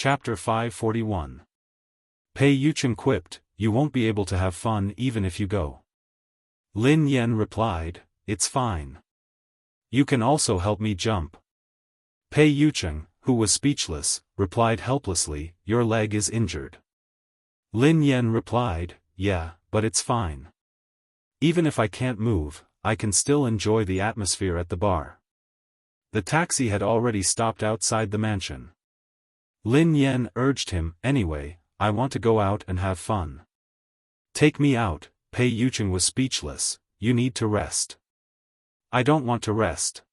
Chapter 541. Pei Yucheng quipped, "You won't be able to have fun even if you go." Lin Yan replied, "It's fine. You can also help me jump." Pei Yucheng, who was speechless, replied helplessly, "Your leg is injured." Lin Yan replied, "Yeah, but it's fine. Even if I can't move, I can still enjoy the atmosphere at the bar." The taxi had already stopped outside the mansion. Lin Yan urged him, "Anyway, I want to go out and have fun." "Take me out." Pei Yucheng was speechless, "You need to rest." "I don't want to rest.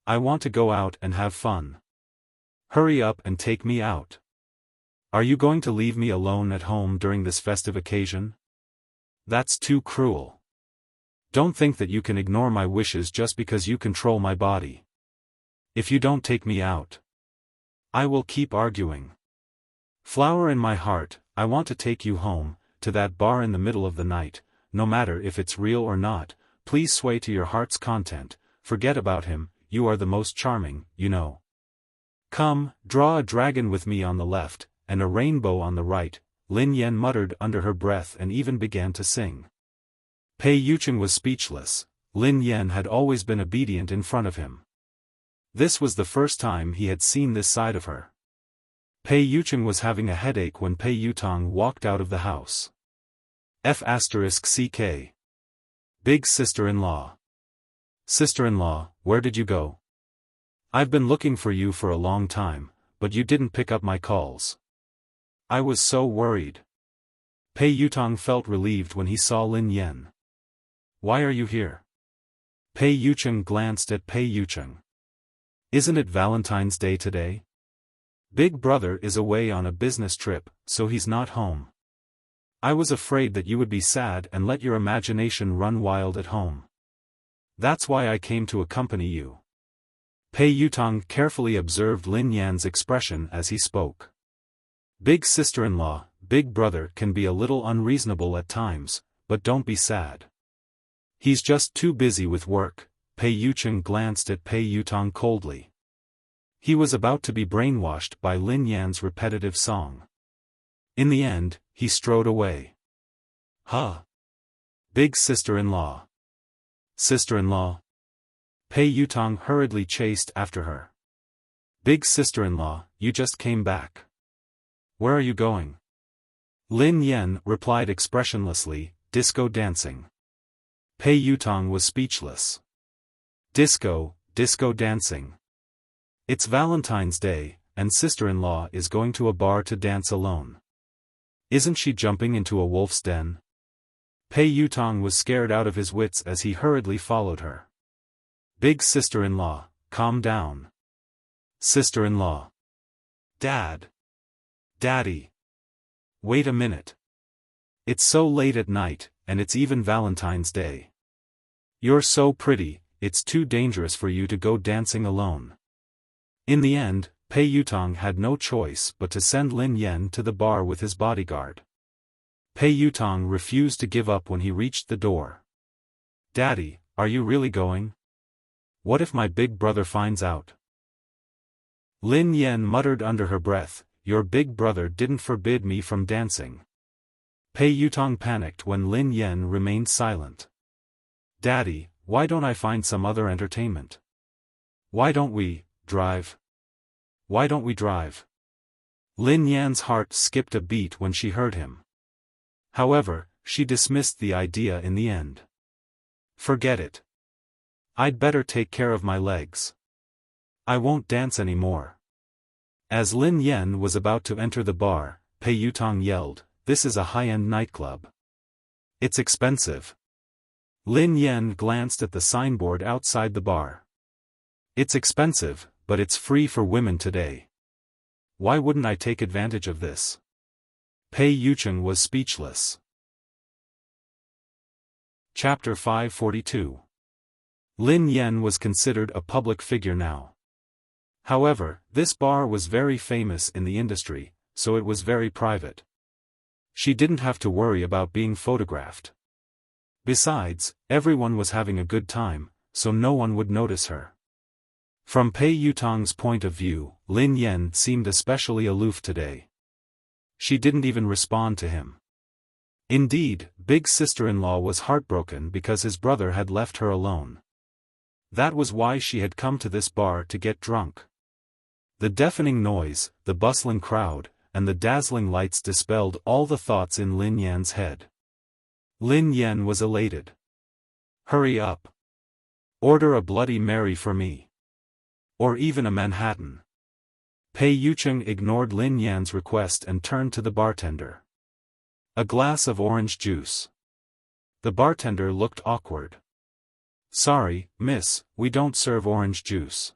I want to go out and have fun. Hurry up and take me out." "Are you going to leave me alone at home during this festive occasion? That's too cruel. Don't think that you can ignore my wishes just because you control my body. If you don't take me out, I will keep arguing. Flower in my heart, I want to take you home, to that bar in the middle of the night, no matter if it's real or not. Please sway to your heart's content, forget about him, you are the most charming, you know. Come, draw a dragon with me on the left, and a rainbow on the right." Lin Yan muttered under her breath and even began to sing. Pei Yucheng was speechless. Lin Yan had always been obedient in front of him. This was the first time he had seen this side of her. Pei Yucheng was having a headache when Pei Yutong walked out of the house. F***CK. Big sister-in-law. "Sister-in-law, where did you go? I've been looking for you for a long time, but you didn't pick up my calls. I was so worried." Pei Yutong felt relieved when he saw Lin Yan. "Why are you here?" Pei Yucheng glanced at Pei Yucheng. "Isn't it Valentine's Day today? Big brother is away on a business trip, so he's not home. I was afraid that you would be sad and let your imagination run wild at home. That's why I came to accompany you." Pei Yutong carefully observed Lin Yan's expression as he spoke. Big sister-in-law, big brother can be a little unreasonable at times, but don't be sad. He's just too busy with work. Pei Yucheng glanced at Pei Yutong coldly. He was about to be brainwashed by Lin Yan's repetitive song. In the end, he strode away. "Huh? Big sister-in-law. Sister-in-law?" Pei Yutong hurriedly chased after her. "Big sister-in-law, you just came back. Where are you going?" Lin Yan replied expressionlessly, "Disco dancing." Pei Yutong was speechless. Disco dancing. It's Valentine's Day, and sister-in-law is going to a bar to dance alone. Isn't she jumping into a wolf's den? Pei Yutong was scared out of his wits as he hurriedly followed her. "Big sister-in-law, calm down. Sister-in-law. Dad. Daddy. Wait a minute. It's so late at night, and it's even Valentine's Day. You're so pretty, it's too dangerous for you to go dancing alone." In the end, Pei Yutong had no choice but to send Lin Yan to the bar with his bodyguard. Pei Yutong refused to give up when he reached the door. "Daddy, are you really going? What if my big brother finds out?" Lin Yan muttered under her breath, "Your big brother didn't forbid me from dancing." Pei Yutong panicked when Lin Yan remained silent. "Daddy, why don't I find some other entertainment? Why don't we drive? Why don't we drive?" Lin Yan's heart skipped a beat when she heard him. However, she dismissed the idea in the end. "Forget it. I'd better take care of my legs. I won't dance anymore." As Lin Yan was about to enter the bar, Pei Yutong yelled, "This is a high-end nightclub. It's expensive." Lin Yan glanced at the signboard outside the bar. "It's expensive, but it's free for women today. Why wouldn't I take advantage of this?" Pei Yucheng was speechless. Chapter 542. Lin Yan was considered a public figure now. However, this bar was very famous in the industry, so it was very private. She didn't have to worry about being photographed. Besides, everyone was having a good time, so no one would notice her. From Pei Yutong's point of view, Lin Yan seemed especially aloof today. She didn't even respond to him. Indeed, big sister-in-law was heartbroken because his brother had left her alone. That was why she had come to this bar to get drunk. The deafening noise, the bustling crowd, and the dazzling lights dispelled all the thoughts in Lin Yan's head. Lin Yan was elated. Hurry up. Order a Bloody Mary for me. Or even a Manhattan. Pei Yucheng ignored Lin Yan's request and turned to the bartender. A glass of orange juice. The bartender looked awkward. Sorry, miss, we don't serve orange juice.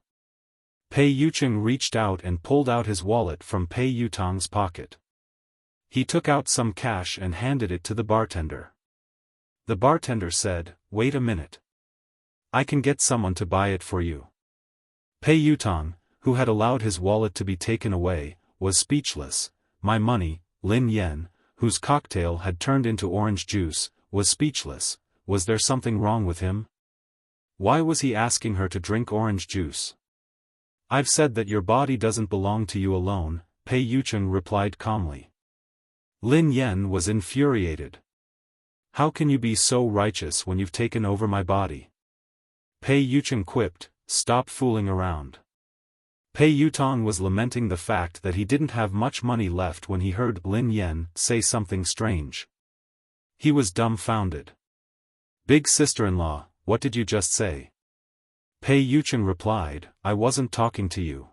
Pei Yucheng reached out and pulled out his wallet from Pei Yutong's pocket. He took out some cash and handed it to the bartender. The bartender said, "Wait a minute. I can get someone to buy it for you." Pei Yutong, who had allowed his wallet to be taken away, was speechless. My money. Lin Yan, whose cocktail had turned into orange juice, was speechless. Was there something wrong with him? Why was he asking her to drink orange juice? I've said that your body doesn't belong to you alone, Pei Yucheng replied calmly. Lin Yan was infuriated. How can you be so righteous when you've taken over my body? Pei Yucheng quipped, stop fooling around. Pei Yutong was lamenting the fact that he didn't have much money left when he heard Lin Yan say something strange. He was dumbfounded. Big sister-in-law, what did you just say? Pei Yucheng replied, I wasn't talking to you.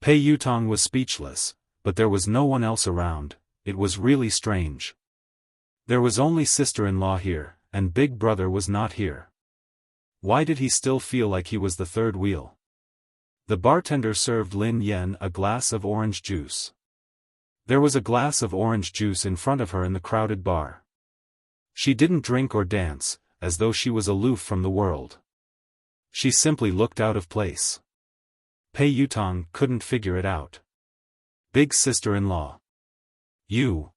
Pei Yutong was speechless, but there was no one else around. It was really strange. There was only sister-in-law here, and big brother was not here. Why did he still feel like he was the third wheel? The bartender served Lin Yan a glass of orange juice. There was a glass of orange juice in front of her in the crowded bar. She didn't drink or dance, as though she was aloof from the world. She simply looked out of place. Pei Yutong couldn't figure it out. Big sister-in-law. You.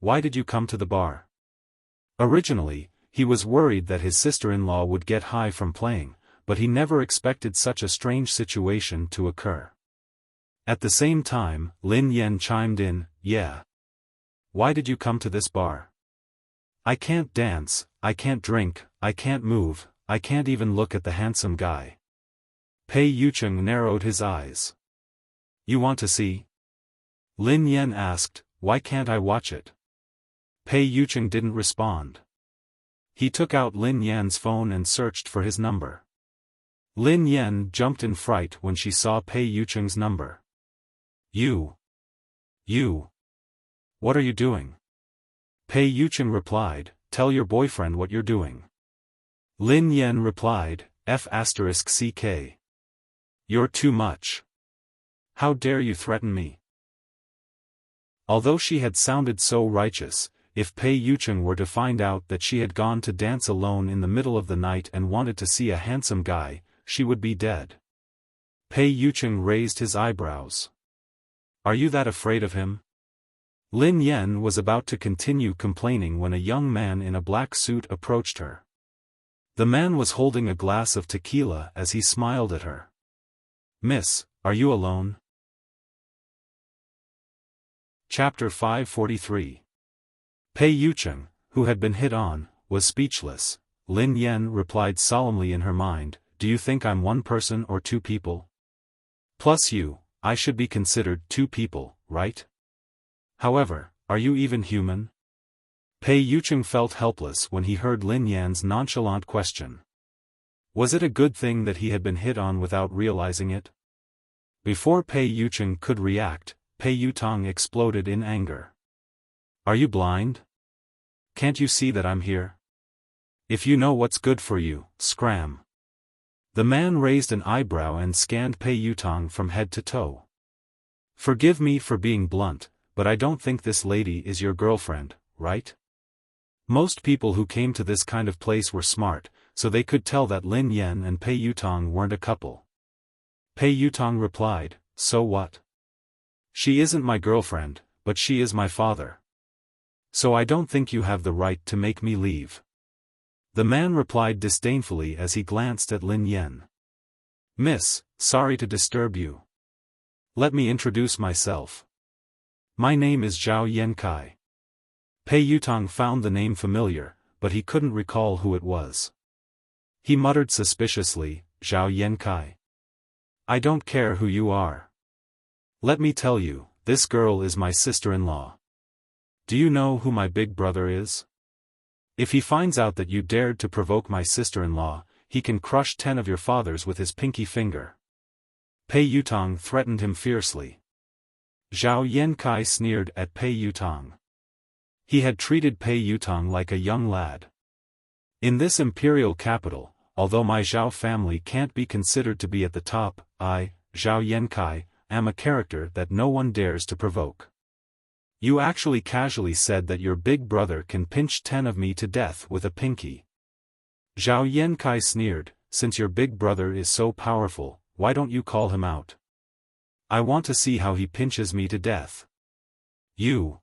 Why did you come to the bar? Originally, he was worried that his sister-in-law would get high from playing, but he never expected such a strange situation to occur. At the same time, Lin Yan chimed in, yeah. Why did you come to this bar? I can't dance, I can't drink, I can't move, I can't even look at the handsome guy. Pei Yucheng narrowed his eyes. You want to see? Lin Yan asked, why can't I watch it? Pei Yucheng didn't respond. He took out Lin Yan's phone and searched for his number. Lin Yan jumped in fright when she saw Pei Yucheng's number. You. What are you doing? Pei Yucheng replied, tell your boyfriend what you're doing. Lin Yan replied, F***ck. You're too much. How dare you threaten me? Although she had sounded so righteous, if Pei Yucheng were to find out that she had gone to dance alone in the middle of the night and wanted to see a handsome guy, she would be dead. Pei Yucheng raised his eyebrows. Are you that afraid of him? Lin Yan was about to continue complaining when a young man in a black suit approached her. The man was holding a glass of tequila as he smiled at her. Miss, are you alone? Chapter 543. Pei Yucheng, who had been hit on, was speechless. Lin Yan replied solemnly in her mind, do you think I'm one person or two people? Plus you, I should be considered two people, right? However, are you even human? Pei Yucheng felt helpless when he heard Lin Yan's nonchalant question. Was it a good thing that he had been hit on without realizing it? Before Pei Yucheng could react, Pei Yutong exploded in anger. Are you blind? Can't you see that I'm here? If you know what's good for you, scram. The man raised an eyebrow and scanned Pei Yutong from head to toe. Forgive me for being blunt, but I don't think this lady is your girlfriend, right? Most people who came to this kind of place were smart, so they could tell that Lin Yan and Pei Yutong weren't a couple. Pei Yutong replied, so what? She isn't my girlfriend, but she is my father. So I don't think you have the right to make me leave. The man replied disdainfully as he glanced at Lin Yan. Miss, sorry to disturb you. Let me introduce myself. My name is Zhao Yankai. Pei Yutong found the name familiar, but he couldn't recall who it was. He muttered suspiciously, Zhao Yankai. I don't care who you are. Let me tell you, this girl is my sister-in-law. Do you know who my big brother is? If he finds out that you dared to provoke my sister-in-law, he can crush 10 of your fathers with his pinky finger. Pei Yutong threatened him fiercely. Zhao Yankai sneered at Pei Yutong. He had treated Pei Yutong like a young lad. In this imperial capital, although my Zhao family can't be considered to be at the top, I, Zhao Yankai, am a character that no one dares to provoke. You actually casually said that your big brother can pinch 10 of me to death with a pinky. Zhao Yankai sneered, since your big brother is so powerful, why don't you call him out? I want to see how he pinches me to death. You.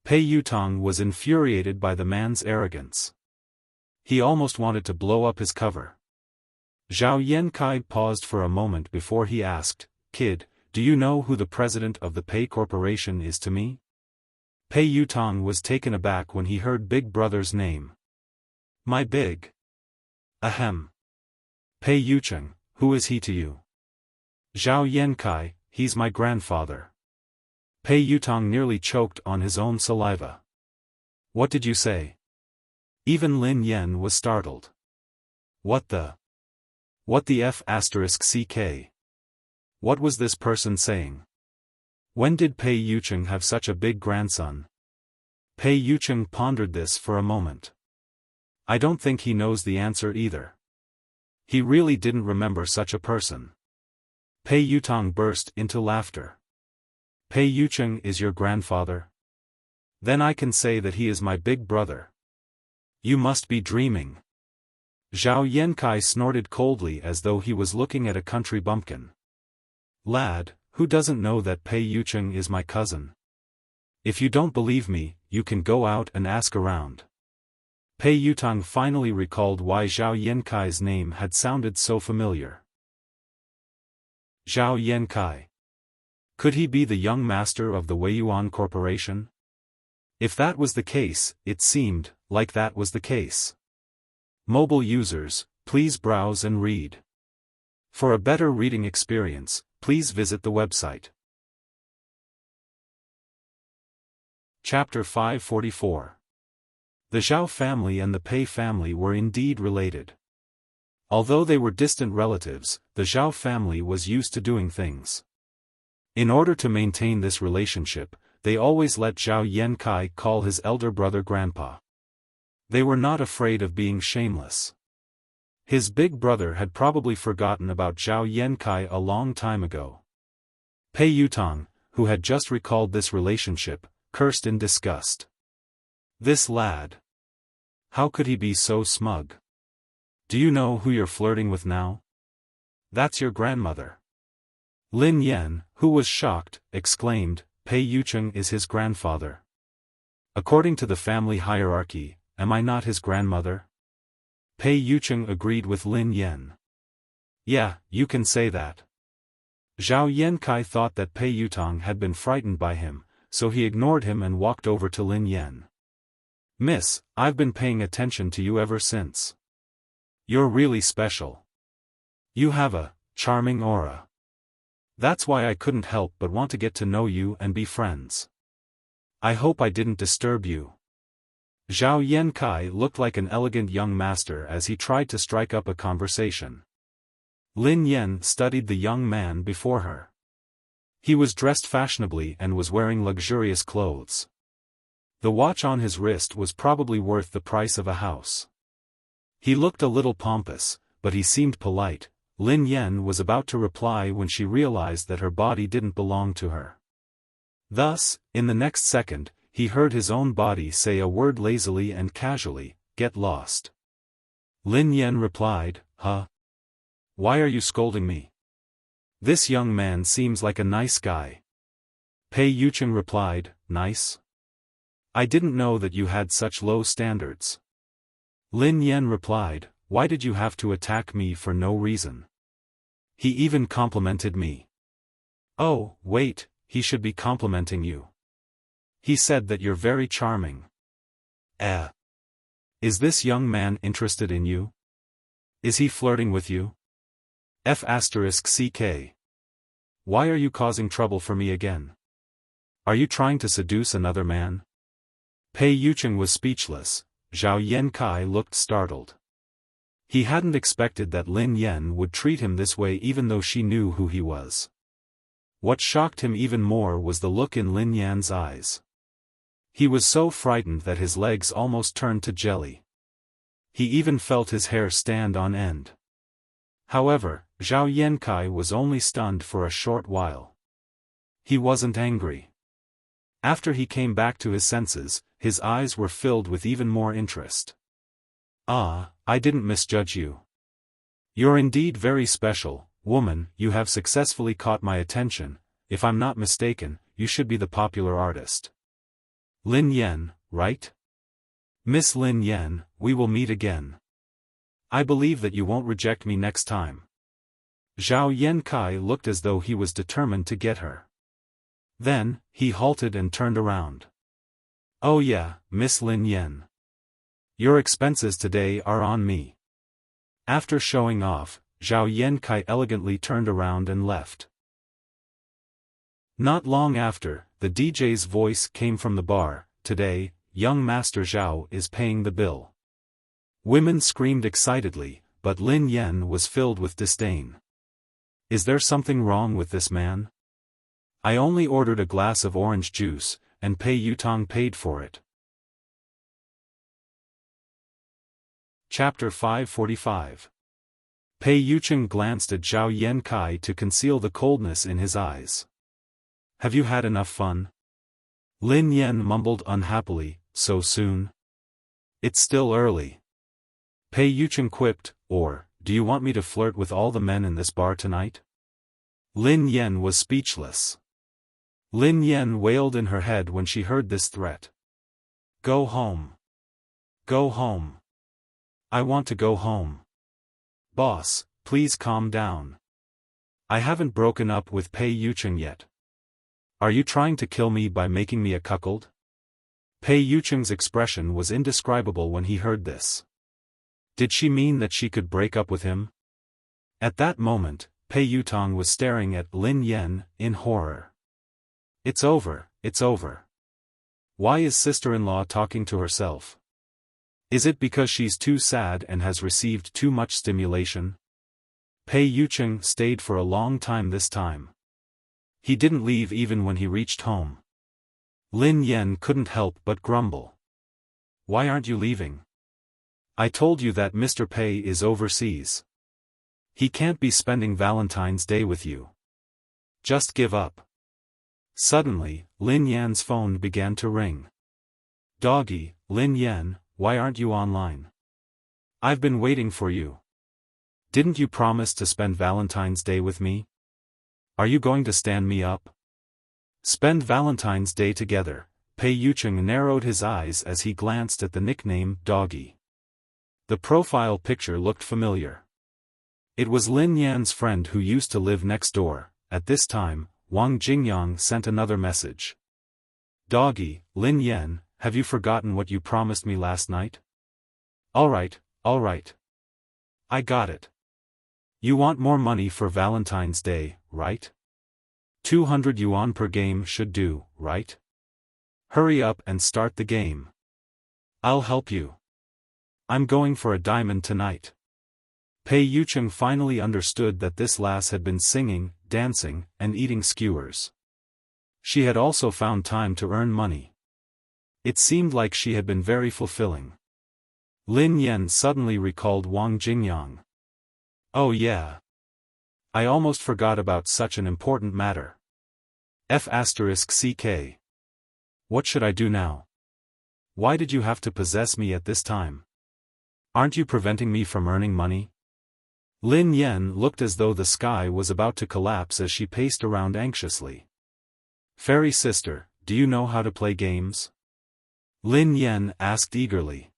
Pei Yutong was infuriated by the man's arrogance. He almost wanted to blow up his cover. Zhao Yankai paused for a moment before he asked, Kid, do you know who the president of the Pei Corporation is to me? Pei Yutong was taken aback when he heard Big Brother's name. My big. Ahem. Pei Yucheng, who is he to you? Zhao Yankai, he's my grandfather. Pei Yutong nearly choked on his own saliva. What did you say? Even Lin Yen was startled. What the F***ck? What was this person saying? When did Pei Yucheng have such a big grandson? Pei Yucheng pondered this for a moment. I don't think he knows the answer either. He really didn't remember such a person. Pei Yutong burst into laughter. Pei Yucheng is your grandfather? Then I can say that he is my big brother. You must be dreaming. Zhao Yankai snorted coldly as though he was looking at a country bumpkin. Lad, who doesn't know that Pei Yucheng is my cousin? If you don't believe me, you can go out and ask around. Pei Yutong finally recalled why Zhao Yankai's name had sounded so familiar. Zhao Yankai. Could he be the young master of the Weiyuan Corporation? If that was the case, it seemed like that was the case. Mobile users, please browse and read. For a better reading experience, please visit the website. Chapter 544. The Zhao family and the Pei family were indeed related. Although they were distant relatives, the Zhao family was used to doing things. In order to maintain this relationship, they always let Zhao Yankai call his elder brother Grandpa. They were not afraid of being shameless. His big brother had probably forgotten about Zhao Yankai a long time ago. Pei Yutong, who had just recalled this relationship, cursed in disgust. This lad. How could he be so smug? Do you know who you're flirting with now? That's your grandmother. Lin Yen, who was shocked, exclaimed, Pei Yucheng is his grandfather. According to the family hierarchy, am I not his grandmother? Pei Yucheng agreed with Lin Yen. Yeah, you can say that. Zhao Yankai thought that Pei Yutong had been frightened by him, so he ignored him and walked over to Lin Yen. Miss, I've been paying attention to you ever since. You're really special. You have a charming aura. That's why I couldn't help but want to get to know you and be friends. I hope I didn't disturb you. Zhao Yankai looked like an elegant young master as he tried to strike up a conversation. Lin Yen studied the young man before her. He was dressed fashionably and was wearing luxurious clothes. The watch on his wrist was probably worth the price of a house. He looked a little pompous, but he seemed polite. Lin Yen was about to reply when she realized that her body didn't belong to her. Thus, in the next second, he heard his own body say a word lazily and casually, get lost. Lin Yen replied, huh? Why are you scolding me? This young man seems like a nice guy. Pei Yucheng replied, nice? I didn't know that you had such low standards. Lin Yen replied, why did you have to attack me for no reason? He even complimented me. Oh, wait, he should be complimenting you. He said that you're very charming. Eh. Is this young man interested in you? Is he flirting with you? F***ck. Why are you causing trouble for me again? Are you trying to seduce another man? Pei Yucheng was speechless. Zhao Yankai looked startled. He hadn't expected that Lin Yan would treat him this way even though she knew who he was. What shocked him even more was the look in Lin Yan's eyes. He was so frightened that his legs almost turned to jelly. He even felt his hair stand on end. However, Zhao Yankai was only stunned for a short while. He wasn't angry. After he came back to his senses, his eyes were filled with even more interest. Ah, I didn't misjudge you. You're indeed very special, woman, you have successfully caught my attention. If I'm not mistaken, you should be the popular artist. Lin Yan, right? Miss Lin Yan, we will meet again. I believe that you won't reject me next time. Zhao Yankai looked as though he was determined to get her. Then, he halted and turned around. Oh yeah, Miss Lin Yan. Your expenses today are on me. After showing off, Zhao Yankai elegantly turned around and left. Not long after, the DJ's voice came from the bar. Today, young Master Zhao is paying the bill. Women screamed excitedly, but Lin Yan was filled with disdain. Is there something wrong with this man? I only ordered a glass of orange juice, and Pei Yutong paid for it. Chapter 545. Pei Yucheng glanced at Zhao Yankai to conceal the coldness in his eyes. Have you had enough fun? Lin Yan mumbled unhappily, so soon? It's still early. Pei Yucheng quipped, or, do you want me to flirt with all the men in this bar tonight? Lin Yan was speechless. Lin Yan wailed in her head when she heard this threat. Go home. Go home. I want to go home. Boss, please calm down. I haven't broken up with Pei Yucheng yet. Are you trying to kill me by making me a cuckold? Pei Yucheng's expression was indescribable when he heard this. Did she mean that she could break up with him? At that moment, Pei Yutong was staring at Lin Yan in horror. It's over, it's over. Why is sister-in-law talking to herself? Is it because she's too sad and has received too much stimulation? Pei Yucheng stayed for a long time this time. He didn't leave even when he reached home. Lin Yan couldn't help but grumble. Why aren't you leaving? I told you that Mr. Pei is overseas. He can't be spending Valentine's Day with you. Just give up. Suddenly, Lin Yan's phone began to ring. Doggy, Lin Yan, why aren't you online? I've been waiting for you. Didn't you promise to spend Valentine's Day with me? Are you going to stand me up? Spend Valentine's Day together. Pei Yucheng narrowed his eyes as he glanced at the nickname Doggy. The profile picture looked familiar. It was Lin Yan's friend who used to live next door. At this time, Wang Jingyang sent another message. Doggy, Lin Yan, have you forgotten what you promised me last night? Alright. I got it. You want more money for Valentine's Day, right? 200 yuan per game should do, right? Hurry up and start the game. I'll help you. I'm going for a diamond tonight. Pei Yucheng finally understood that this lass had been singing, dancing, and eating skewers. She had also found time to earn money. It seemed like she had been very fulfilling. Lin Yan suddenly recalled Wang Jingyang. Oh yeah. I almost forgot about such an important matter. F***ck. What should I do now? Why did you have to possess me at this time? Aren't you preventing me from earning money? Lin Yan looked as though the sky was about to collapse as she paced around anxiously. Fairy sister, do you know how to play games? Lin Yan asked eagerly.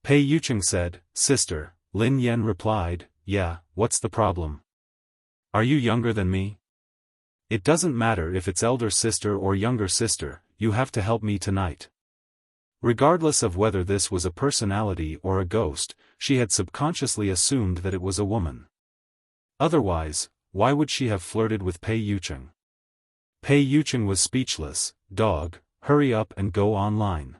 Pei Yucheng said, Sister. Lin Yan replied, Yeah, what's the problem? Are you younger than me? It doesn't matter if it's elder sister or younger sister, you have to help me tonight. Regardless of whether this was a personality or a ghost, she had subconsciously assumed that it was a woman. Otherwise, why would she have flirted with Pei Yucheng? Pei Yucheng was speechless. Dog, hurry up and go online.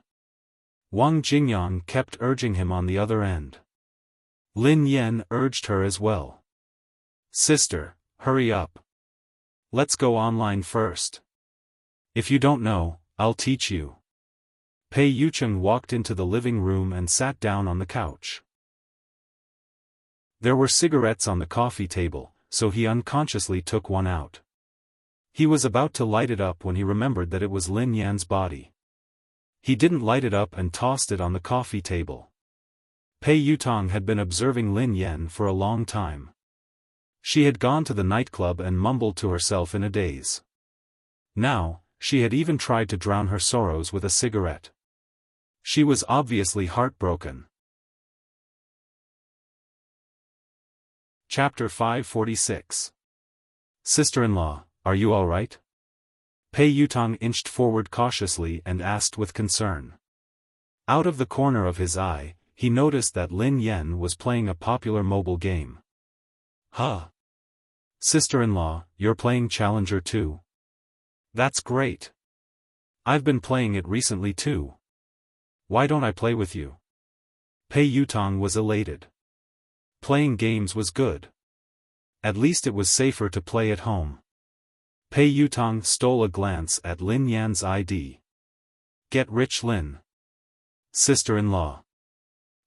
Wang Jingyan kept urging him on the other end. Lin Yan urged her as well. Sister, hurry up. Let's go online first. If you don't know, I'll teach you. Pei Yucheng walked into the living room and sat down on the couch. There were cigarettes on the coffee table, so he unconsciously took one out. He was about to light it up when he remembered that it was Lin Yan's body. He didn't light it up and tossed it on the coffee table. Pei Yutong had been observing Lin Yan for a long time. She had gone to the nightclub and mumbled to herself in a daze. Now, she had even tried to drown her sorrows with a cigarette. She was obviously heartbroken. Chapter 546. Sister-in-law, are you all right? Pei Yutong inched forward cautiously and asked with concern. Out of the corner of his eye, he noticed that Lin Yan was playing a popular mobile game. Huh? Sister-in-law, you're playing Challenger too? That's great. I've been playing it recently too. Why don't I play with you? Pei Yutong was elated. Playing games was good. At least it was safer to play at home. Pei Yutong stole a glance at Lin Yan's ID. Get rich Lin. Sister-in-law.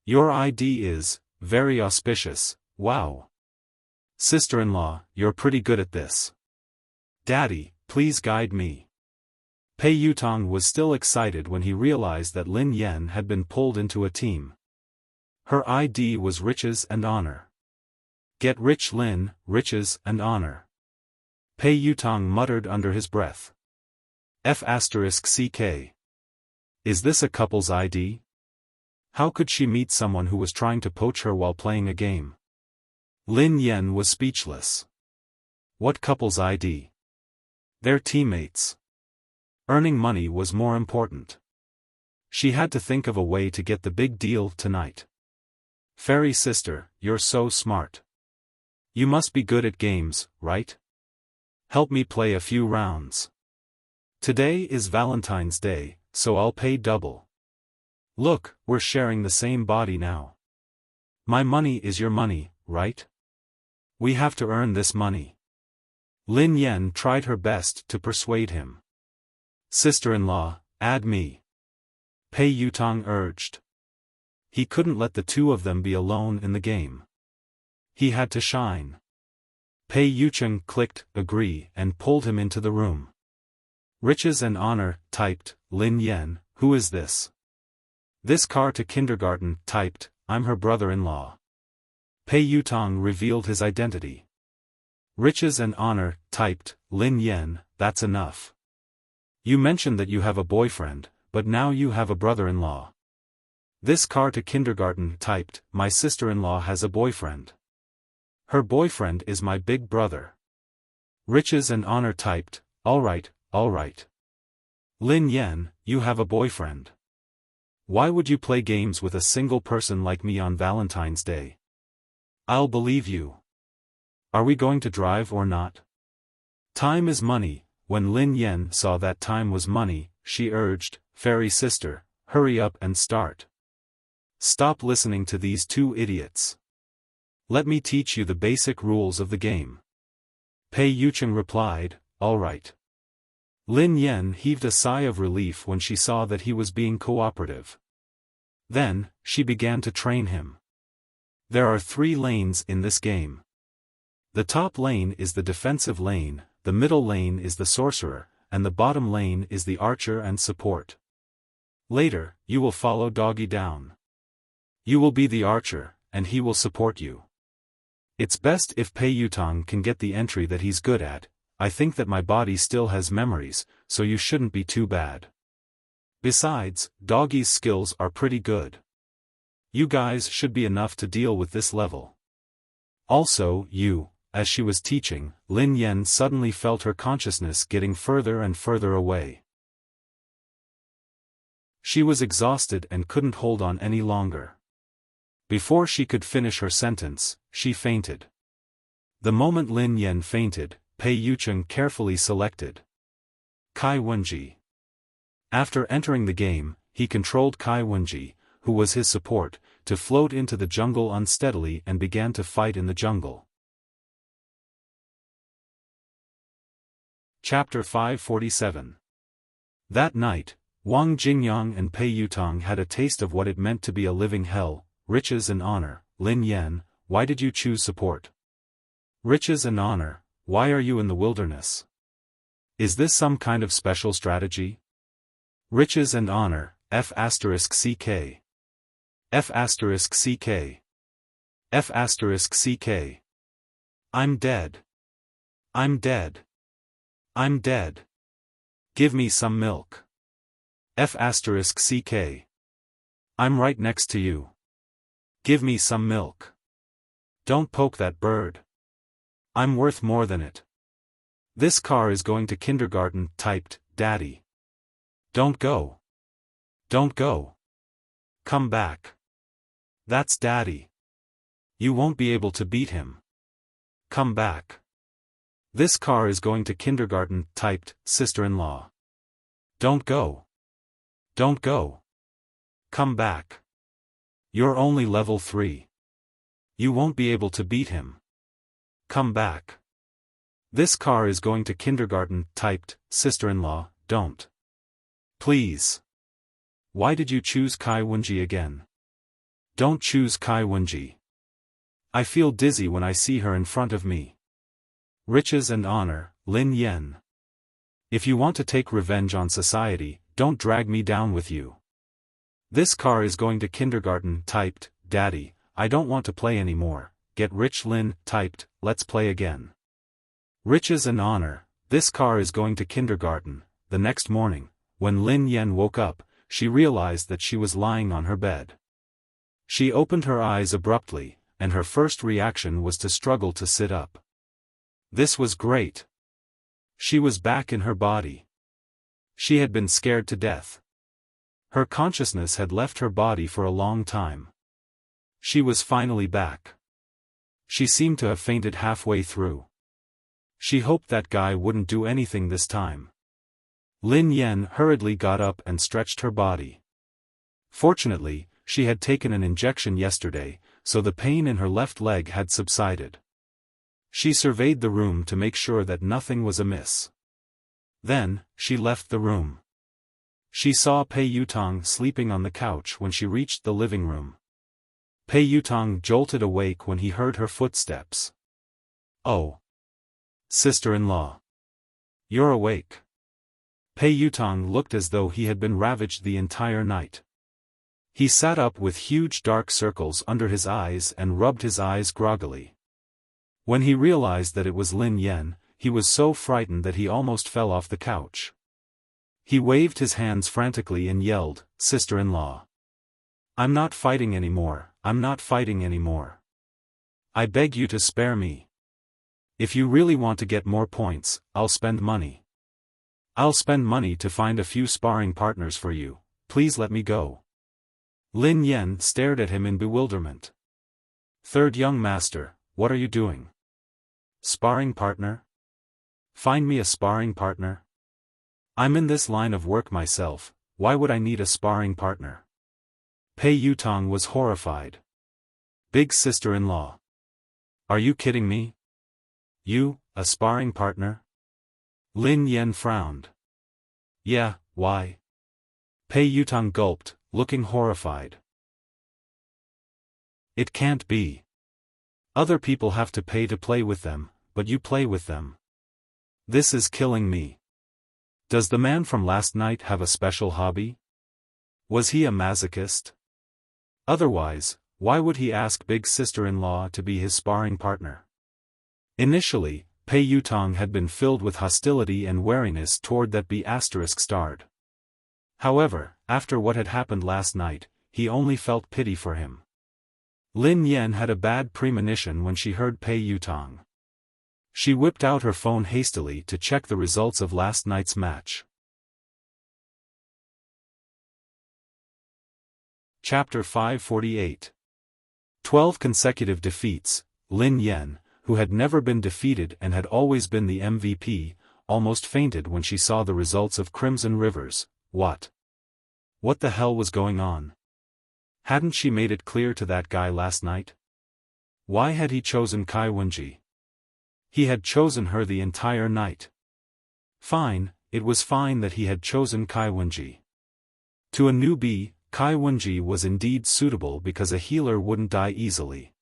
Your ID is very auspicious, wow. Sister-in-law, you're pretty good at this. Daddy, please guide me. Pei Yutong was still excited when he realized that Lin Yan had been pulled into a team. Her ID was riches and honor. Get rich Lin, riches and honor. Pei Yutong muttered under his breath. F***CK. Is this a couple's ID? How could she meet someone who was trying to poach her while playing a game? Lin Yan was speechless. What couple's ID? They're teammates. Earning money was more important. She had to think of a way to get the big deal tonight. Fairy sister, you're so smart. You must be good at games, right? Help me play a few rounds. Today is Valentine's Day, so I'll pay double. Look, we're sharing the same body now. My money is your money, right? We have to earn this money. Lin Yan tried her best to persuade him. Sister-in-law, add me. Pei Yutong urged. He couldn't let the two of them be alone in the game. He had to shine. Pei Yucheng clicked agree and pulled him into the room. Riches and honor, typed, Lin Yan, who is this? This car to kindergarten, typed, I'm her brother-in-law. Pei Yutong revealed his identity. Riches and honor, typed, Lin Yan, that's enough. You mentioned that you have a boyfriend, but now you have a brother-in-law. This car to kindergarten, typed, my sister-in-law has a boyfriend. Her boyfriend is my big brother. Riches and honor, typed, alright, alright. Lin Yan, you have a boyfriend. Why would you play games with a single person like me on Valentine's Day? I'll believe you. Are we going to drive or not? Time is money. When Lin Yan saw that time was money, she urged, Fairy sister, hurry up and start. Stop listening to these two idiots. Let me teach you the basic rules of the game. Pei Yucheng replied, all right. Lin Yan heaved a sigh of relief when she saw that he was being cooperative. Then, she began to train him. There are 3 lanes in this game. The top lane is the defensive lane, the middle lane is the sorcerer, and the bottom lane is the archer and support. Later, you will follow Doggy down. You will be the archer, and he will support you. It's best if Pei Yutong can get the entry that he's good at. I think that my body still has memories, so you shouldn't be too bad. Besides, Doggy's skills are pretty good. You guys should be enough to deal with this level. Also, you, as she was teaching, Lin Yan suddenly felt her consciousness getting further and further away. She was exhausted and couldn't hold on any longer. Before she could finish her sentence, she fainted. The moment Lin Yan fainted, Pei Yucheng carefully selected Kai Wenji. After entering the game, he controlled Kai Wenji, who was his support, to float into the jungle unsteadily and began to fight in the jungle. Chapter 547. That night, Wang Jingyang and Pei Yutong had a taste of what it meant to be a living hell. Riches and honor. Lin Yan, why did you choose support? Riches and honor, why are you in the wilderness? Is this some kind of special strategy? Riches and honor, F*CK. F*CK. F*CK. I'm dead. I'm dead. I'm dead. Give me some milk. F*CK. I'm right next to you. Give me some milk. Don't poke that bird. I'm worth more than it. This car is going to kindergarten, typed, Daddy. Don't go. Don't go. Come back. That's Daddy. You won't be able to beat him. Come back. This car is going to kindergarten, typed, sister-in-law. Don't go. Don't go. Come back. You're only level 3. You won't be able to beat him. Come back. This car is going to kindergarten, typed, sister-in-law, don't. Please. Why did you choose Kai Wenji again? Don't choose Kai Wenji. I feel dizzy when I see her in front of me. Riches and honor, Lin Yan. If you want to take revenge on society, don't drag me down with you. This car is going to kindergarten, typed, Daddy, I don't want to play anymore. Get rich Lin, typed, let's play again. Riches and honor, this car is going to kindergarten. The next morning, when Lin Yan woke up, she realized that she was lying on her bed. She opened her eyes abruptly, and her first reaction was to struggle to sit up. This was great. She was back in her body. She had been scared to death. Her consciousness had left her body for a long time. She was finally back. She seemed to have fainted halfway through. She hoped that guy wouldn't do anything this time. Lin Yan hurriedly got up and stretched her body. Fortunately, she had taken an injection yesterday, so the pain in her left leg had subsided. She surveyed the room to make sure that nothing was amiss. Then, she left the room. She saw Pei Yutong sleeping on the couch when she reached the living room. Pei Yutong jolted awake when he heard her footsteps. Oh. Sister-in-law. You're awake. Pei Yutong looked as though he had been ravaged the entire night. He sat up with huge dark circles under his eyes and rubbed his eyes groggily. When he realized that it was Lin Yan, he was so frightened that he almost fell off the couch. He waved his hands frantically and yelled, Sister-in-law. I'm not fighting anymore, I'm not fighting anymore. I beg you to spare me. If you really want to get more points, I'll spend money. I'll spend money to find a few sparring partners for you, please let me go. Lin Yan stared at him in bewilderment. Third young master, what are you doing? Sparring partner? Find me a sparring partner? I'm in this line of work myself, why would I need a sparring partner? Pei Yutong was horrified. Big sister-in-law. Are you kidding me? You, a sparring partner? Lin Yan frowned. Yeah, why? Pei Yutong gulped, looking horrified. It can't be. Other people have to pay to play with them, but you play with them. This is killing me. Does the man from last night have a special hobby? Was he a masochist? Otherwise, why would he ask big sister-in-law to be his sparring partner? Initially, Pei Yutong had been filled with hostility and wariness toward that B*****. However, after what had happened last night, he only felt pity for him. Lin Yan had a bad premonition when she heard Pei Yutong. She whipped out her phone hastily to check the results of last night's match. Chapter 548. 12 consecutive defeats. Lin Yan, who had never been defeated and had always been the MVP, almost fainted when she saw the results of Crimson River's. What the hell was going on? Hadn't she made it clear to that guy last night? Why had he chosen Kai Wenji? He had chosen her the entire night. Fine, it was fine that he had chosen Kai Wenji. To a newbie, Kai Wenji was indeed suitable because a healer wouldn't die easily.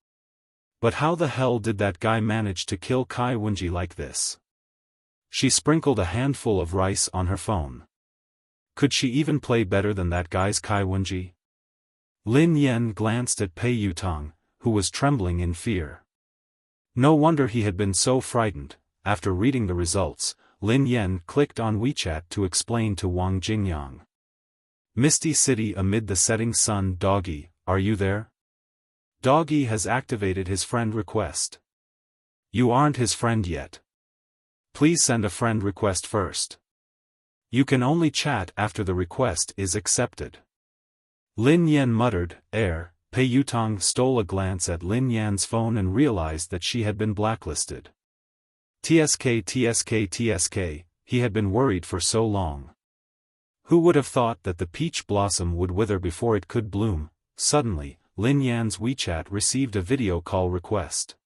But how the hell did that guy manage to kill Kai Wenji like this? She sprinkled a handful of rice on her phone. Could she even play better than that guy's Kai Wenji? Lin Yan glanced at Pei Yutong, who was trembling in fear. No wonder he had been so frightened. After reading the results, Lin Yan clicked on WeChat to explain to Wang Jingyang. Misty City amid the setting sun. Doggy, are you there? Doggy has activated his friend request. You aren't his friend yet. Please send a friend request first. You can only chat after the request is accepted. Lin Yan muttered, Pei Yutong stole a glance at Lin Yan's phone and realized that she had been blacklisted. TSK, he had been worried for so long. Who would have thought that the peach blossom would wither before it could bloom? Suddenly, Lin Yan's WeChat received a video call request.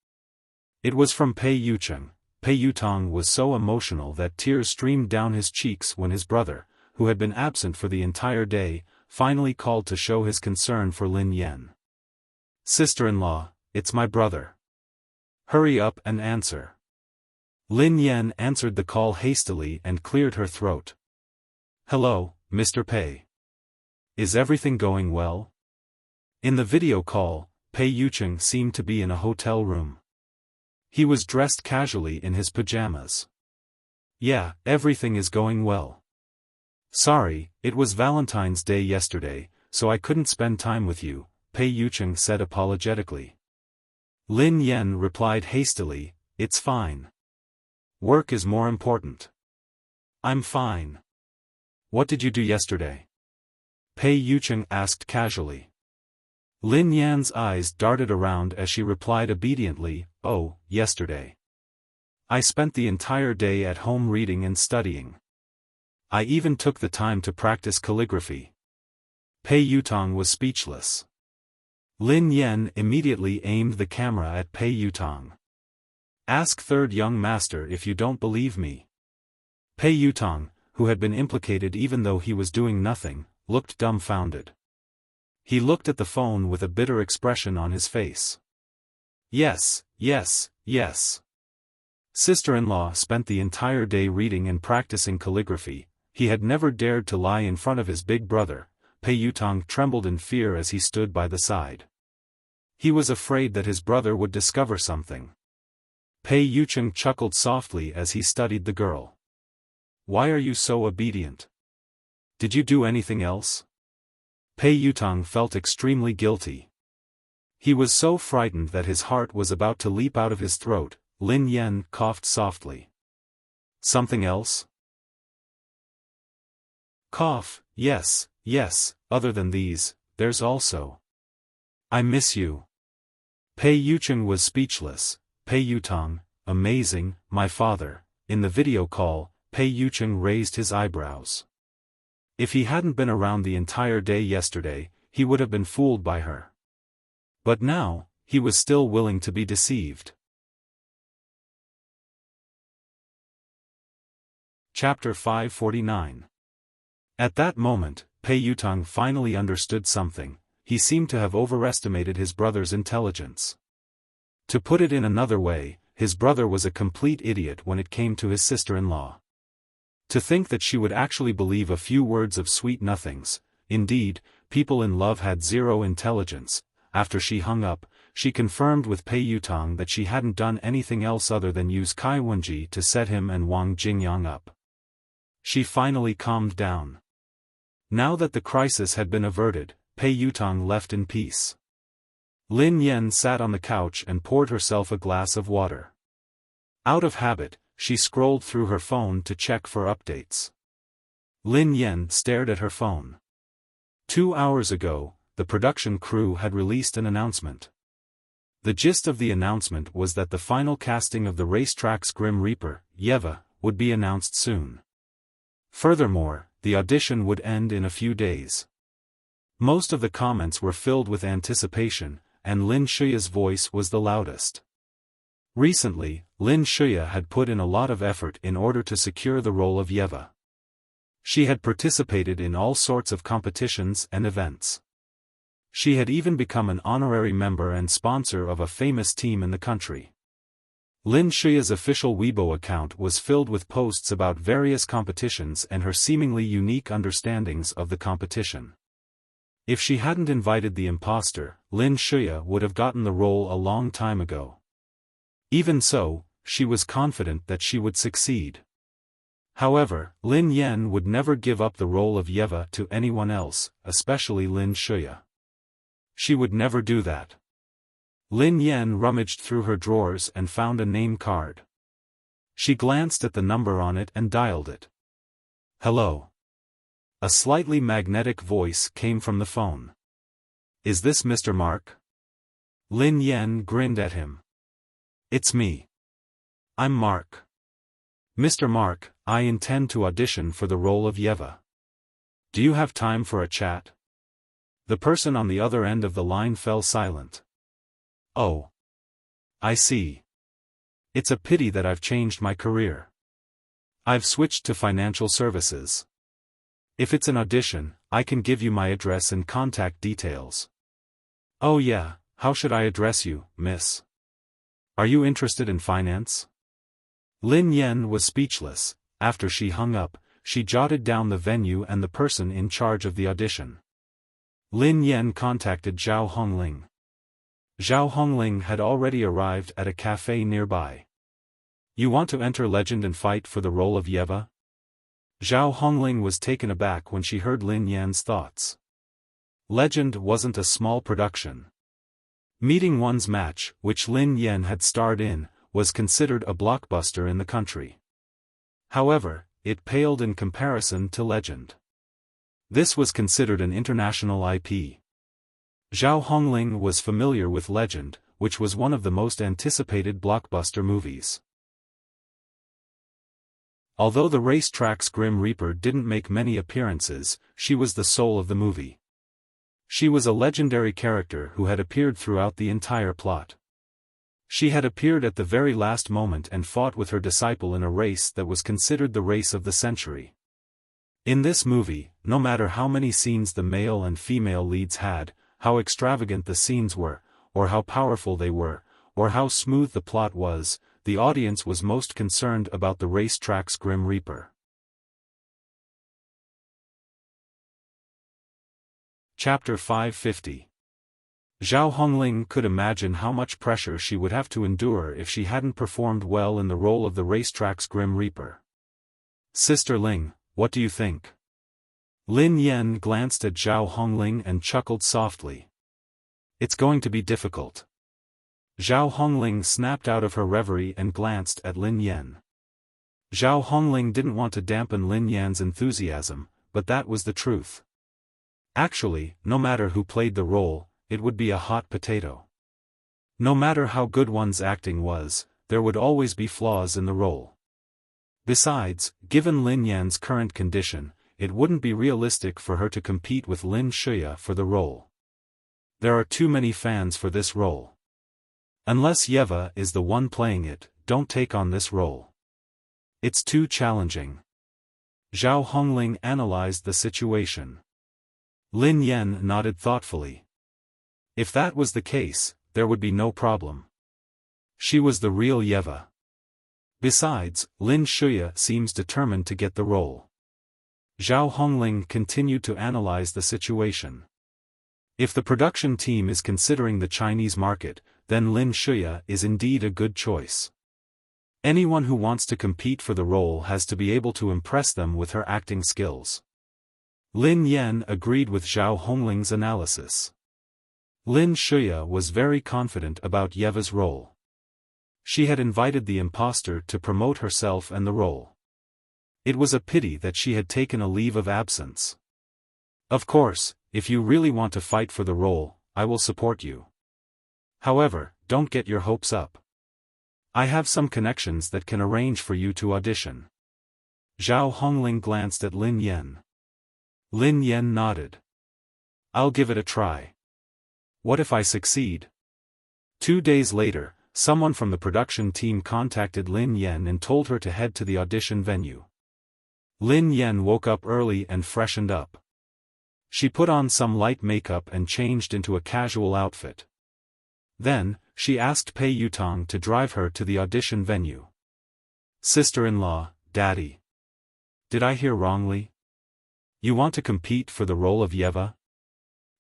It was from Pei Yutong. Pei Yutong was so emotional that tears streamed down his cheeks when his brother, who had been absent for the entire day, finally called to show his concern for Lin Yan. Sister-in-law, it's my brother. Hurry up and answer. Lin Yan answered the call hastily and cleared her throat. Hello, Mr. Pei. Is everything going well? In the video call, Pei Yutong seemed to be in a hotel room. He was dressed casually in his pajamas. Yeah, everything is going well. Sorry, it was Valentine's Day yesterday, so I couldn't spend time with you, Pei Yutong said apologetically. Lin Yan replied hastily, it's fine. Work is more important. I'm fine. What did you do yesterday? Pei Yutong asked casually. Lin Yan's eyes darted around as she replied obediently, oh, yesterday. I spent the entire day at home reading and studying. I even took the time to practice calligraphy. Pei Yutong was speechless. Lin Yan immediately aimed the camera at Pei Yutong. Ask third young master if you don't believe me. Pei Yutong, who had been implicated even though he was doing nothing, looked dumbfounded. He looked at the phone with a bitter expression on his face. Yes. Sister-in-law spent the entire day reading and practicing calligraphy. He had never dared to lie in front of his big brother. Pei Yutong trembled in fear as he stood by the side. He was afraid that his brother would discover something. Pei Yutong chuckled softly as he studied the girl. Why are you so obedient? Did you do anything else? Pei Yutong felt extremely guilty. He was so frightened that his heart was about to leap out of his throat. Lin Yan coughed softly. Something else? Cough, yes, other than these, there's also. I miss you. Pei Yutong was speechless. Pei Yutong, amazing, my father. In the video call, Pei Yutong raised his eyebrows. If he hadn't been around the entire day yesterday, he would have been fooled by her. But now, he was still willing to be deceived. Chapter 549. At that moment, Pei Yutong finally understood something. He seemed to have overestimated his brother's intelligence. To put it in another way, his brother was a complete idiot when it came to his sister-in-law. To think that she would actually believe a few words of sweet nothings. Indeed, people in love had zero intelligence. After she hung up, she confirmed with Pei Yutong that she hadn't done anything else other than use Kai Wenji to set him and Wang Jingyang up. She finally calmed down. Now that the crisis had been averted, Pei Yutong left in peace. Lin Yan sat on the couch and poured herself a glass of water. Out of habit, she scrolled through her phone to check for updates. Lin Yan stared at her phone. 2 hours ago, the production crew had released an announcement. The gist of the announcement was that the final casting of the racetrack's Grim Reaper, Yeva, would be announced soon. Furthermore, the audition would end in a few days. Most of the comments were filled with anticipation, and Lin Shuya's voice was the loudest. Recently, Lin Shuya had put in a lot of effort in order to secure the role of Yeva. She had participated in all sorts of competitions and events. She had even become an honorary member and sponsor of a famous team in the country. Lin Shuya's official Weibo account was filled with posts about various competitions and her seemingly unique understandings of the competition. If she hadn't invited the imposter, Lin Shuya would have gotten the role a long time ago. Even so, she was confident that she would succeed. However, Lin Yan would never give up the role of Yeva to anyone else, especially Lin Shuya. She would never do that. Lin Yan rummaged through her drawers and found a name card. She glanced at the number on it and dialed it. "Hello." A slightly magnetic voice came from the phone. "Is this Mr. Mark?" Lin Yan grinned at him. "It's me. I'm Mark. Mr. Mark, I intend to audition for the role of Yeva. Do you have time for a chat?" The person on the other end of the line fell silent. "Oh. I see. It's a pity that I've changed my career. I've switched to financial services. If it's an audition, I can give you my address and contact details." "Oh yeah, how should I address you, miss? Are you interested in finance?" Lin Yan was speechless. After she hung up, she jotted down the venue and the person in charge of the audition. Lin Yan contacted Zhao Hongling. Zhao Hongling had already arrived at a cafe nearby. "You want to enter Legend and fight for the role of Yeva?" Zhao Hongling was taken aback when she heard Lin Yan's thoughts. Legend wasn't a small production. Meeting One's Match, which Lin Yan had starred in, was considered a blockbuster in the country. However, it paled in comparison to Legend. This was considered an international IP. Zhao Hongling was familiar with Legend, which was one of the most anticipated blockbuster movies. Although the racetrack's Grim Reaper didn't make many appearances, she was the soul of the movie. She was a legendary character who had appeared throughout the entire plot. She had appeared at the very last moment and fought with her disciple in a race that was considered the race of the century. In this movie, no matter how many scenes the male and female leads had, how extravagant the scenes were, or how powerful they were, or how smooth the plot was, the audience was most concerned about the racetrack's Grim Reaper. Chapter 550. Zhao Hongling could imagine how much pressure she would have to endure if she hadn't performed well in the role of the racetrack's Grim Reaper. "Sister Ling, what do you think?" Lin Yan glanced at Zhao Hongling and chuckled softly. "It's going to be difficult." Zhao Hongling snapped out of her reverie and glanced at Lin Yan. Zhao Hongling didn't want to dampen Lin Yan's enthusiasm, but that was the truth. Actually, no matter who played the role, it would be a hot potato. No matter how good one's acting was, there would always be flaws in the role. Besides, given Lin Yan's current condition, it wouldn't be realistic for her to compete with Lin Shuya for the role. There are too many fans for this role. Unless Yeva is the one playing it, don't take on this role. It's too challenging. Zhao Hongling analyzed the situation. Lin Yan nodded thoughtfully. If that was the case, there would be no problem. She was the real Yeva. Besides, Lin Shuya seems determined to get the role. Zhao Hongling continued to analyze the situation. If the production team is considering the Chinese market, then Lin Shuya is indeed a good choice. Anyone who wants to compete for the role has to be able to impress them with her acting skills. Lin Yan agreed with Zhao Hongling's analysis. Lin Shuya was very confident about Yeva's role. She had invited the imposter to promote herself and the role. It was a pity that she had taken a leave of absence. Of course, if you really want to fight for the role, I will support you. However, don't get your hopes up. I have some connections that can arrange for you to audition. Zhao Hongling glanced at Lin Yan. Lin Yan nodded. I'll give it a try. What if I succeed? 2 days later, someone from the production team contacted Lin Yan and told her to head to the audition venue. Lin Yan woke up early and freshened up. She put on some light makeup and changed into a casual outfit. Then, she asked Pei Yutong to drive her to the audition venue. Sister-in-law, Daddy. Did I hear wrongly? You want to compete for the role of Yeva?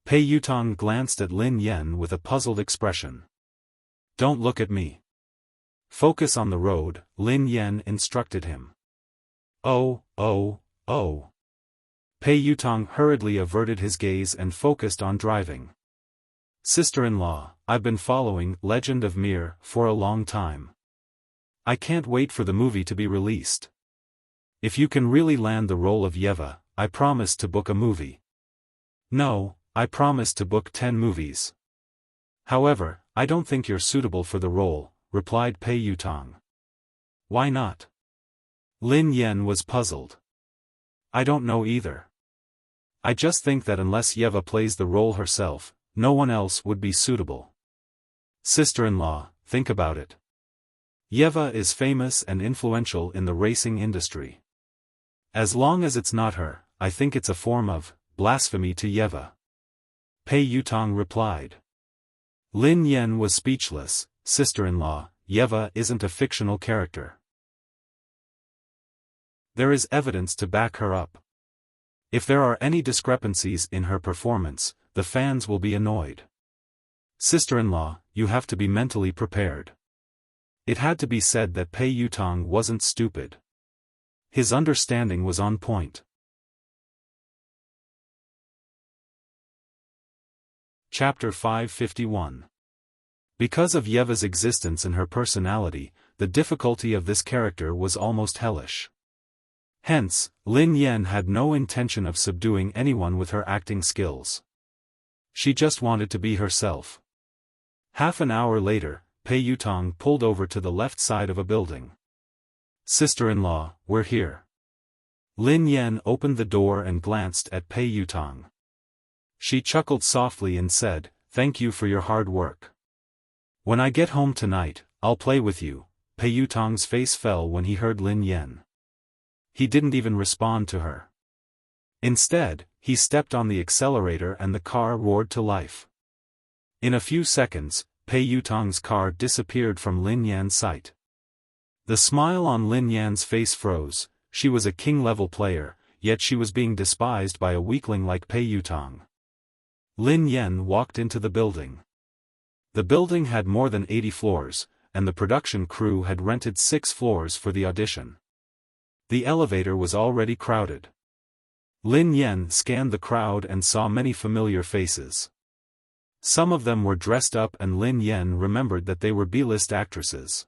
Pei Yutong glanced at Lin Yan with a puzzled expression. Don't look at me. Focus on the road, Lin Yan instructed him. Oh. Pei Yutong hurriedly averted his gaze and focused on driving. Sister-in-law, I've been following Legend of Mir for a long time. I can't wait for the movie to be released. If you can really land the role of Yeva, I promise to book a movie. No, I promise to book 10 movies. However, I don't think you're suitable for the role, replied Pei Yutong. Why not? Lin Yan was puzzled. I don't know either. I just think that unless Yeva plays the role herself, no one else would be suitable. Sister-in-law, think about it. Yeva is famous and influential in the racing industry. As long as it's not her, I think it's a form of blasphemy to Yeva. Pei Yutong replied. Lin Yan was speechless. Sister-in-law, Yeva isn't a fictional character. There is evidence to back her up. If there are any discrepancies in her performance, the fans will be annoyed. Sister-in-law, you have to be mentally prepared. It had to be said that Pei Yutong wasn't stupid. His understanding was on point. Chapter 551. Because of Yeva's existence and her personality, the difficulty of this character was almost hellish. Hence, Lin Yan had no intention of subduing anyone with her acting skills. She just wanted to be herself. Half an hour later, Pei Yutong pulled over to the left side of a building. Sister-in-law, we're here. Lin Yan opened the door and glanced at Pei Yutong. She chuckled softly and said, "Thank you for your hard work. When I get home tonight, I'll play with you." Pei Yutong's face fell when he heard Lin Yan. He didn't even respond to her. Instead, he stepped on the accelerator and the car roared to life. In a few seconds, Pei Yutong's car disappeared from Lin Yan's sight. The smile on Lin Yan's face froze. She was a king-level player, yet she was being despised by a weakling like Pei Yutong. Lin Yan walked into the building. The building had more than 80 floors, and the production crew had rented 6 floors for the audition. The elevator was already crowded. Lin Yan scanned the crowd and saw many familiar faces. Some of them were dressed up and Lin Yan remembered that they were B-list actresses.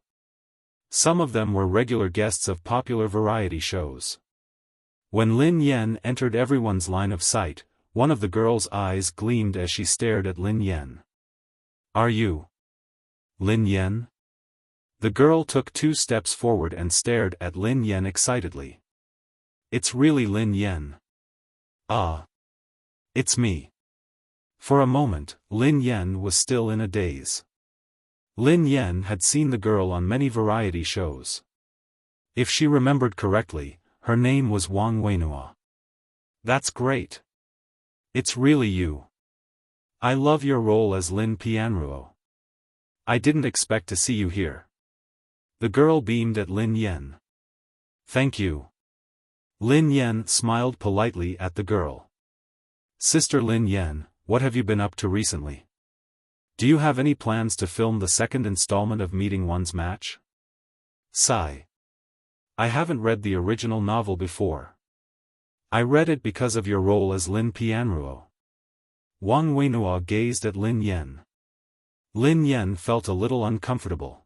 Some of them were regular guests of popular variety shows. When Lin Yan entered everyone's line of sight, one of the girl's eyes gleamed as she stared at Lin Yan. Are you Lin Yan? The girl took 2 steps forward and stared at Lin Yan excitedly. It's really Lin Yan. Ah. It's me. For a moment, Lin Yan was still in a daze. Lin Yan had seen the girl on many variety shows. If she remembered correctly, her name was Wang Wenhua. That's great. It's really you. I love your role as Lin Pianruo. I didn't expect to see you here. The girl beamed at Lin Yan. Thank you. Lin Yan smiled politely at the girl. Sister Lin Yan, what have you been up to recently? Do you have any plans to film the second installment of Meeting One's Match? Sigh. I haven't read the original novel before. I read it because of your role as Lin Pianruo. Wang Wenhua gazed at Lin Yan. Lin Yan felt a little uncomfortable.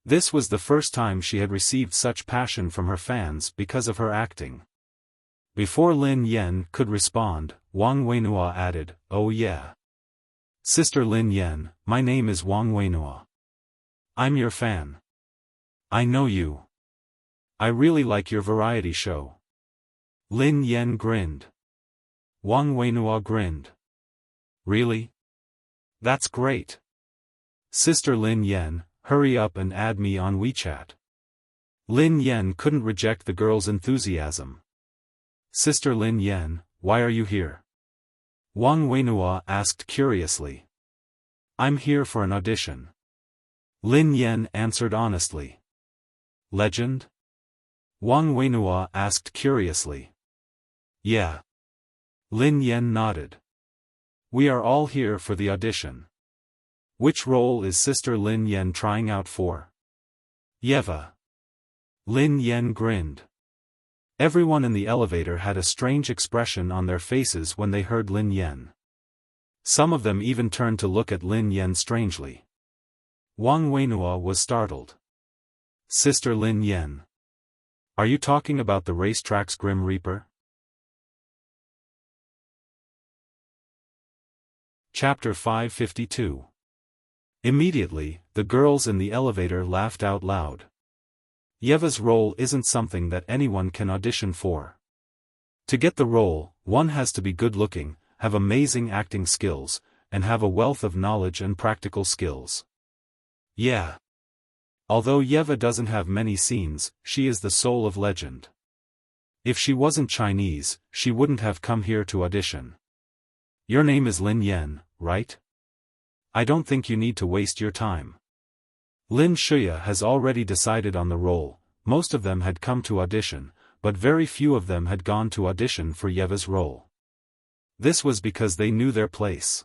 This was the first time she had received such passion from her fans because of her acting. Before Lin Yan could respond, Wang Wenhua added, "Oh yeah. Sister Lin Yan, my name is Wang Wenhua. I'm your fan. I know you. I really like your variety show." Lin Yan grinned. Wang Wenhua grinned. "Really? That's great. Sister Lin Yan, hurry up and add me on WeChat." Lin Yan couldn't reject the girl's enthusiasm. "Sister Lin Yan, why are you here?" Wang Wenhua asked curiously. "I'm here for an audition." Lin Yan answered honestly. "Legend?" Wang Wenhua asked curiously. "Yeah." Lin Yan nodded. "We are all here for the audition. Which role is Sister Lin Yan trying out for?" "Yeva." Lin Yan grinned. Everyone in the elevator had a strange expression on their faces when they heard Lin Yan. Some of them even turned to look at Lin Yan strangely. Wang Wenhua was startled. "Sister Lin Yan. Are you talking about the racetrack's Grim Reaper?" Chapter 552. Immediately, the girls in the elevator laughed out loud. Yeva's role isn't something that anyone can audition for. To get the role, one has to be good-looking, have amazing acting skills, and have a wealth of knowledge and practical skills. Yeah. Although Yeva doesn't have many scenes, she is the soul of legend. If she wasn't Chinese, she wouldn't have come here to audition. Your name is Lin Yan, right? I don't think you need to waste your time. Lin Shuya has already decided on the role. Most of them had come to audition, but very few of them had gone to audition for Yeva's role. This was because they knew their place.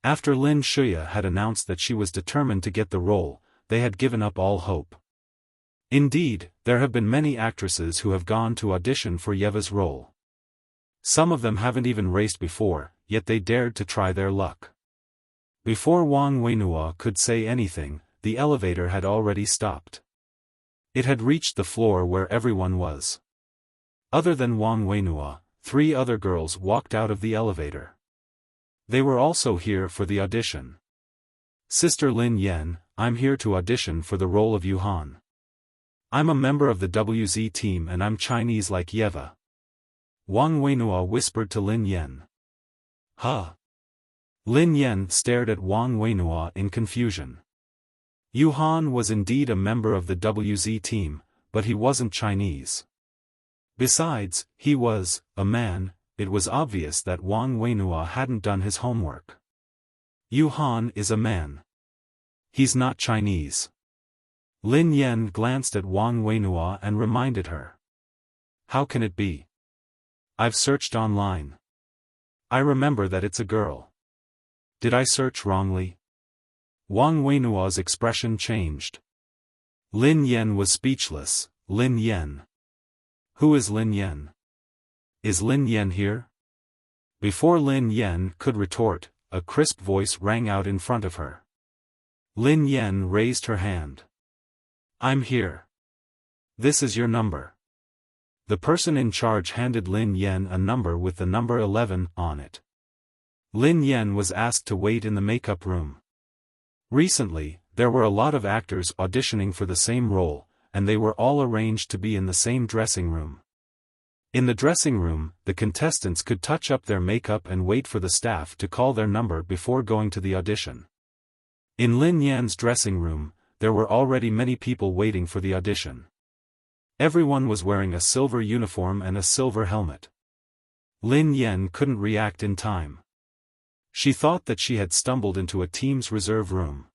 After Lin Shuya had announced that she was determined to get the role, they had given up all hope. Indeed, there have been many actresses who have gone to audition for Yeva's role. Some of them haven't even raced before, yet they dared to try their luck. Before Wang Wenhua could say anything, the elevator had already stopped. It had reached the floor where everyone was. Other than Wang Wenhua, 3 other girls walked out of the elevator. They were also here for the audition. "Sister Lin Yan, I'm here to audition for the role of Yuhan. I'm a member of the WZ team and I'm Chinese like Yeva." Wang Wenhua whispered to Lin Yan. "Huh?" Lin Yan stared at Wang Wenhua in confusion. Yuhan was indeed a member of the WZ team, but he wasn't Chinese. Besides, he was a man. It was obvious that Wang Wenhua hadn't done his homework. Yuhan is a man. He's not Chinese. Lin Yan glanced at Wang Wenhua and reminded her. "How can it be? I've searched online. I remember that it's a girl. Did I search wrongly?" Wang Wenhua's expression changed. Lin Yan was speechless. "Lin Yan? Who is Lin Yan? Is Lin Yan here?" Before Lin Yan could retort, a crisp voice rang out in front of her. Lin Yan raised her hand. "I'm here. This is your number." The person in charge handed Lin Yan a number with the number 11 on it. Lin Yan was asked to wait in the makeup room. Recently, there were a lot of actors auditioning for the same role, and they were all arranged to be in the same dressing room. In the dressing room, the contestants could touch up their makeup and wait for the staff to call their number before going to the audition. In Lin Yan's dressing room, there were already many people waiting for the audition. Everyone was wearing a silver uniform and a silver helmet. Lin Yan couldn't react in time. She thought that she had stumbled into a team's reserve room.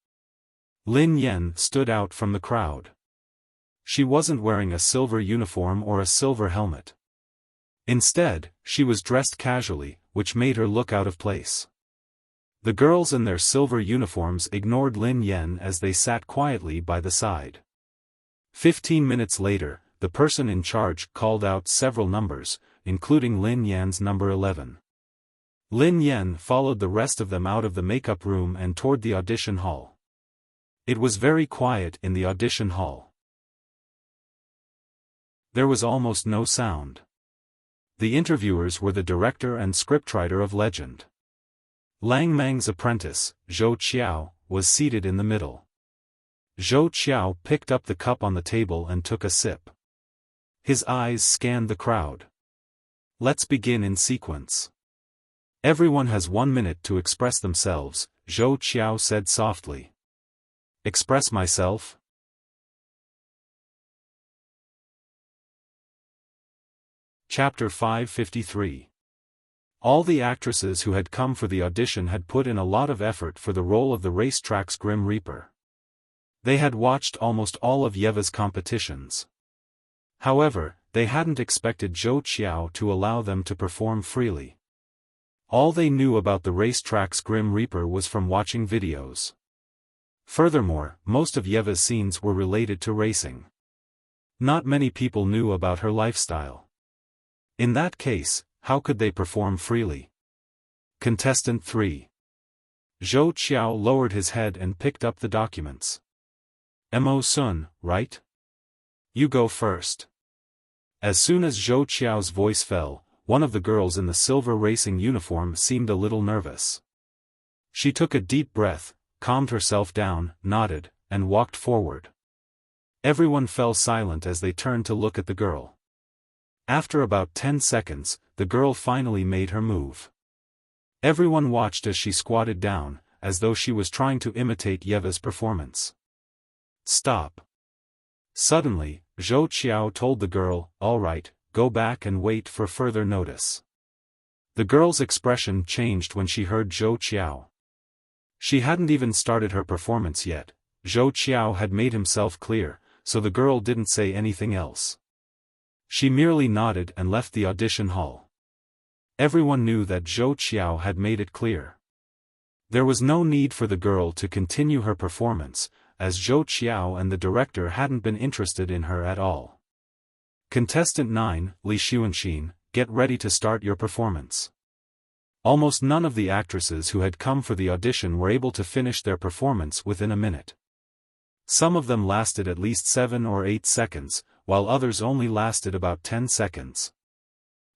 Lin Yan stood out from the crowd. She wasn't wearing a silver uniform or a silver helmet. Instead, she was dressed casually, which made her look out of place. The girls in their silver uniforms ignored Lin Yan as they sat quietly by the side. 15 minutes later, the person in charge called out several numbers, including Lin Yan's number 11. Lin Yan followed the rest of them out of the makeup room and toward the audition hall. It was very quiet in the audition hall. There was almost no sound. The interviewers were the director and scriptwriter of Legend. Lang Mang's apprentice, Zhou Qiao, was seated in the middle. Zhou Qiao picked up the cup on the table and took a sip. His eyes scanned the crowd. Let's begin in sequence. Everyone has 1 minute to express themselves, Zhou Qiao said softly. Express myself? Chapter 553. All the actresses who had come for the audition had put in a lot of effort for the role of the racetrack's Grim Reaper. They had watched almost all of Yeva's competitions. However, they hadn't expected Zhou Qiao to allow them to perform freely. All they knew about the racetrack's Grim Reaper was from watching videos. Furthermore, most of Yeva's scenes were related to racing. Not many people knew about her lifestyle. In that case, how could they perform freely? Contestant 3. Zhou Qiao lowered his head and picked up the documents. Mo Sun, right? You go first. As soon as Zhou Qiao's voice fell, one of the girls in the silver racing uniform seemed a little nervous. She took a deep breath, calmed herself down, nodded, and walked forward. Everyone fell silent as they turned to look at the girl. After about 10 seconds, the girl finally made her move. Everyone watched as she squatted down, as though she was trying to imitate Yeva's performance. Stop. Suddenly, Zhou Qiao told the girl, all right, go back and wait for further notice. The girl's expression changed when she heard Zhou Qiao. She hadn't even started her performance yet. Zhou Qiao had made himself clear, so the girl didn't say anything else. She merely nodded and left the audition hall. Everyone knew that Zhou Qiao had made it clear. There was no need for the girl to continue her performance, as Zhou Qiao and the director hadn't been interested in her at all. Contestant 9, Li Xuanxin, get ready to start your performance. Almost none of the actresses who had come for the audition were able to finish their performance within a minute. Some of them lasted at least 7 or 8 seconds, while others only lasted about 10 seconds.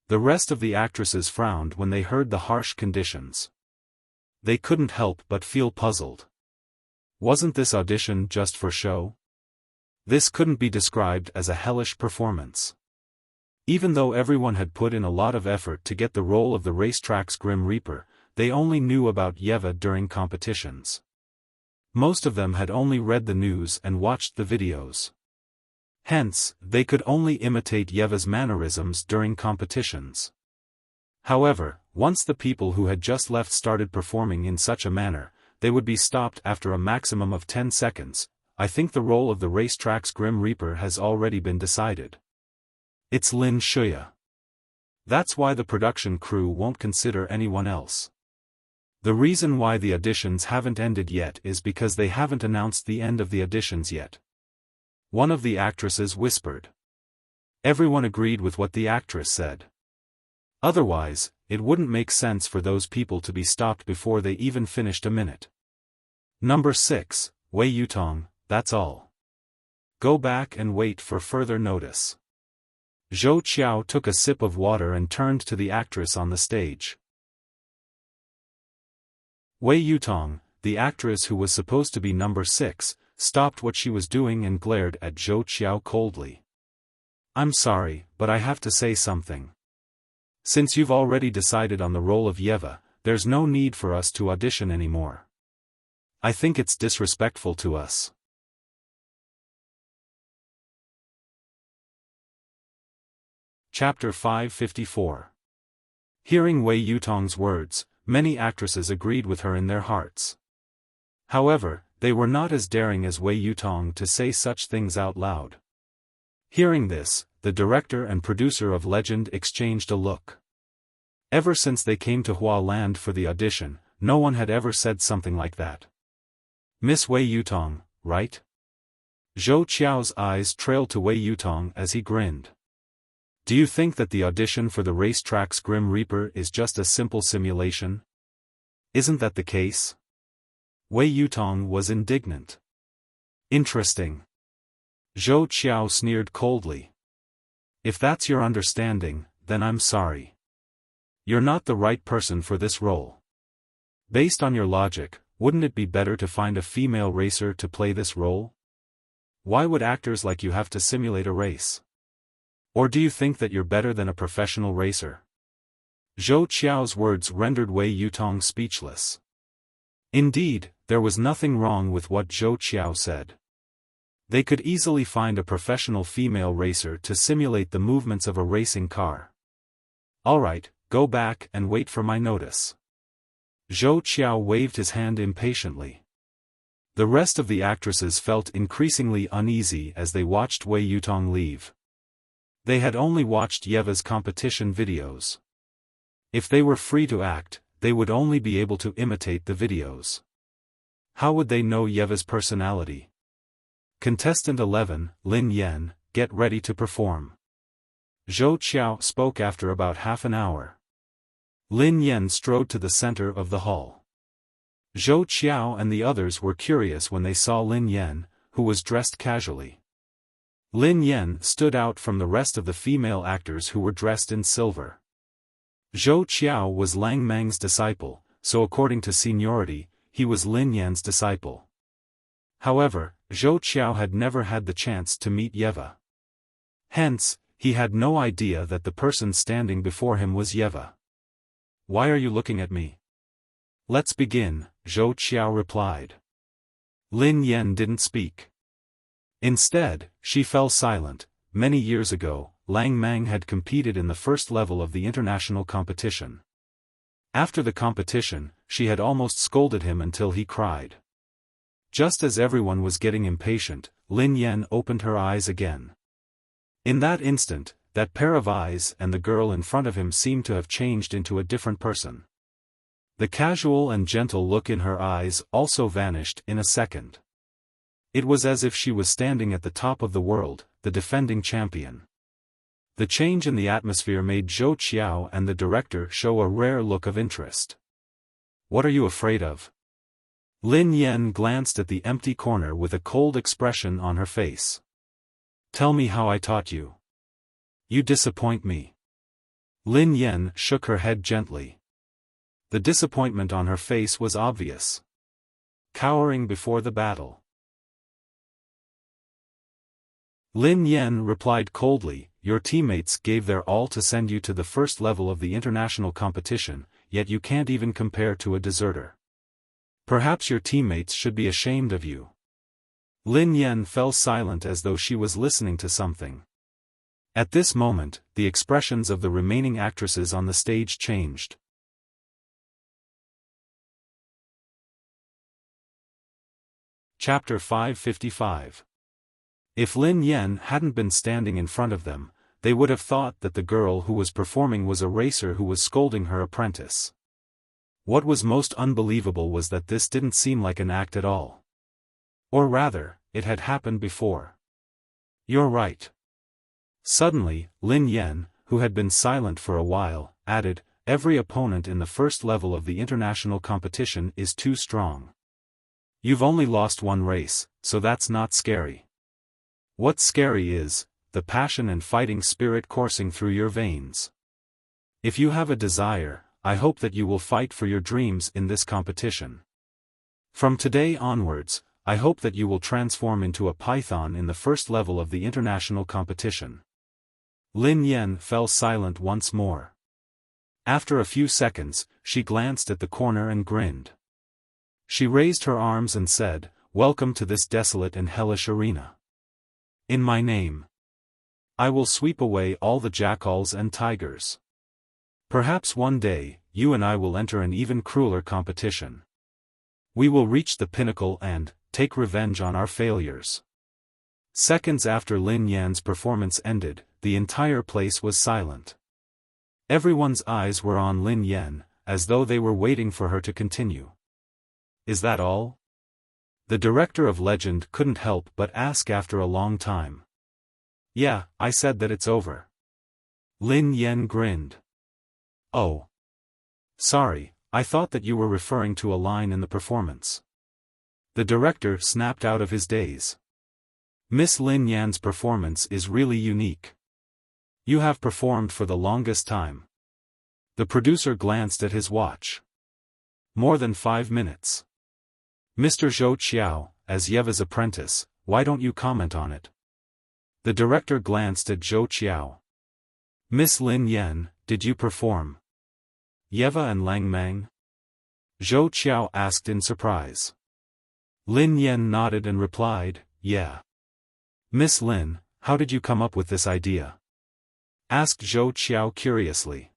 The rest of the actresses frowned when they heard the harsh conditions. They couldn't help but feel puzzled. Wasn't this audition just for show? This couldn't be described as a hellish performance. Even though everyone had put in a lot of effort to get the role of the racetrack's Grim Reaper, they only knew about Yeva during competitions. Most of them had only read the news and watched the videos. Hence, they could only imitate Yeva's mannerisms during competitions. However, once the people who had just left started performing in such a manner, they would be stopped after a maximum of 10 seconds. I think the role of the racetrack's Grim Reaper has already been decided. It's Lin Shuya. That's why the production crew won't consider anyone else. The reason why the auditions haven't ended yet is because they haven't announced the end of the auditions yet. One of the actresses whispered. Everyone agreed with what the actress said. Otherwise, it wouldn't make sense for those people to be stopped before they even finished a minute. Number 6, Wei Yutong, that's all. Go back and wait for further notice. Zhou Qiao took a sip of water and turned to the actress on the stage. Wei Yutong, the actress who was supposed to be number 6, stopped what she was doing and glared at Zhou Qiao coldly. I'm sorry, but I have to say something. Since you've already decided on the role of Yeva, there's no need for us to audition anymore. I think it's disrespectful to us. Chapter 554. Hearing Wei Yutong's words, many actresses agreed with her in their hearts. However, they were not as daring as Wei Yutong to say such things out loud. Hearing this, the director and producer of Legend exchanged a look. Ever since they came to Hua Land for the audition, no one had ever said something like that. Miss Wei Yutong, right? Zhou Qiao's eyes trailed to Wei Yutong as he grinned. Do you think that the audition for the racetrack's Grim Reaper is just a simple simulation? Isn't that the case? Wei Yutong was indignant. Interesting. Zhou Qiao sneered coldly. If that's your understanding, then I'm sorry. You're not the right person for this role. Based on your logic, wouldn't it be better to find a female racer to play this role? Why would actors like you have to simulate a race? Or do you think that you're better than a professional racer? Zhou Qiao's words rendered Wei Yutong speechless. Indeed, there was nothing wrong with what Zhou Qiao said. They could easily find a professional female racer to simulate the movements of a racing car. Alright, go back and wait for my notice. Zhou Qiao waved his hand impatiently. The rest of the actresses felt increasingly uneasy as they watched Wei Yutong leave. They had only watched Yeva's competition videos. If they were free to act, they would only be able to imitate the videos. How would they know Yeva's personality? Contestant 11, Lin Yan, get ready to perform. Zhou Qiao spoke after about half an hour. Lin Yan strode to the center of the hall. Zhou Qiao and the others were curious when they saw Lin Yan, who was dressed casually. Lin Yan stood out from the rest of the female actors who were dressed in silver. Zhou Qiao was Lang Mang's disciple, so according to seniority, he was Lin Yan's disciple. However, Zhou Qiao had never had the chance to meet Yeva. Hence, he had no idea that the person standing before him was Yeva. Why are you looking at me? Let's begin, Zhou Qiao replied. Lin Yan didn't speak. Instead, she fell silent. Many years ago, Lang Mang had competed in the first level of the international competition. After the competition, she had almost scolded him until he cried. Just as everyone was getting impatient, Lin Yan opened her eyes again. In that instant, that pair of eyes and the girl in front of him seemed to have changed into a different person. The casual and gentle look in her eyes also vanished in a second. It was as if she was standing at the top of the world, the defending champion. The change in the atmosphere made Zhou Qiao and the director show a rare look of interest. What are you afraid of? Lin Yan glanced at the empty corner with a cold expression on her face. Tell me how I taught you. You disappoint me. Lin Yan shook her head gently. The disappointment on her face was obvious. Cowering before the battle. Lin Yan replied coldly, your teammates gave their all to send you to the first level of the international competition, yet you can't even compare to a deserter. Perhaps your teammates should be ashamed of you. Lin Yan fell silent as though she was listening to something. At this moment, the expressions of the remaining actresses on the stage changed. Chapter 555. If Lin Yan hadn't been standing in front of them, they would have thought that the girl who was performing was a racer who was scolding her apprentice. What was most unbelievable was that this didn't seem like an act at all. Or rather, it had happened before. You're right. Suddenly, Lin Yan, who had been silent for a while, added, every opponent in the first level of the international competition is too strong. You've only lost one race, so that's not scary. What's scary is, the passion and fighting spirit coursing through your veins. If you have a desire, I hope that you will fight for your dreams in this competition. From today onwards, I hope that you will transform into a python in the first level of the international competition. Lin Yan fell silent once more. After a few seconds, she glanced at the corner and grinned. She raised her arms and said, welcome to this desolate and hellish arena. In my name, I will sweep away all the jackals and tigers. Perhaps one day, you and I will enter an even crueler competition. We will reach the pinnacle and take revenge on our failures. Seconds after Lin Yan's performance ended, the entire place was silent. Everyone's eyes were on Lin Yan, as though they were waiting for her to continue. Is that all? The director of Legend couldn't help but ask after a long time. Yeah, I said that it's over. Lin Yan grinned. Oh. Sorry, I thought that you were referring to a line in the performance. The director snapped out of his daze. Miss Lin Yan's performance is really unique. You have performed for the longest time. The producer glanced at his watch. More than 5 minutes. Mr. Zhou Qiao, as Yeva's apprentice, why don't you comment on it? The director glanced at Zhou Qiao. Miss Lin Yan, did you perform? Yeva and Lang Mang? Zhou Qiao asked in surprise. Lin Yan nodded and replied, yeah. Miss Lin, how did you come up with this idea? Asked Zhou Qiao curiously.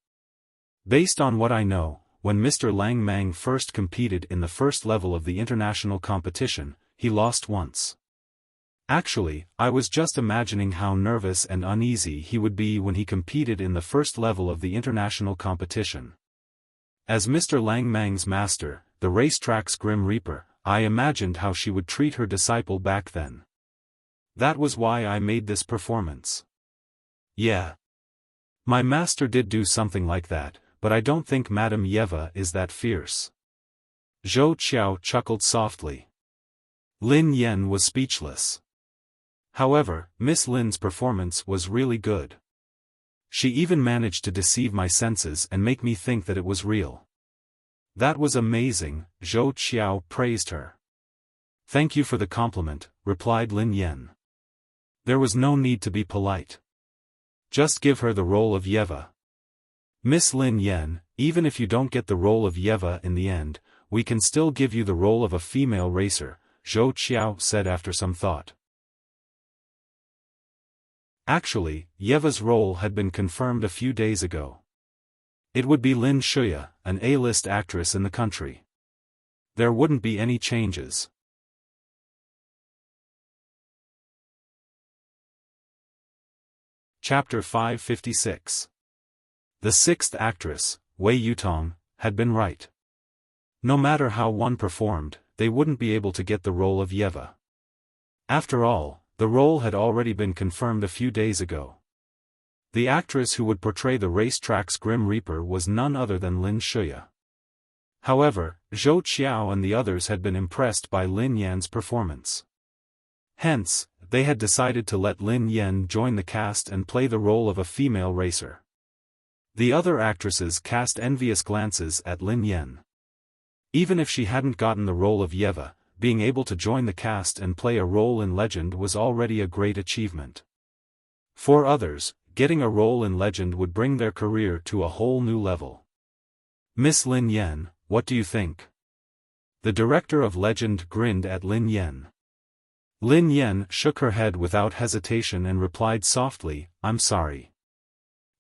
Based on what I know, when Mr. Lang Mang first competed in the first level of the international competition, he lost once. Actually, I was just imagining how nervous and uneasy he would be when he competed in the first level of the international competition. As Mr. Lang Mang's master, the racetrack's Grim Reaper, I imagined how she would treat her disciple back then. That was why I made this performance. Yeah. My master did do something like that, but I don't think Madame Yeva is that fierce. Zhou Qiao chuckled softly. Lin Yan was speechless. However, Miss Lin's performance was really good. She even managed to deceive my senses and make me think that it was real. That was amazing, Zhou Qiao praised her. Thank you for the compliment, replied Lin Yan. There was no need to be polite. Just give her the role of Yeva. Miss Lin Yan, even if you don't get the role of Yeva in the end, we can still give you the role of a female racer, Zhou Qiao said after some thought. Actually, Yeva's role had been confirmed a few days ago. It would be Lin Shuya, an A-list actress in the country. There wouldn't be any changes. Chapter 556. The sixth actress, Wei Yutong, had been right. No matter how one performed, they wouldn't be able to get the role of Yeva. After all, the role had already been confirmed a few days ago. The actress who would portray the racetrack's Grim Reaper was none other than Lin Shuya. However, Zhou Qiao and the others had been impressed by Lin Yan's performance. Hence, they had decided to let Lin Yan join the cast and play the role of a female racer. The other actresses cast envious glances at Lin Yan. Even if she hadn't gotten the role of Yeva, being able to join the cast and play a role in Legend was already a great achievement. For others, getting a role in Legend would bring their career to a whole new level. Miss Lin Yan, what do you think? The director of Legend grinned at Lin Yan. Lin Yan shook her head without hesitation and replied softly, I'm sorry.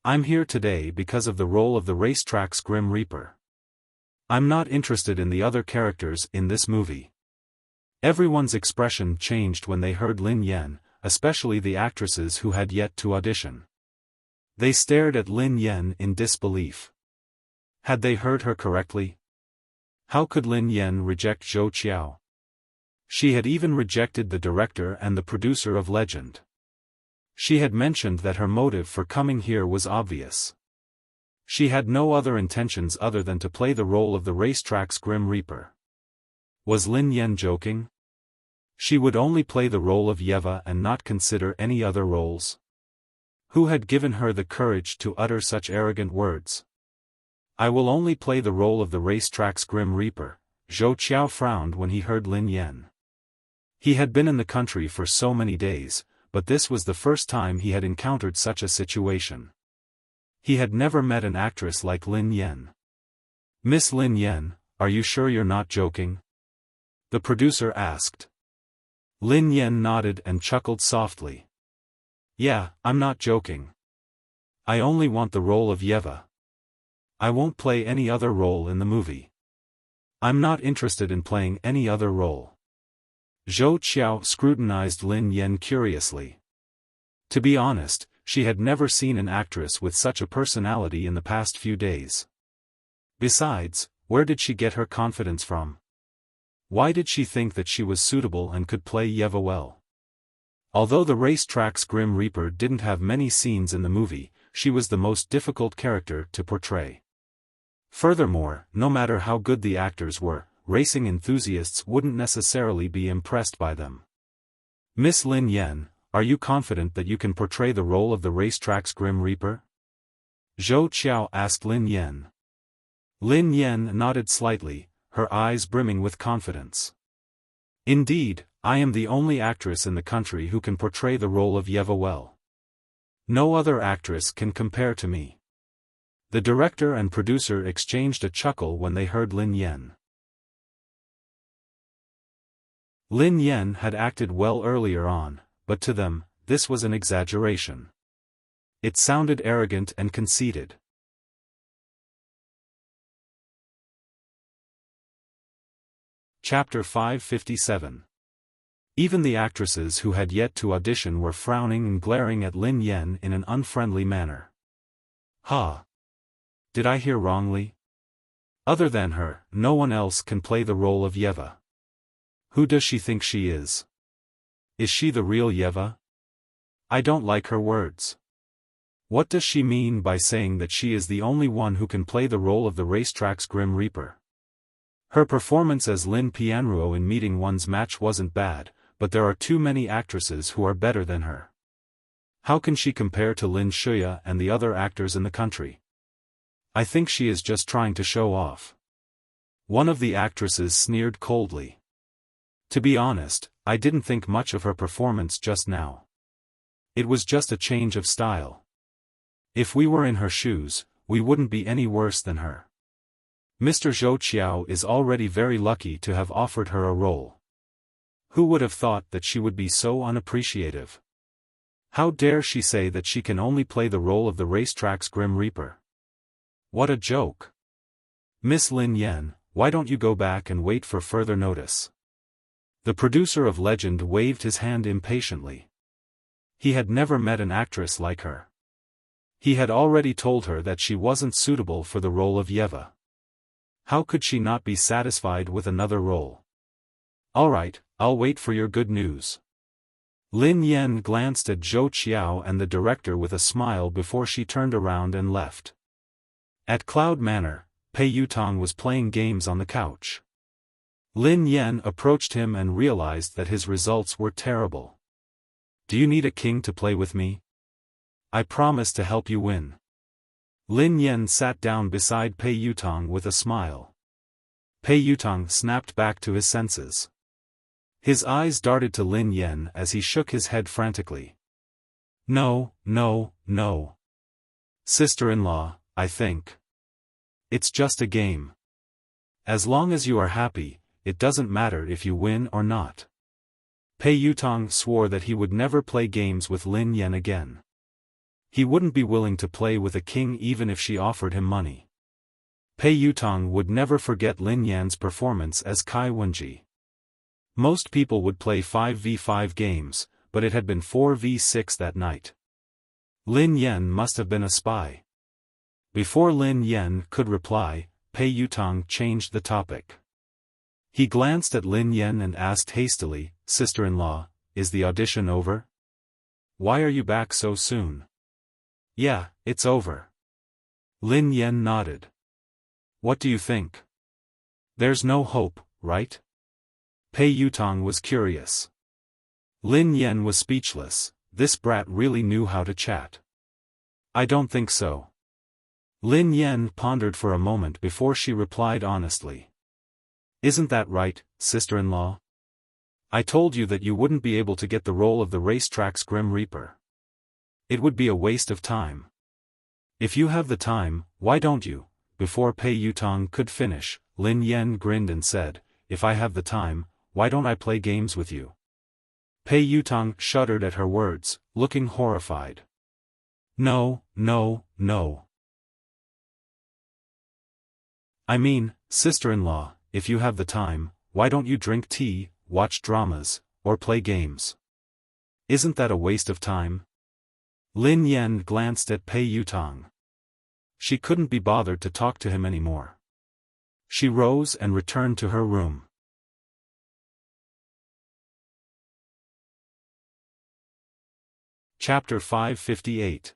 I'm here today because of the role of the racetrack's Grim Reaper. I'm not interested in the other characters in this movie. Everyone's expression changed when they heard Lin Yan, especially the actresses who had yet to audition. They stared at Lin Yan in disbelief. Had they heard her correctly? How could Lin Yan reject Zhou Qiao? She had even rejected the director and the producer of Legend. She had mentioned that her motive for coming here was obvious. She had no other intentions other than to play the role of the racetrack's Grim Reaper. Was Lin Yan joking? She would only play the role of Yeva and not consider any other roles. Who had given her the courage to utter such arrogant words? I will only play the role of the racetrack's Grim Reaper, Zhou Qiao frowned when he heard Lin Yan. He had been in the country for so many days, but this was the first time he had encountered such a situation. He had never met an actress like Lin Yan. Miss Lin Yan, are you sure you're not joking? The producer asked. Lin Yan nodded and chuckled softly. Yeah, I'm not joking. I only want the role of Yeva. I won't play any other role in the movie. I'm not interested in playing any other role. Zhou Qiao scrutinized Lin Yan curiously. To be honest, she had never seen an actress with such a personality in the past few days. Besides, where did she get her confidence from? Why did she think that she was suitable and could play Yeva well? Although the racetrack's Grim Reaper didn't have many scenes in the movie, she was the most difficult character to portray. Furthermore, no matter how good the actors were, racing enthusiasts wouldn't necessarily be impressed by them. Miss Lin Yan, are you confident that you can portray the role of the racetrack's Grim Reaper? Zhou Qiao asked Lin Yan. Lin Yan nodded slightly, her eyes brimming with confidence. Indeed, I am the only actress in the country who can portray the role of Yeva well. No other actress can compare to me. The director and producer exchanged a chuckle when they heard Lin Yan. Lin Yan had acted well earlier on, but to them, this was an exaggeration. It sounded arrogant and conceited. Chapter 557. Even the actresses who had yet to audition were frowning and glaring at Lin Yan in an unfriendly manner. Ha! Did I hear wrongly? Other than her, no one else can play the role of Yeva. Who does she think she is? Is she the real Yeva? I don't like her words. What does she mean by saying that she is the only one who can play the role of the racetrack's Grim Reaper? Her performance as Lin Pianruo in Meeting One's match wasn't bad, but there are too many actresses who are better than her. How can she compare to Lin Shuya and the other actors in the country? I think she is just trying to show off. One of the actresses sneered coldly. To be honest, I didn't think much of her performance just now. It was just a change of style. If we were in her shoes, we wouldn't be any worse than her. Mr. Zhou Qiao is already very lucky to have offered her a role. Who would have thought that she would be so unappreciative? How dare she say that she can only play the role of the racetrack's Grim Reaper? What a joke! Miss Lin Yan, why don't you go back and wait for further notice? The producer of Legend waved his hand impatiently. He had never met an actress like her. He had already told her that she wasn't suitable for the role of Yeva. How could she not be satisfied with another role? All right, I'll wait for your good news. Lin Yan glanced at Zhou Qiao and the director with a smile before she turned around and left. At Cloud Manor, Pei Yutong was playing games on the couch. Lin Yan approached him and realized that his results were terrible. Do you need a king to play with me? I promise to help you win. Lin Yan sat down beside Pei Yutong with a smile. Pei Yutong snapped back to his senses. His eyes darted to Lin Yan as he shook his head frantically. No, no, no. Sister-in-law, I think. It's just a game. As long as you are happy, it doesn't matter if you win or not. Pei Yutong swore that he would never play games with Lin Yan again. He wouldn't be willing to play with a king even if she offered him money. Pei Yutong would never forget Lin Yan's performance as Kai Wenji. Most people would play 5v5 games, but it had been 4v6 that night. Lin Yan must have been a spy. Before Lin Yan could reply, Pei Yutong changed the topic. He glanced at Lin Yan and asked hastily, Sister-in-law, is the audition over? Why are you back so soon? Yeah, it's over. Lin Yan nodded. What do you think? There's no hope, right? Pei Yutong was curious. Lin Yan was speechless. This brat really knew how to chat. I don't think so. Lin Yan pondered for a moment before she replied honestly. Isn't that right, sister-in-law? I told you that you wouldn't be able to get the role of the racetrack's Grim Reaper. It would be a waste of time. If you have the time, why don't you? Before Pei Yutong could finish, Lin Yan grinned and said, if I have the time, why don't I play games with you? Pei Yutong shuddered at her words, looking horrified. No, no, no. I mean, sister-in-law, if you have the time, why don't you drink tea, watch dramas, or play games? Isn't that a waste of time? Lin Yan glanced at Pei Yutong. She couldn't be bothered to talk to him anymore. She rose and returned to her room. Chapter 558.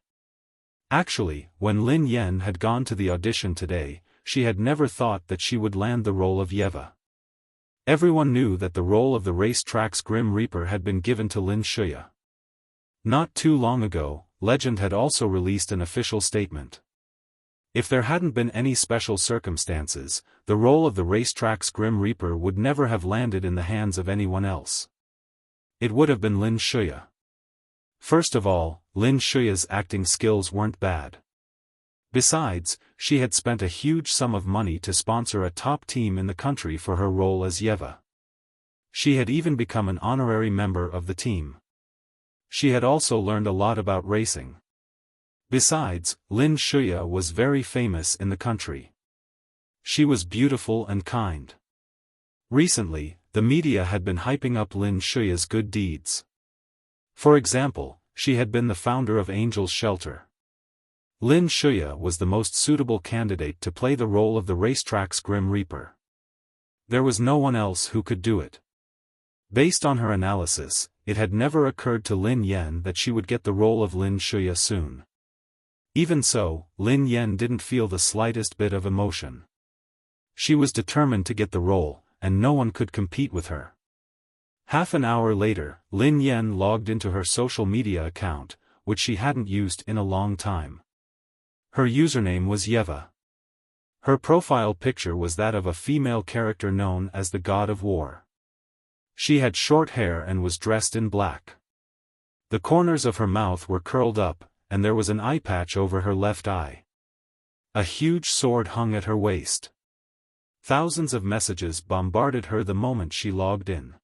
Actually, when Lin Yan had gone to the audition today, she had never thought that she would land the role of Yeva. Everyone knew that the role of the racetrack's Grim Reaper had been given to Lin Shuya. Not too long ago, Legend had also released an official statement. If there hadn't been any special circumstances, the role of the racetrack's Grim Reaper would never have landed in the hands of anyone else. It would have been Lin Shuya. First of all, Lin Shuya's acting skills weren't bad. Besides, she had spent a huge sum of money to sponsor a top team in the country for her role as Yeva. She had even become an honorary member of the team. She had also learned a lot about racing. Besides, Lin Shuya was very famous in the country. She was beautiful and kind. Recently, the media had been hyping up Lin Shuya's good deeds. For example, she had been the founder of Angel's Shelter. Lin Shuya was the most suitable candidate to play the role of the racetrack's Grim Reaper. There was no one else who could do it. Based on her analysis, it had never occurred to Lin Yan that she would get the role of Lin Shuya soon. Even so, Lin Yan didn't feel the slightest bit of emotion. She was determined to get the role, and no one could compete with her. Half an hour later, Lin Yan logged into her social media account, which she hadn't used in a long time. Her username was Yeva. Her profile picture was that of a female character known as the God of War. She had short hair and was dressed in black. The corners of her mouth were curled up, and there was an eye patch over her left eye. A huge sword hung at her waist. Thousands of messages bombarded her the moment she logged in.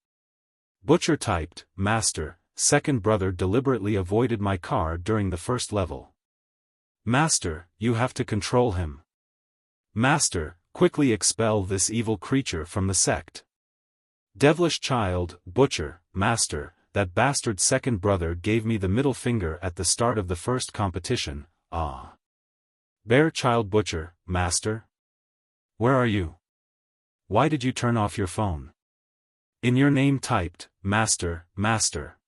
Butcher typed, "Master, second brother deliberately avoided my car during the first level. Master, you have to control him. Master, quickly expel this evil creature from the sect. Devilish child, Butcher, Master, that bastard second brother gave me the middle finger at the start of the first competition, ah. Bear child Butcher, Master? Where are you? Why did you turn off your phone? In your name typed, Master, Master.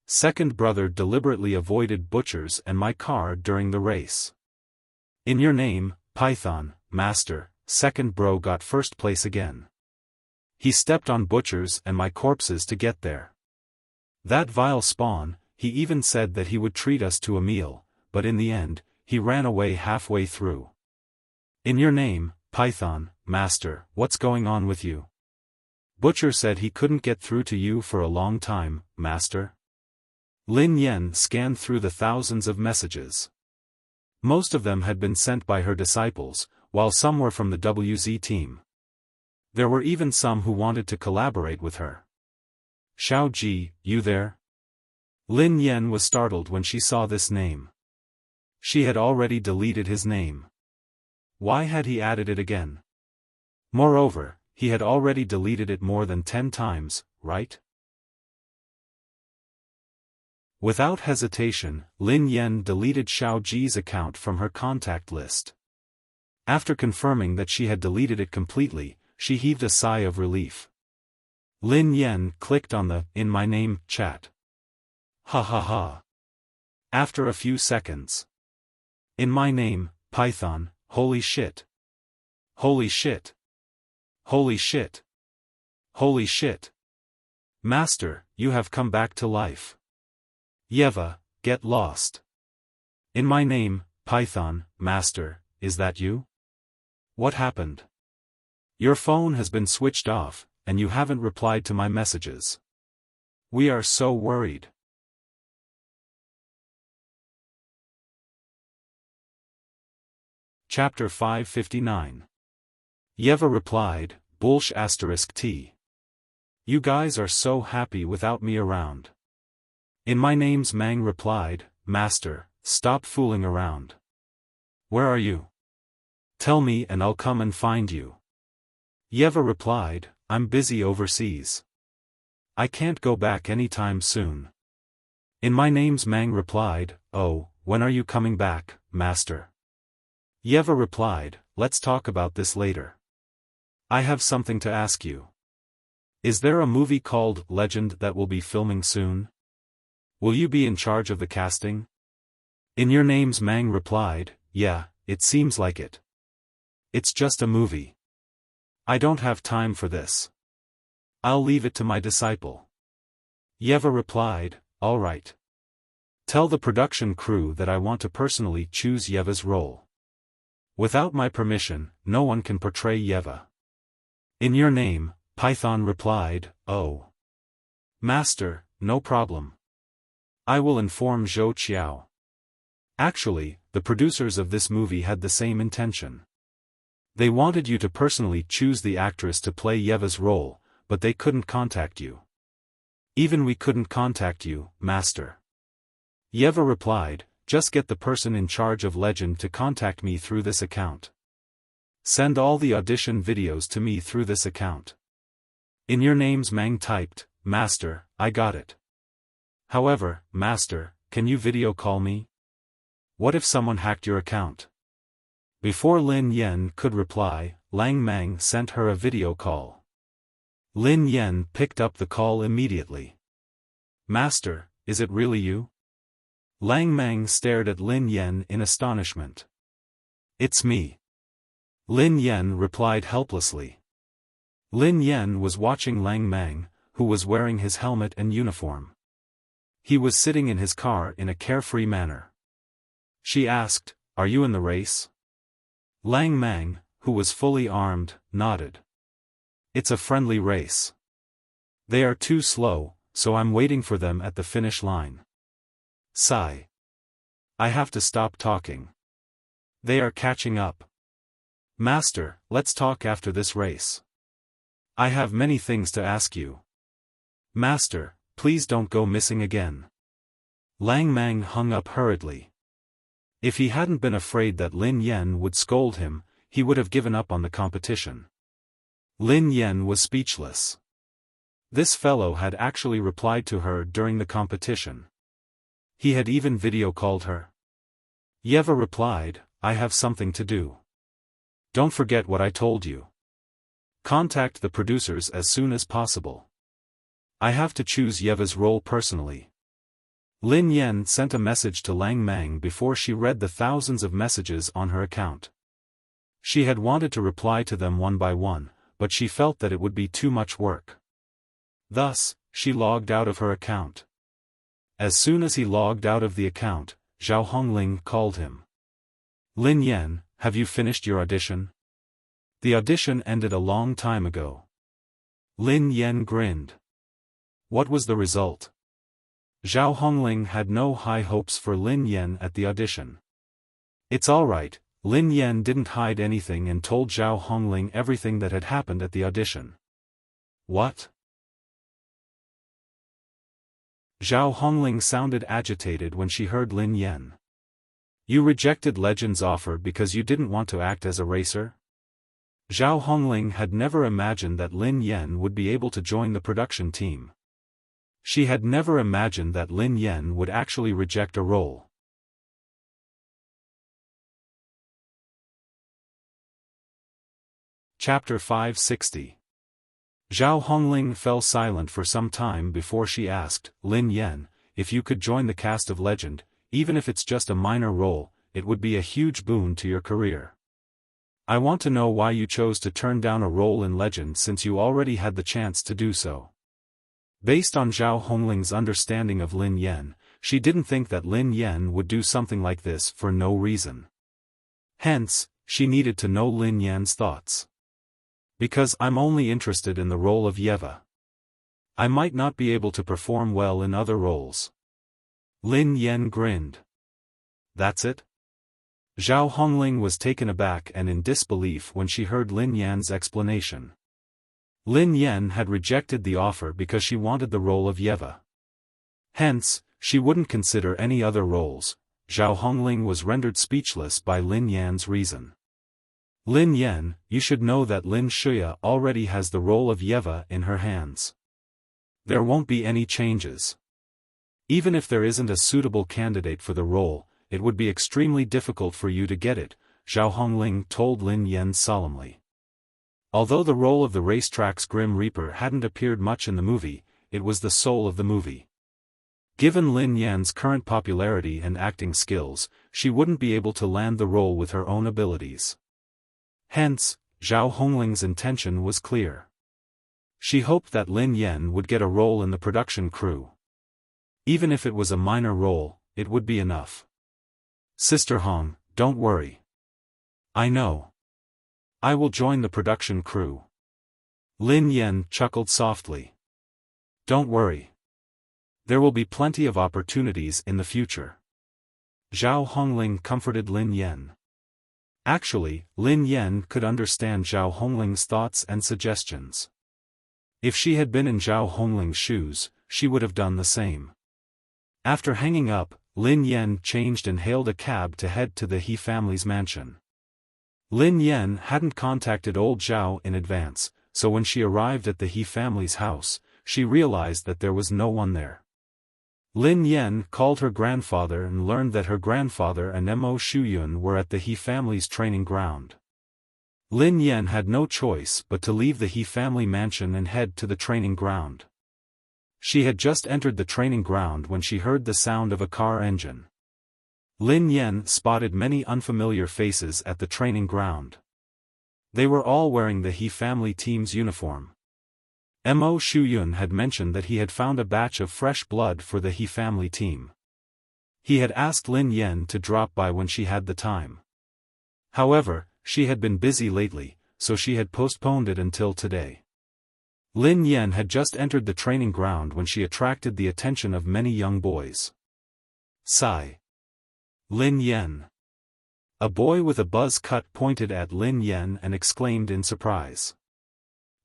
Second brother deliberately avoided Butchers and my car during the race. In your name, Python, Master, second bro got first place again. He stepped on Butchers and my corpses to get there. That vile spawn, he even said that he would treat us to a meal, but in the end, he ran away halfway through. In your name, Python, Master, what's going on with you? Butcher said he couldn't get through to you for a long time, Master. Lin Yan scanned through the thousands of messages. Most of them had been sent by her disciples, while some were from the WZ team. There were even some who wanted to collaborate with her. Xiao Ji, you there? Lin Yan was startled when she saw this name. She had already deleted his name. Why had he added it again? Moreover, he had already deleted it more than 10 times, right? Without hesitation, Lin Yan deleted Xiao Ji's account from her contact list. After confirming that she had deleted it completely, she heaved a sigh of relief. Lin Yan clicked on the "In My Name" chat. Ha ha ha. After a few seconds. In my name, Python, holy shit. Holy shit. Holy shit. Holy shit. Master, you have come back to life. Yeva, get lost. In my name, Python, Master, is that you? What happened? Your phone has been switched off, and you haven't replied to my messages. We are so worried. Chapter 559. Yeva replied, Bullsh *T. You guys are so happy without me around. In my name's Mang replied, Master, stop fooling around. Where are you? Tell me and I'll come and find you. Yeva replied, I'm busy overseas. I can't go back anytime soon. In my name's Mang replied, Oh, when are you coming back, Master? Yeva replied, let's talk about this later. I have something to ask you. Is there a movie called Legend that will be filming soon? Will you be in charge of the casting? In your name's Mang replied, yeah, it seems like it. It's just a movie. I don't have time for this. I'll leave it to my disciple. Yeva replied, all right. Tell the production crew that I want to personally choose Yeva's role. Without my permission, no one can portray Yeva. In your name, Python replied, oh. Master, no problem. I will inform Zhou Qiao. Actually, the producers of this movie had the same intention. They wanted you to personally choose the actress to play Yeva's role, but they couldn't contact you. Even we couldn't contact you, Master. Yeva replied, just get the person in charge of Legend to contact me through this account. Send all the audition videos to me through this account. In your names Mang typed, Master, I got it. However, Master, can you video call me? What if someone hacked your account? Before Lin Yen could reply, Lang Mang sent her a video call. Lin Yen picked up the call immediately. Master, is it really you? Lang Mang stared at Lin Yen in astonishment. It's me. Lin Yen replied helplessly. Lin Yen was watching Lang Mang, who was wearing his helmet and uniform. He was sitting in his car in a carefree manner. She asked, are you in the race? Lang Mang, who was fully armed, nodded. It's a friendly race. They are too slow, so I'm waiting for them at the finish line. Sigh. I have to stop talking. They are catching up. Master, let's talk after this race. I have many things to ask you. Master, please don't go missing again. Lang Mang hung up hurriedly. If he hadn't been afraid that Lin Yen would scold him, he would have given up on the competition. Lin Yen was speechless. This fellow had actually replied to her during the competition. He had even video called her. Yeva replied, I have something to do. Don't forget what I told you. Contact the producers as soon as possible. I have to choose Yeva's role personally. Lin Yen sent a message to Lang Mang before she read the thousands of messages on her account. She had wanted to reply to them one by one, but she felt that it would be too much work. Thus, she logged out of her account. As soon as he logged out of the account, Zhao Hongling called him. Lin Yen, have you finished your audition? The audition ended a long time ago. Lin Yen grinned. What was the result? Zhao Hongling had no high hopes for Lin Yen at the audition. It's alright, Lin Yen didn't hide anything and told Zhao Hongling everything that had happened at the audition. What? Zhao Hongling sounded agitated when she heard Lin Yen. You rejected Legend's offer because you didn't want to act as a racer? Zhao Hongling had never imagined that Lin Yen would be able to join the production team. She had never imagined that Lin Yen would actually reject a role. Chapter 560. Zhao Hongling fell silent for some time before she asked, Lin Yen, if you could join the cast of Legend, even if it's just a minor role, it would be a huge boon to your career. I want to know why you chose to turn down a role in Legend since you already had the chance to do so. Based on Zhao Hongling's understanding of Lin Yen, she didn't think that Lin Yen would do something like this for no reason. Hence, she needed to know Lin Yen's thoughts. Because I'm only interested in the role of Yeva. I might not be able to perform well in other roles. Lin Yen grinned. That's it? Zhao Hongling was taken aback and in disbelief when she heard Lin Yan's explanation. Lin Yen had rejected the offer because she wanted the role of Yeva. Hence, she wouldn't consider any other roles. Zhao Hongling was rendered speechless by Lin Yan's reason. Lin Yen, you should know that Lin Shuya already has the role of Yeva in her hands. There won't be any changes. Even if there isn't a suitable candidate for the role, it would be extremely difficult for you to get it, Zhao Hongling told Lin Yen solemnly. Although the role of the racetrack's Grim Reaper hadn't appeared much in the movie, it was the soul of the movie. Given Lin Yan's current popularity and acting skills, she wouldn't be able to land the role with her own abilities. Hence, Zhao Hongling's intention was clear. She hoped that Lin Yan would get a role in the production crew. Even if it was a minor role, it would be enough. Sister Hong, don't worry. I know. I will join the production crew. Lin Yan chuckled softly. Don't worry. There will be plenty of opportunities in the future. Zhao Hongling comforted Lin Yan. Actually, Lin Yan could understand Zhao Hongling's thoughts and suggestions. If she had been in Zhao Hongling's shoes, she would have done the same. After hanging up, Lin Yan changed and hailed a cab to head to the He family's mansion. Lin Yan hadn't contacted old Zhao in advance, so when she arrived at the He family's house, she realized that there was no one there. Lin Yan called her grandfather and learned that her grandfather and Mo Shuyun were at the He family's training ground. Lin Yan had no choice but to leave the He family mansion and head to the training ground. She had just entered the training ground when she heard the sound of a car engine. Lin Yan spotted many unfamiliar faces at the training ground. They were all wearing the He family team's uniform. Mo Shuyun had mentioned that he had found a batch of fresh blood for the He family team. He had asked Lin Yan to drop by when she had the time. However, she had been busy lately, so she had postponed it until today. Lin Yan had just entered the training ground when she attracted the attention of many young boys. Sigh. Lin Yan. A boy with a buzz cut pointed at Lin Yan and exclaimed in surprise.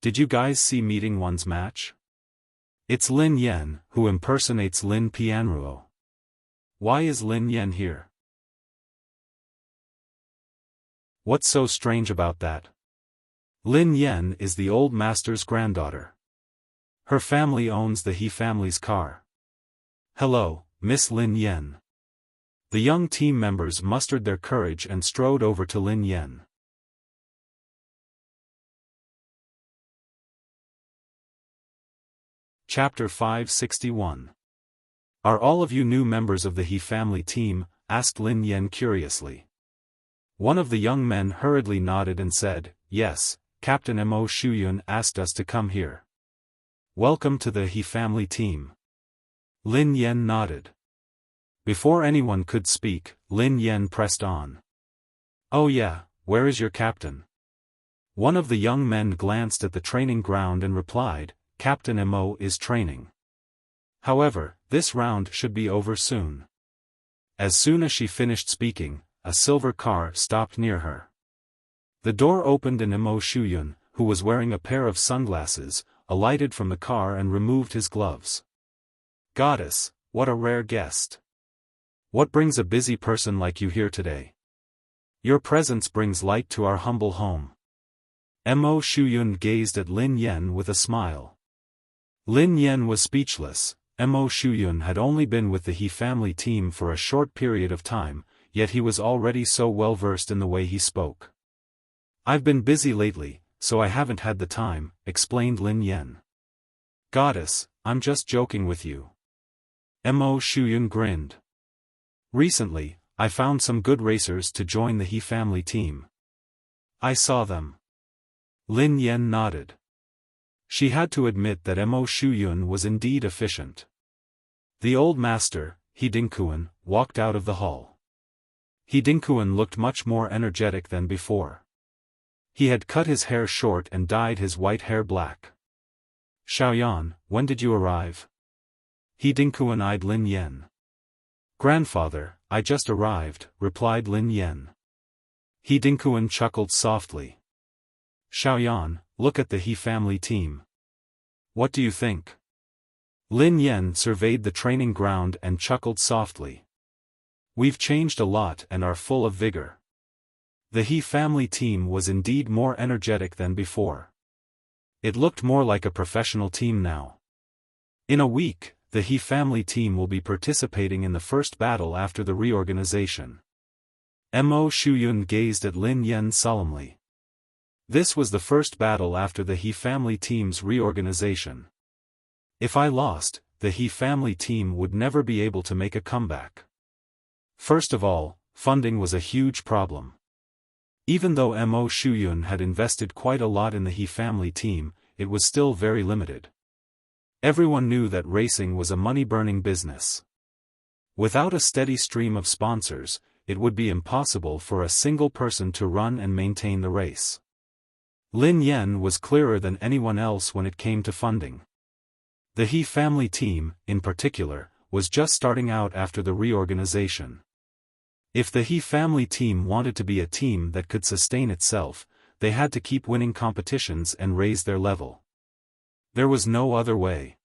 Did you guys see Meeting One's match? It's Lin Yan, who impersonates Lin Pianruo. Why is Lin Yan here? What's so strange about that? Lin Yan is the old master's granddaughter. Her family owns the He family's car. Hello, Miss Lin Yan. The young team members mustered their courage and strode over to Lin Yan. Chapter 561. Are all of you new members of the He family team? Asked Lin Yan curiously. One of the young men hurriedly nodded and said, Yes, Captain Mo Shuyun asked us to come here. Welcome to the He family team. Lin Yan nodded. Before anyone could speak, Lin Yan pressed on. Oh yeah, where is your captain? One of the young men glanced at the training ground and replied, Captain Mo is training. However, this round should be over soon. As soon as she finished speaking, a silver car stopped near her. The door opened and Mo Shuyun, who was wearing a pair of sunglasses, alighted from the car and removed his gloves. Goddess, what a rare guest. What brings a busy person like you here today? Your presence brings light to our humble home. Mo Shuyun gazed at Lin Yan with a smile. Lin Yan was speechless. Mo Shuyun had only been with the He family team for a short period of time, yet he was already so well versed in the way he spoke. I've been busy lately, so I haven't had the time, explained Lin Yan. Goddess, I'm just joking with you. Mo Shuyun grinned. Recently, I found some good racers to join the He family team. I saw them. Lin Yan nodded. She had to admit that Mo Shuyun was indeed efficient. The old master, He Dingkuan, walked out of the hall. He Dingkuan looked much more energetic than before. He had cut his hair short and dyed his white hair black. Xiaoyan, when did you arrive? He Dingkuan eyed Lin Yan. Grandfather, I just arrived, replied Lin Yan. He Dingkuan chuckled softly. Xiaoyan, look at the He family team. What do you think? Lin Yan surveyed the training ground and chuckled softly. We've changed a lot and are full of vigor. The He family team was indeed more energetic than before. It looked more like a professional team now. In a week, the He family team will be participating in the first battle after the reorganization. Mo Shuyun gazed at Lin Yan solemnly. This was the first battle after the He family team's reorganization. If I lost, the He family team would never be able to make a comeback. First of all, funding was a huge problem. Even though Mo Shuyun had invested quite a lot in the He family team, it was still very limited. Everyone knew that racing was a money-burning business. Without a steady stream of sponsors, it would be impossible for a single person to run and maintain the race. Lin Yen was clearer than anyone else when it came to funding. The He family team, in particular, was just starting out after the reorganization. If the He family team wanted to be a team that could sustain itself, they had to keep winning competitions and raise their level. There was no other way.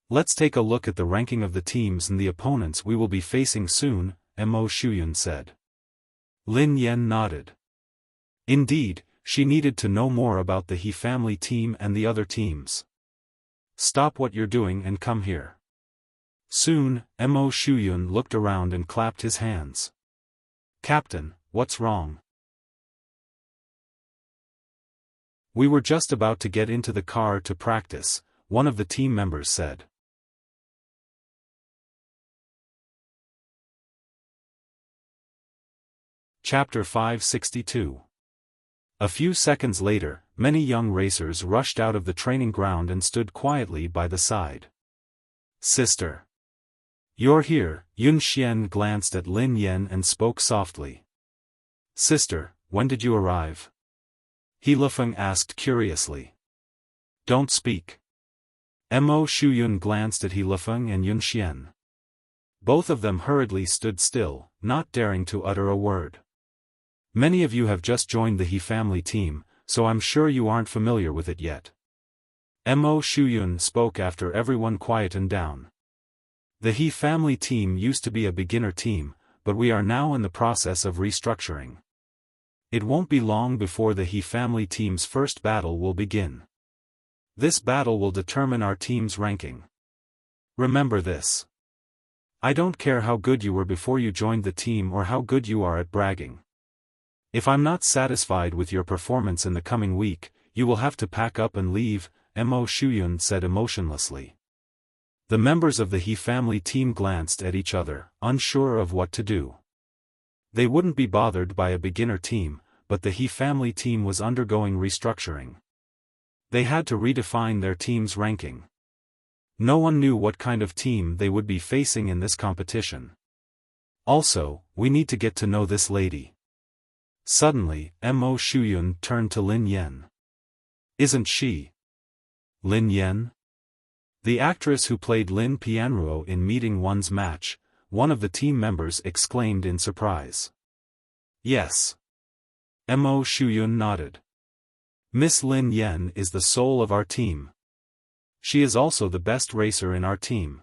Let's take a look at the ranking of the teams and the opponents we will be facing soon, Mo Shuyun said. Lin Yen nodded. Indeed, she needed to know more about the He family team and the other teams. Stop what you're doing and come here. Soon, Mo Shuyun looked around and clapped his hands. Captain, what's wrong? We were just about to get into the car to practice, one of the team members said. Chapter 562. A few seconds later, many young racers rushed out of the training ground and stood quietly by the side. Sister. You're here, Yun Xian glanced at Lin Yen and spoke softly. Sister, when did you arrive? He Lifeng asked curiously. Don't speak. Mo Shuyun glanced at He Lifeng and Yun Xian. Both of them hurriedly stood still, not daring to utter a word. Many of you have just joined the He family team, so I'm sure you aren't familiar with it yet. Mo Shuyun spoke after everyone quietened down. The He family team used to be a beginner team, but we are now in the process of restructuring. It won't be long before the He family team's first battle will begin. This battle will determine our team's ranking. Remember this. I don't care how good you were before you joined the team or how good you are at bragging. If I'm not satisfied with your performance in the coming week, you will have to pack up and leave, Mo Shuyun said emotionlessly. The members of the He family team glanced at each other, unsure of what to do. They wouldn't be bothered by a beginner team, but the He family team was undergoing restructuring. They had to redefine their team's ranking. No one knew what kind of team they would be facing in this competition. Also, we need to get to know this lady. Suddenly, Mo Shuyun turned to Lin Yen. Isn't she? Lin Yen? The actress who played Lin Pianruo in Meeting One's Match, one of the team members exclaimed in surprise. Yes. Mo Shuyun nodded. Miss Lin Yen is the soul of our team. She is also the best racer in our team.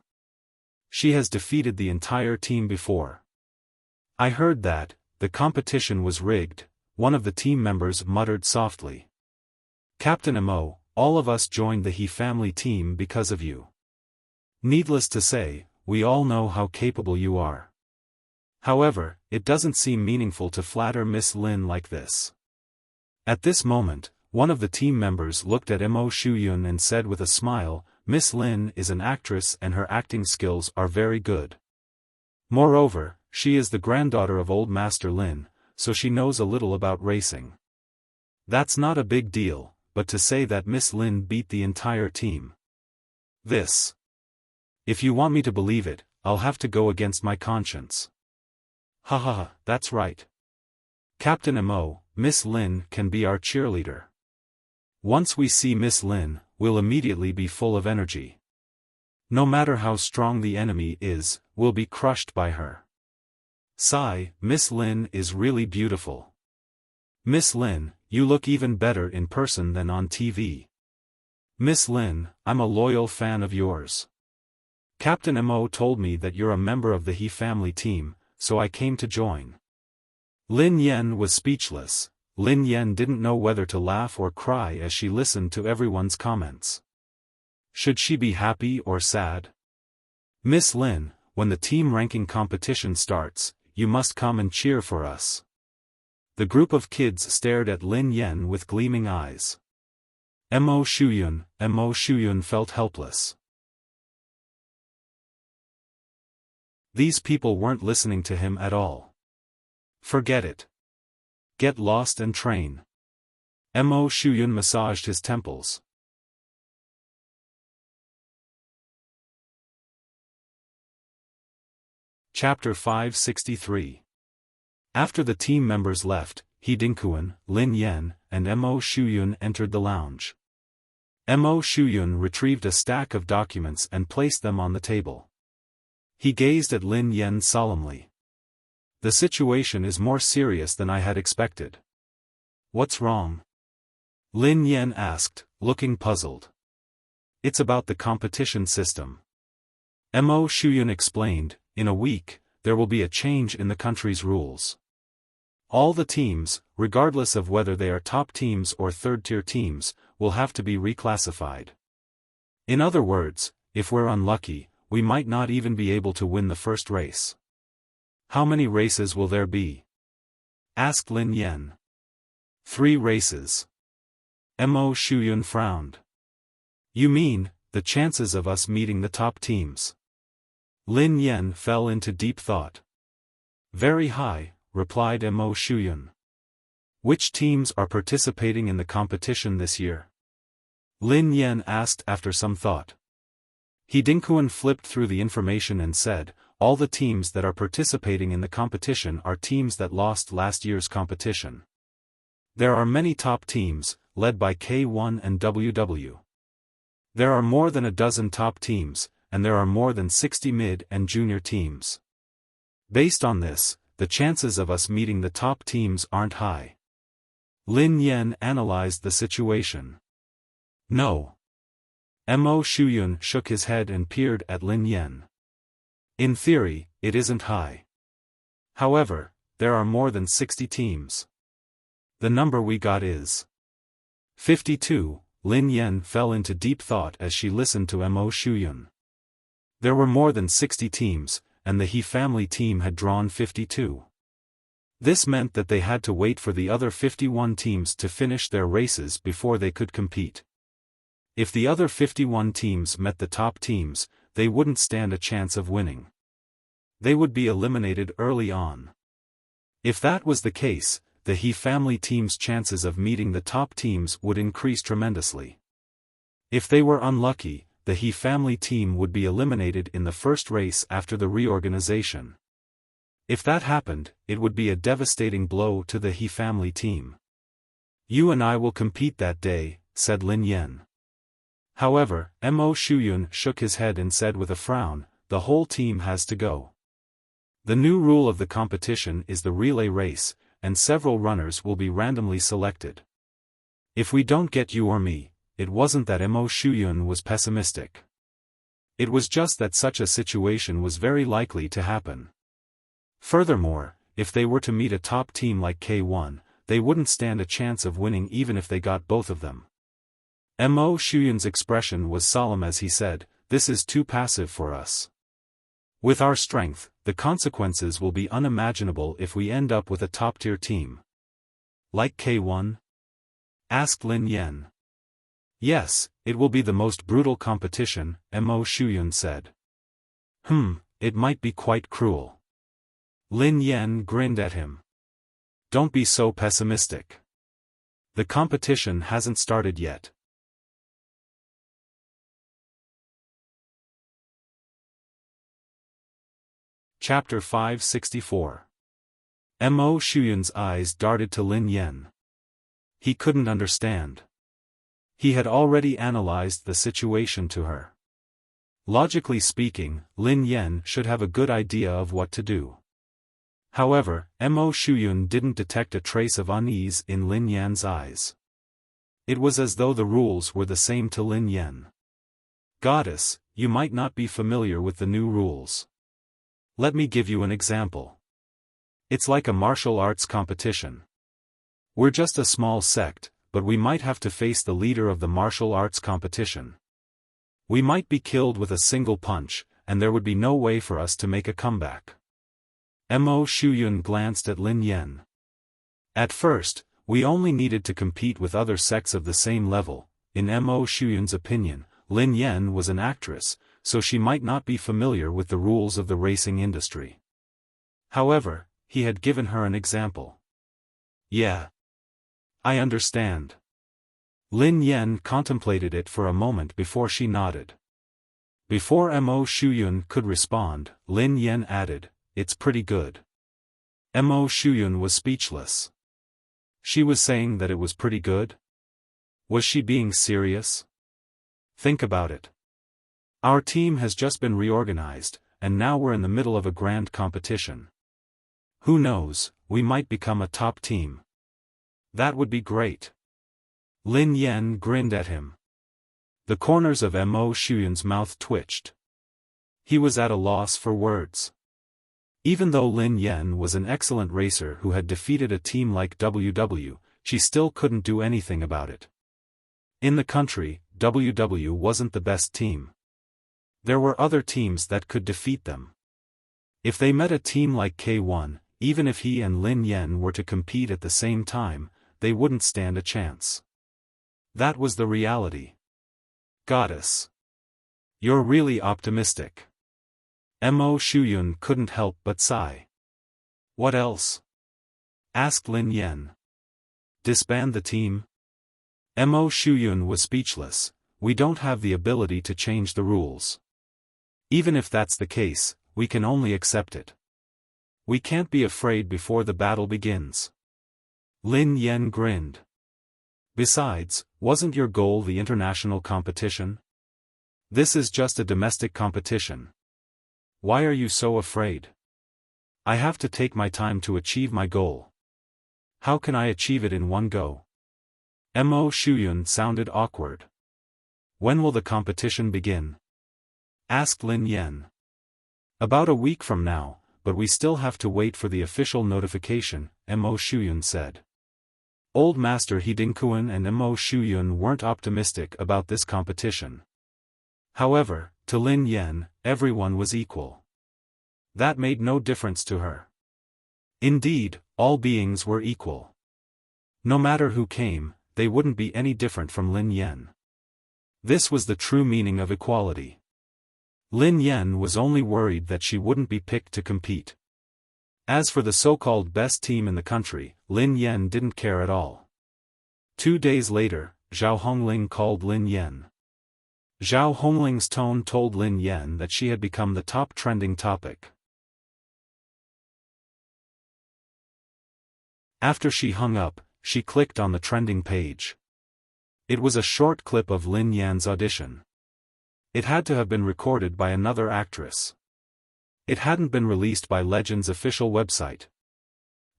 She has defeated the entire team before. I heard that, the competition was rigged, one of the team members muttered softly. Captain Mo, all of us joined the He family team because of you. Needless to say, we all know how capable you are. However, it doesn't seem meaningful to flatter Miss Lin like this. At this moment, one of the team members looked at Mo Shuyun and said with a smile, Miss Lin is an actress and her acting skills are very good. Moreover, she is the granddaughter of old Master Lin, so she knows a little about racing. That's not a big deal, but to say that Miss Lin beat the entire team. This. If you want me to believe it, I'll have to go against my conscience. Ha ha ha, that's right. Captain Mo, Miss Lin can be our cheerleader. Once we see Miss Lin, we'll immediately be full of energy. No matter how strong the enemy is, we'll be crushed by her. Sigh, Miss Lin is really beautiful. Miss Lin, you look even better in person than on TV. Miss Lin, I'm a loyal fan of yours. Captain Mo told me that you're a member of the He family team, so I came to join. Lin Yen was speechless. Lin Yen didn't know whether to laugh or cry as she listened to everyone's comments. Should she be happy or sad? Miss Lin, when the team ranking competition starts, you must come and cheer for us. The group of kids stared at Lin Yen with gleaming eyes. Mo Shuyun felt helpless. These people weren't listening to him at all. Forget it. Get lost and train. Mo Shuyun massaged his temples. Chapter 563. After the team members left, He Dingkuan, Lin Yan, and Mo Shuyun entered the lounge. Mo Shuyun retrieved a stack of documents and placed them on the table. He gazed at Lin Yan solemnly. The situation is more serious than I had expected. What's wrong? Lin Yan asked, looking puzzled. It's about the competition system. Mo Shuyun explained, in a week, there will be a change in the country's rules. All the teams, regardless of whether they are top teams or third-tier teams, will have to be reclassified. In other words, if we're unlucky, we might not even be able to win the first race. How many races will there be? Asked Lin Yan. 3 races. Mo Shuyun frowned. You mean, the chances of us meeting the top teams? Lin Yan fell into deep thought. Very high, replied Mo Shuyun. Which teams are participating in the competition this year? Lin Yan asked after some thought. He Dingkuan flipped through the information and said, all the teams that are participating in the competition are teams that lost last year's competition. There are many top teams, led by K1 and WW. There are more than a dozen top teams, and there are more than 60 mid and junior teams. Based on this, the chances of us meeting the top teams aren't high. Lin Yan analyzed the situation. No. Mo Shuyun shook his head and peered at Lin Yan. In theory, it isn't high. However, there are more than 60 teams. The number we got is 52. Lin Yan fell into deep thought as she listened to Mo Shuyun. There were more than 60 teams, and the He family team had drawn 52. This meant that they had to wait for the other 51 teams to finish their races before they could compete. If the other 51 teams met the top teams, they wouldn't stand a chance of winning. They would be eliminated early on. If that was the case, the He family team's chances of meeting the top teams would increase tremendously. If they were unlucky, the He family team would be eliminated in the first race after the reorganization. If that happened, it would be a devastating blow to the He family team. You and I will compete that day, said Lin Yan. However, Mo Shuyun shook his head and said with a frown, the whole team has to go. The new rule of the competition is the relay race, and several runners will be randomly selected. If we don't get you or me, it wasn't that Mo Shuyun was pessimistic. It was just that such a situation was very likely to happen. Furthermore, if they were to meet a top team like K1, they wouldn't stand a chance of winning even if they got both of them. Mo Shuyun's expression was solemn as he said, this is too passive for us. With our strength, the consequences will be unimaginable if we end up with a top-tier team. Like K1? Asked Lin Yan. Yes, it will be the most brutal competition, Mo Shuyun said. It might be quite cruel. Lin Yan grinned at him. Don't be so pessimistic. The competition hasn't started yet. Chapter 564. Mo Shuyun's eyes darted to Lin Yan. He couldn't understand. He had already analyzed the situation to her. Logically speaking, Lin Yan should have a good idea of what to do. However, Mo Shuyun didn't detect a trace of unease in Lin Yan's eyes. It was as though the rules were the same to Lin Yan. Goddess, you might not be familiar with the new rules. Let me give you an example. It's like a martial arts competition. We're just a small sect, but we might have to face the leader of the martial arts competition. We might be killed with a single punch, and there would be no way for us to make a comeback. Mo Shuyun glanced at Lin Yan. At first, we only needed to compete with other sects of the same level. In Mo Shuyun's opinion, Lin Yan was an actress, so she might not be familiar with the rules of the racing industry. However, he had given her an example. Yeah. I understand. Lin Yan contemplated it for a moment before she nodded. Before Mo Shuyun could respond, Lin Yan added, it's pretty good. Mo Shuyun was speechless. She was saying that it was pretty good? Was she being serious? Think about it. Our team has just been reorganized, and now we're in the middle of a grand competition. Who knows, we might become a top team. That would be great. Lin Yan grinned at him. The corners of Mo Shuyun's mouth twitched. He was at a loss for words. Even though Lin Yan was an excellent racer who had defeated a team like WW, she still couldn't do anything about it. In the country, WW wasn't the best team. There were other teams that could defeat them. If they met a team like K1, even if he and Lin Yan were to compete at the same time, they wouldn't stand a chance. That was the reality. Goddess. You're really optimistic. Mo Shuyun couldn't help but sigh. What else? Asked Lin Yan. Disband the team? Mo Shuyun was speechless. We don't have the ability to change the rules. Even if that's the case, we can only accept it. We can't be afraid before the battle begins. Lin Yan grinned. Besides, wasn't your goal the international competition? This is just a domestic competition. Why are you so afraid? I have to take my time to achieve my goal. How can I achieve it in one go? Mo Shuyun sounded awkward. When will the competition begin? Asked Lin Yan. About a week from now, but we still have to wait for the official notification, Mo Shuyun said. Old Master He Dingkuan and Mo Shuyun weren't optimistic about this competition. However, to Lin Yan, everyone was equal. That made no difference to her. Indeed, all beings were equal. No matter who came, they wouldn't be any different from Lin Yan. This was the true meaning of equality. Lin Yan was only worried that she wouldn't be picked to compete. As for the so-called best team in the country, Lin Yan didn't care at all. 2 days later, Zhao Hongling called Lin Yan. Zhao Hongling's tone told Lin Yan that she had become the top trending topic. After she hung up, she clicked on the trending page. It was a short clip of Lin Yan's audition. It had to have been recorded by another actress. It hadn't been released by Legend's official website.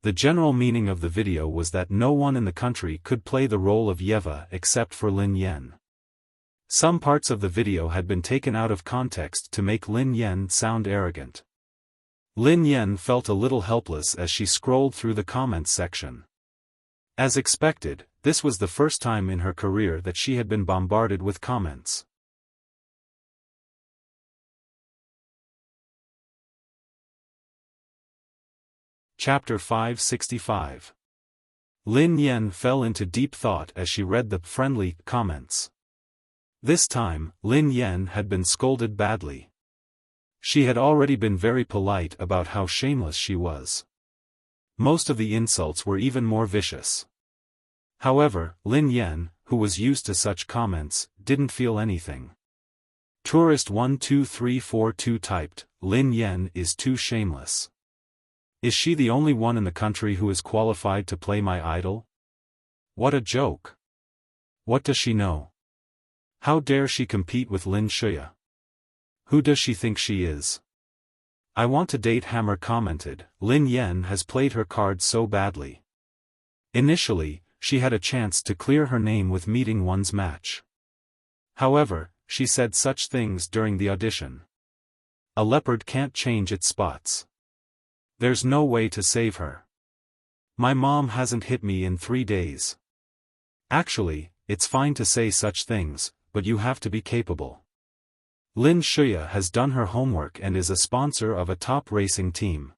The general meaning of the video was that no one in the country could play the role of Yeva except for Lin Yan. Some parts of the video had been taken out of context to make Lin Yan sound arrogant. Lin Yan felt a little helpless as she scrolled through the comments section. As expected, this was the first time in her career that she had been bombarded with comments. Chapter 565. Lin Yan fell into deep thought as she read the friendly comments. This time, Lin Yan had been scolded badly. She had already been very polite about how shameless she was. Most of the insults were even more vicious. However, Lin Yan, who was used to such comments, didn't feel anything. Tourist 12342 typed, Lin Yan is too shameless. Is she the only one in the country who is qualified to play my idol? What a joke. What does she know? How dare she compete with Lin Shuya? Who does she think she is? I want to date Hammer commented, Lin Yan has played her cards so badly. Initially, she had a chance to clear her name with meeting one's match. However, she said such things during the audition. A leopard can't change its spots. There's no way to save her. My mom hasn't hit me in 3 days. Actually, it's fine to say such things, but you have to be capable. Lin Shuya has done her homework and is a sponsor of a top racing team.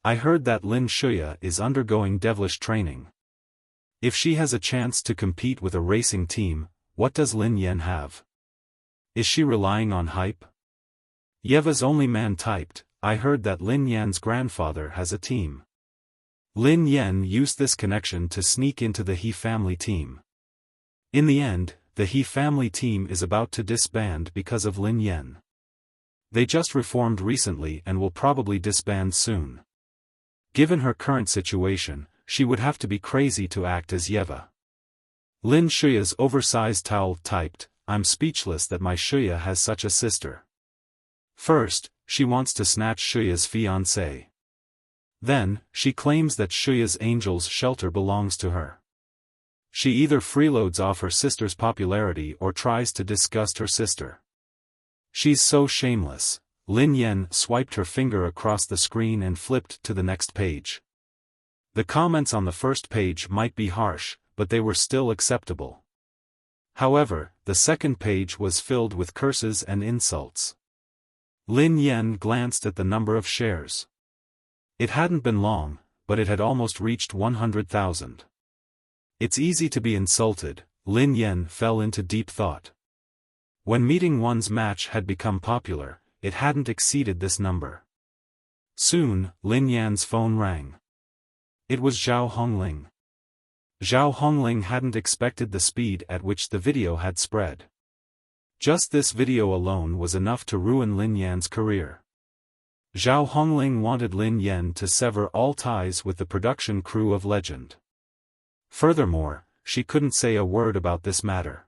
I heard that Lin Shuya is undergoing devilish training. If she has a chance to compete with a racing team, what does Lin Yan have? Is she relying on hype? Yeva's only man typed, I heard that Lin Yan's grandfather has a team. Lin Yan used this connection to sneak into the He family team. In the end, the He family team is about to disband because of Lin Yan. They just reformed recently and will probably disband soon. Given her current situation, she would have to be crazy to act as Yeva. Lin Shuya's oversized towel typed, "I'm speechless that my Shuya has such a sister. First, she wants to snatch Shuya's fiancé. Then, she claims that Shuya's angel's shelter belongs to her. She either freeloads off her sister's popularity or tries to disgust her sister. She's so shameless." Lin Yan swiped her finger across the screen and flipped to the next page. The comments on the first page might be harsh, but they were still acceptable. However, the second page was filled with curses and insults. Lin Yan glanced at the number of shares. It hadn't been long, but it had almost reached 100,000. It's easy to be insulted. Lin Yan fell into deep thought. When meeting one's match had become popular, it hadn't exceeded this number. Soon, Lin Yan's phone rang. It was Zhao Hongling. Zhao Hongling hadn't expected the speed at which the video had spread. Just this video alone was enough to ruin Lin Yan's career. Zhao Hongling wanted Lin Yan to sever all ties with the production crew of Legend. Furthermore, she couldn't say a word about this matter.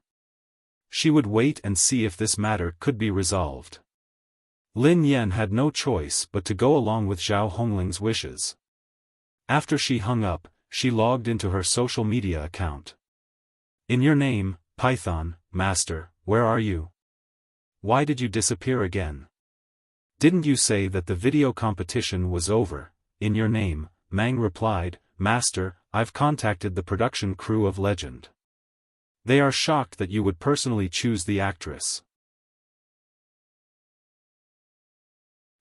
She would wait and see if this matter could be resolved. Lin Yan had no choice but to go along with Zhao Hongling's wishes. After she hung up, she logged into her social media account. "In your name, Python, Master, where are you? Why did you disappear again? Didn't you say that the video competition was over?" "In your name," Mang replied, "Master, I've contacted the production crew of Legend. They are shocked that you would personally choose the actress.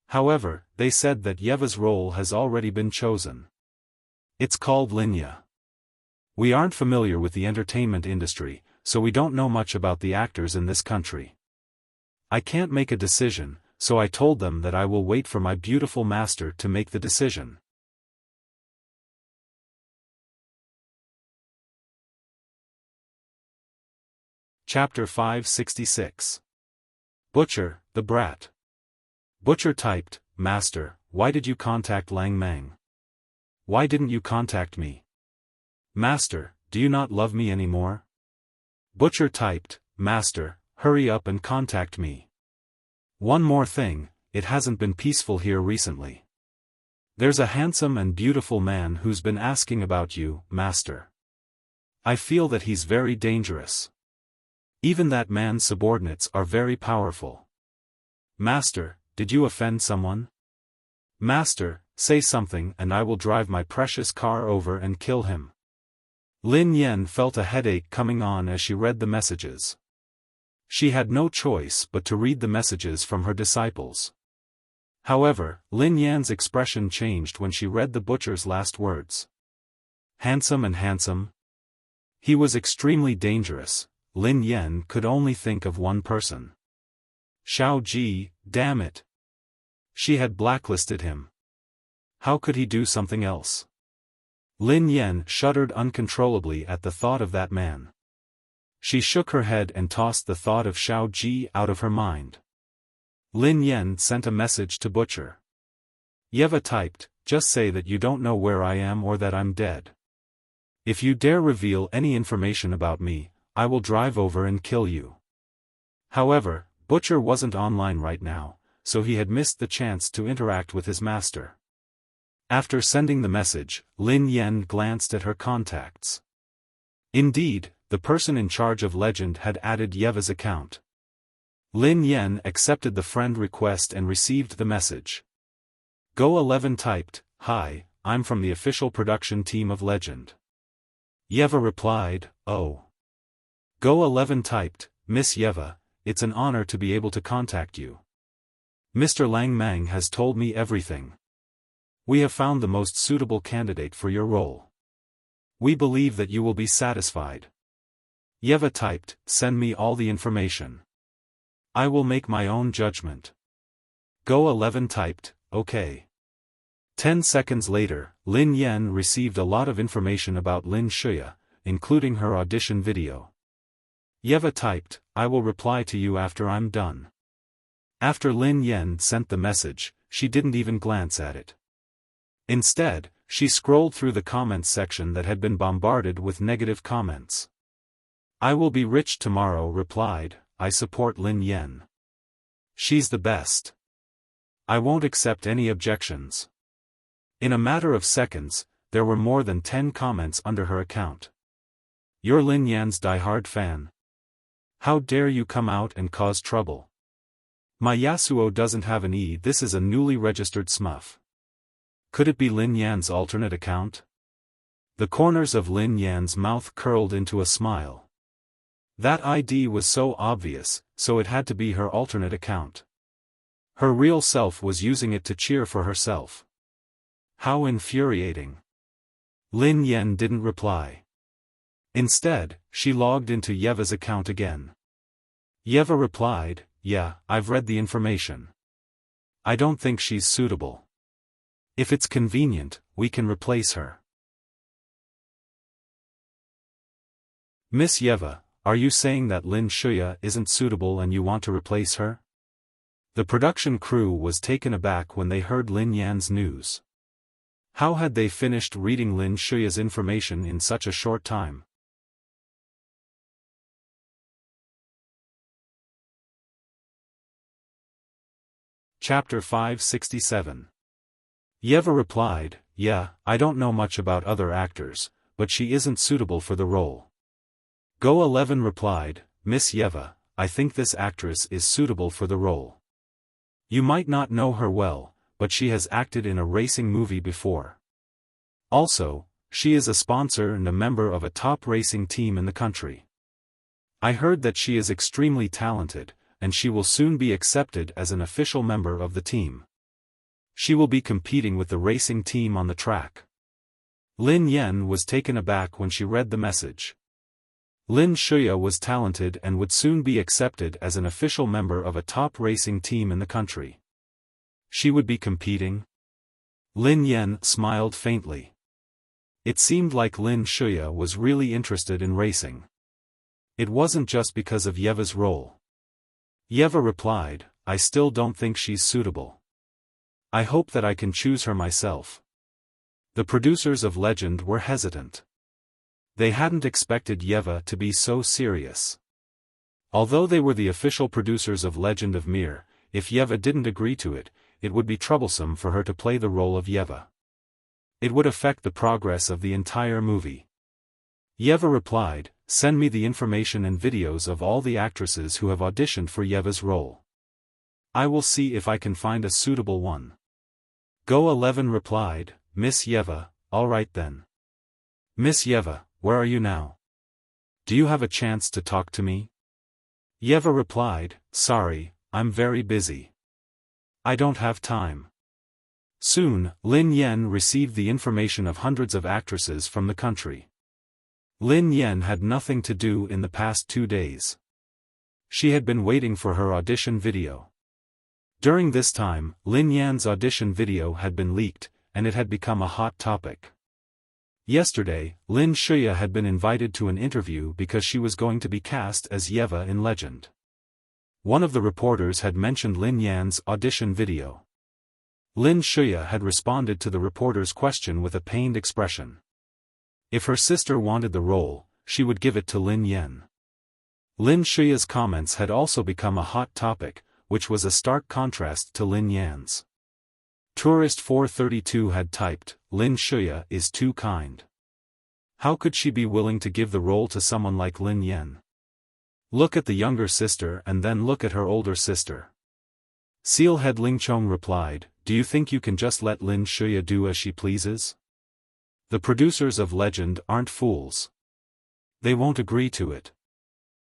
However, they said that Yeva's role has already been chosen. It's called Linya. We aren't familiar with the entertainment industry, so we don't know much about the actors in this country. I can't make a decision, so I told them that I will wait for my beautiful master to make the decision." Chapter 566. Butcher, the Brat. Butcher typed, "Master, why did you contact Lang Mang? Why didn't you contact me? Master, do you not love me anymore?" Butcher typed, "Master, hurry up and contact me. One more thing, it hasn't been peaceful here recently. There's a handsome and beautiful man who's been asking about you, Master. I feel that he's very dangerous. Even that man's subordinates are very powerful. Master, did you offend someone? Master, say something and I will drive my precious car over and kill him." Lin Yan felt a headache coming on as she read the messages. She had no choice but to read the messages from her disciples. However, Lin Yan's expression changed when she read the butcher's last words. Handsome and handsome. He was extremely dangerous. Lin Yan could only think of one person. Xiao Ji, damn it. She had blacklisted him. How could he do something else? Lin Yan shuddered uncontrollably at the thought of that man. She shook her head and tossed the thought of Xiao Ji out of her mind. Lin Yan sent a message to Butcher. Yeva typed, "Just say that you don't know where I am or that I'm dead. If you dare reveal any information about me, I will drive over and kill you." However, Butcher wasn't online right now, so he had missed the chance to interact with his master. After sending the message, Lin Yan glanced at her contacts. Indeed, the person in charge of Legend had added Yeva's account. Lin Yan accepted the friend request and received the message. Go 11 typed, "Hi, I'm from the official production team of Legend." Yeva replied, "Oh." Go 11 typed, "Miss Yeva, it's an honor to be able to contact you. Mr. Lang Mang has told me everything. We have found the most suitable candidate for your role. We believe that you will be satisfied." Yeva typed, "Send me all the information. I will make my own judgment." Go 11 typed, "Okay." 10 seconds later, Lin Yan received a lot of information about Lin Shuya, including her audition video. Yeva typed, "I will reply to you after I'm done." After Lin Yan sent the message, she didn't even glance at it. Instead, she scrolled through the comments section that had been bombarded with negative comments. "I will be rich tomorrow," replied, "I support Lin Yan. She's the best. I won't accept any objections." In a matter of seconds, there were more than 10 comments under her account. "You're Lin Yan's diehard fan. How dare you come out and cause trouble? My Yasuo doesn't have an E. This is a newly registered smurf. Could it be Lin Yan's alternate account?" The corners of Lin Yan's mouth curled into a smile. That ID was so obvious, so it had to be her alternate account. Her real self was using it to cheer for herself. How infuriating. Lin Yan didn't reply. Instead, she logged into Yeva's account again. Yeva replied, "Yeah, I've read the information. I don't think she's suitable. If it's convenient, we can replace her." "Miss Yeva, are you saying that Lin Shuya isn't suitable and you want to replace her?" The production crew was taken aback when they heard Lin Yan's news. How had they finished reading Lin Shuya's information in such a short time? Chapter 567. Yeva replied, "Yeah, I don't know much about other actors, but she isn't suitable for the role." Go 11 replied, "Miss Yeva, I think this actress is suitable for the role. You might not know her well, but she has acted in a racing movie before. Also, she is a sponsor and a member of a top racing team in the country. I heard that she is extremely talented, and she will soon be accepted as an official member of the team. She will be competing with the racing team on the track." Lin Yan was taken aback when she read the message. Lin Shuya was talented and would soon be accepted as an official member of a top racing team in the country. She would be competing? Lin Yan smiled faintly. It seemed like Lin Shuya was really interested in racing. It wasn't just because of Yeva's role. Yeva replied, "I still don't think she's suitable. I hope that I can choose her myself." The producers of Legend were hesitant. They hadn't expected Yeva to be so serious. Although they were the official producers of Legend of Mir, if Yeva didn't agree to it, it would be troublesome for her to play the role of Yeva. It would affect the progress of the entire movie. Yeva replied, "Send me the information and videos of all the actresses who have auditioned for Yeva's role. I will see if I can find a suitable one." Go 11 replied, "Miss Yeva, alright then. Miss Yeva, where are you now? Do you have a chance to talk to me?" Yeva replied, "Sorry, I'm very busy. I don't have time." Soon, Lin Yan received the information of hundreds of actresses from the country. Lin Yan had nothing to do in the past 2 days. She had been waiting for her audition video. During this time, Lin Yan's audition video had been leaked, and it had become a hot topic. Yesterday, Lin Shuya had been invited to an interview because she was going to be cast as Yeva in Legend. One of the reporters had mentioned Lin Yan's audition video. Lin Shuya had responded to the reporter's question with a pained expression. If her sister wanted the role, she would give it to Lin Yan. Lin Shuya's comments had also become a hot topic, which was a stark contrast to Lin Yan's. Tourist 432 had typed, "Lin Shuya is too kind. How could she be willing to give the role to someone like Lin Yan? Look at the younger sister and then look at her older sister." Sealhead Lingchong replied, "Do you think you can just let Lin Shuya do as she pleases? The producers of Legend aren't fools. They won't agree to it.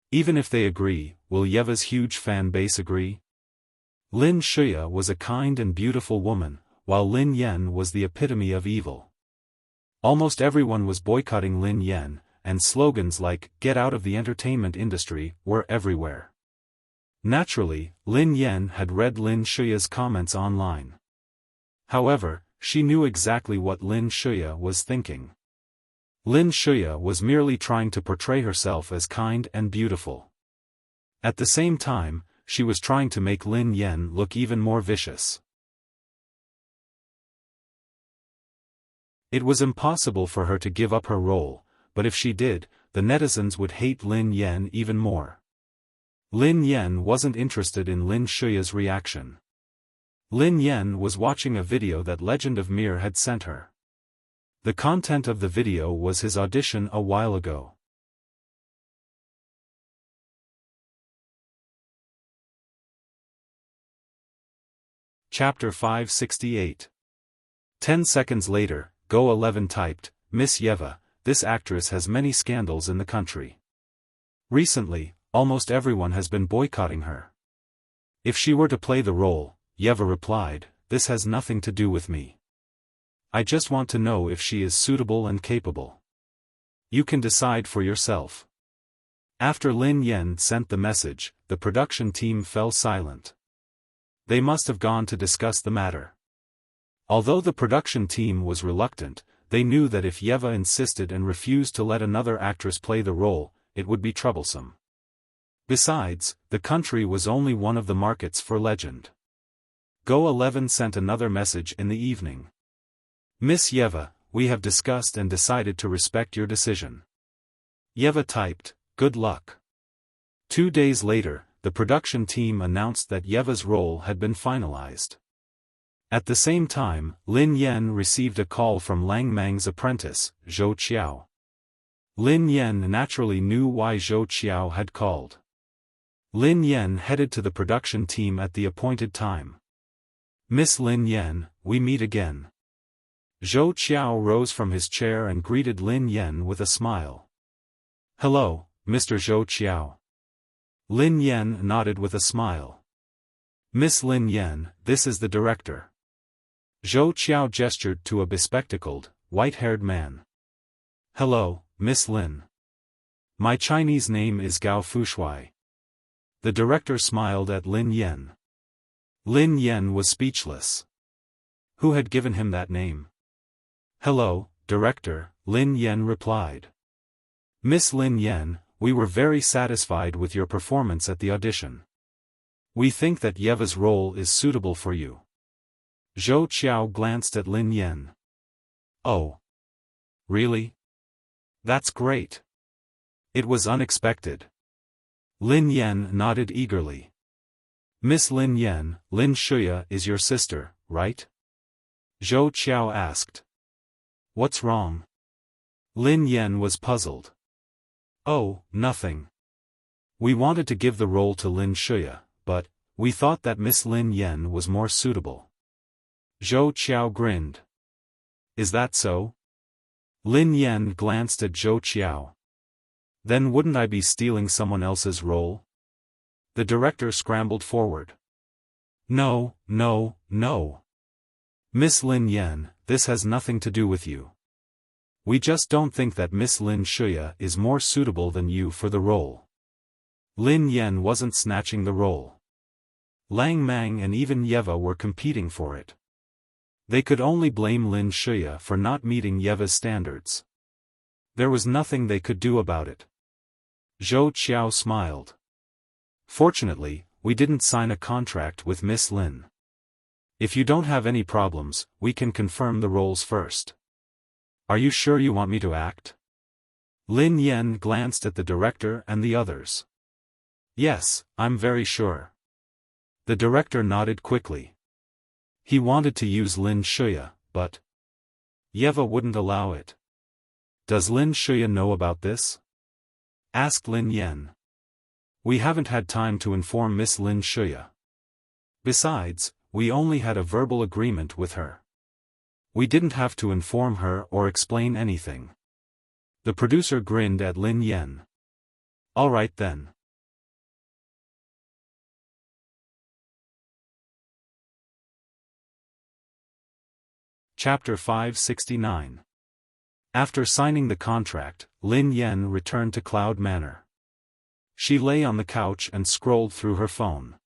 Even if they agree, will Yeva's huge fan base agree?" Lin Shuya was a kind and beautiful woman, while Lin Yan was the epitome of evil. Almost everyone was boycotting Lin Yan, and slogans like, "Get out of the entertainment industry," were everywhere. Naturally, Lin Yan had read Lin Shuya's comments online. However, she knew exactly what Lin Shuya was thinking. Lin Shuya was merely trying to portray herself as kind and beautiful. At the same time, she was trying to make Lin Yan look even more vicious. It was impossible for her to give up her role, but if she did, the netizens would hate Lin Yan even more. Lin Yan wasn't interested in Lin Shuya's reaction. Lin Yan was watching a video that Legend of Mir had sent her. The content of the video was his audition a while ago. Chapter 568. 10 seconds later, Go 11 typed, Miss Yeva, this actress has many scandals in the country. Recently, almost everyone has been boycotting her. If she were to play the role, Yeva replied, this has nothing to do with me. I just want to know if she is suitable and capable. You can decide for yourself. After Lin Yan sent the message, the production team fell silent. They must have gone to discuss the matter. Although the production team was reluctant, they knew that if Yeva insisted and refused to let another actress play the role, it would be troublesome. Besides, the country was only one of the markets for Legend. Go 11 sent another message in the evening. Miss Yeva, we have discussed and decided to respect your decision. Yeva typed, good luck. 2 days later, the production team announced that Yeva's role had been finalized. At the same time, Lin Yan received a call from Lang Mang's apprentice, Zhou Qiao. Lin Yan naturally knew why Zhou Qiao had called. Lin Yan headed to the production team at the appointed time. Miss Lin Yan, we meet again. Zhou Qiao rose from his chair and greeted Lin Yan with a smile. Hello, Mr. Zhou Qiao. Lin Yan nodded with a smile. Miss Lin Yan, this is the director. Zhou Qiao gestured to a bespectacled, white-haired man. Hello, Miss Lin. My Chinese name is Gao Fushuai. The director smiled at Lin Yan. Lin Yan was speechless. Who had given him that name? Hello, director, Lin Yan replied. Miss Lin Yan, we were very satisfied with your performance at the audition. We think that Yeva's role is suitable for you. Zhou Qiao glanced at Lin Yan. Oh. Really? That's great. It was unexpected. Lin Yan nodded eagerly. Miss Lin Yan, Lin Shuya is your sister, right? Zhou Qiao asked. What's wrong? Lin Yan was puzzled. Oh, nothing. We wanted to give the role to Lin Shuya, but we thought that Miss Lin Yan was more suitable. Zhou Qiao grinned. Is that so? Lin Yan glanced at Zhou Qiao. Then wouldn't I be stealing someone else's role? The director scrambled forward. No, no, no. Miss Lin Yan, this has nothing to do with you. We just don't think that Miss Lin Shuya is more suitable than you for the role. Lin Yan wasn't snatching the role. Lang Mang and even Yeva were competing for it. They could only blame Lin Shuya for not meeting Yeva's standards. There was nothing they could do about it. Zhou Qiao smiled. Fortunately, we didn't sign a contract with Miss Lin. If you don't have any problems, we can confirm the roles first. Are you sure you want me to act? Lin Yan glanced at the director and the others. Yes, I'm very sure. The director nodded quickly. He wanted to use Lin Shuya, but Yeva wouldn't allow it. Does Lin Shuya know about this? Asked Lin Yan. We haven't had time to inform Miss Lin Shuya. Besides, we only had a verbal agreement with her. We didn't have to inform her or explain anything. The producer grinned at Lin Yan. All right then. Chapter 569. After signing the contract, Lin Yan returned to Cloud Manor. She lay on the couch and scrolled through her phone.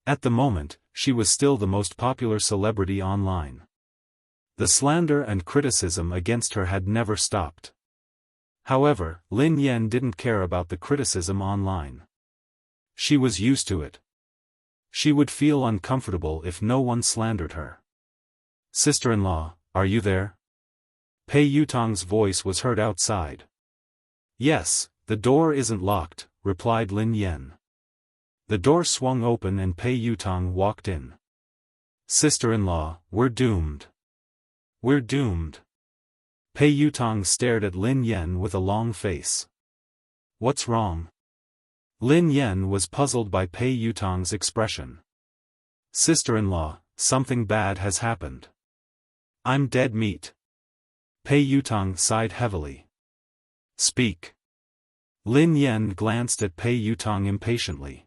At the moment, she was still the most popular celebrity online. The slander and criticism against her had never stopped. However, Lin Yan didn't care about the criticism online. She was used to it. She would feel uncomfortable if no one slandered her. "Sister-in-law, are you there?" Pei Yutong's voice was heard outside. "Yes, the door isn't locked," replied Lin Yen. The door swung open and Pei Yutong walked in. "Sister-in-law, we're doomed. We're doomed." Pei Yutong stared at Lin Yen with a long face. "What's wrong?" Lin Yen was puzzled by Pei Yutong's expression. "Sister-in-law, something bad has happened. I'm dead meat." Pei Yutong sighed heavily. "Speak." Lin Yen glanced at Pei Yutong impatiently.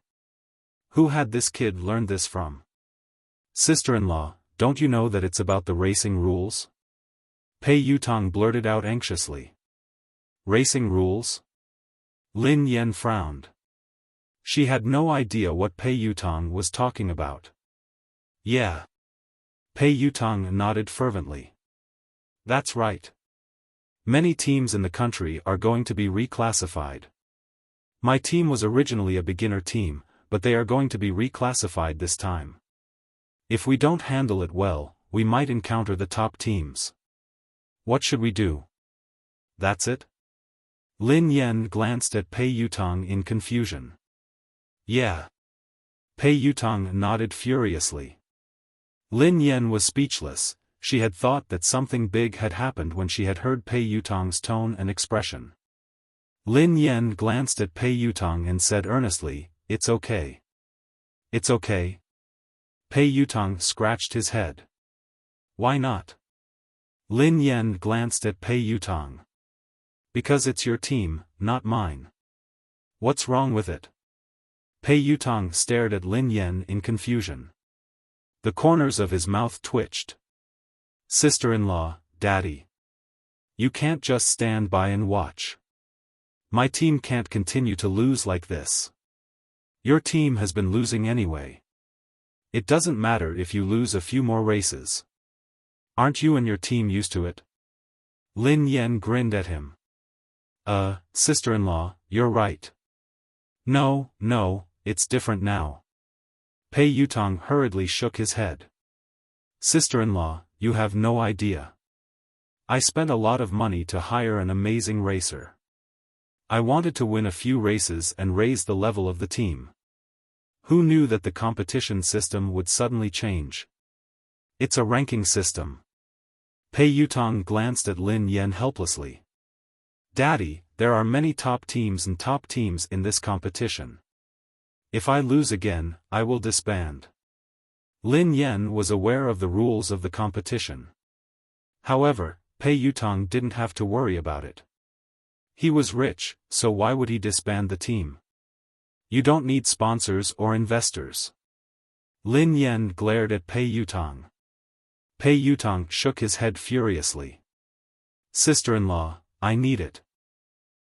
Who had this kid learned this from? "Sister-in-law, don't you know that it's about the racing rules?" Pei Yutong blurted out anxiously. "Racing rules?" Lin Yen frowned. She had no idea what Pei Yutong was talking about. "Yeah." Pei Yutong nodded fervently. "That's right. Many teams in the country are going to be reclassified. My team was originally a beginner team, but they are going to be reclassified this time. If we don't handle it well, we might encounter the top teams. What should we do?" "That's it?" Lin Yen glanced at Pei Yutong in confusion. "Yeah." Pei Yutong nodded furiously. Lin Yen was speechless. She had thought that something big had happened when she had heard Pei Yutong's tone and expression. Lin Yen glanced at Pei Yutong and said earnestly, "It's okay." "It's okay?" Pei Yutong scratched his head. "Why not?" Lin Yen glanced at Pei Yutong. "Because it's your team, not mine." "What's wrong with it?" Pei Yutong stared at Lin Yen in confusion. The corners of his mouth twitched. "Sister-in-law, Daddy. You can't just stand by and watch. My team can't continue to lose like this. Your team has been losing anyway. It doesn't matter if you lose a few more races. Aren't you and your team used to it?" Lin Yen grinned at him. Sister-in-law, you're right. No, it's different now." Pei Yutong hurriedly shook his head. "Sister-in-law, you have no idea. I spent a lot of money to hire an amazing racer. I wanted to win a few races and raise the level of the team. Who knew that the competition system would suddenly change? It's a ranking system." Pei Yutong glanced at Lin Yen helplessly. "Daddy, there are many top teams in this competition. If I lose again, I will disband." Lin Yen was aware of the rules of the competition. However, Pei Yutong didn't have to worry about it. He was rich, so why would he disband the team? You don't need sponsors or investors. Lin Yen glared at Pei Yutong. Pei Yutong shook his head furiously. "Sister-in-law, I need it.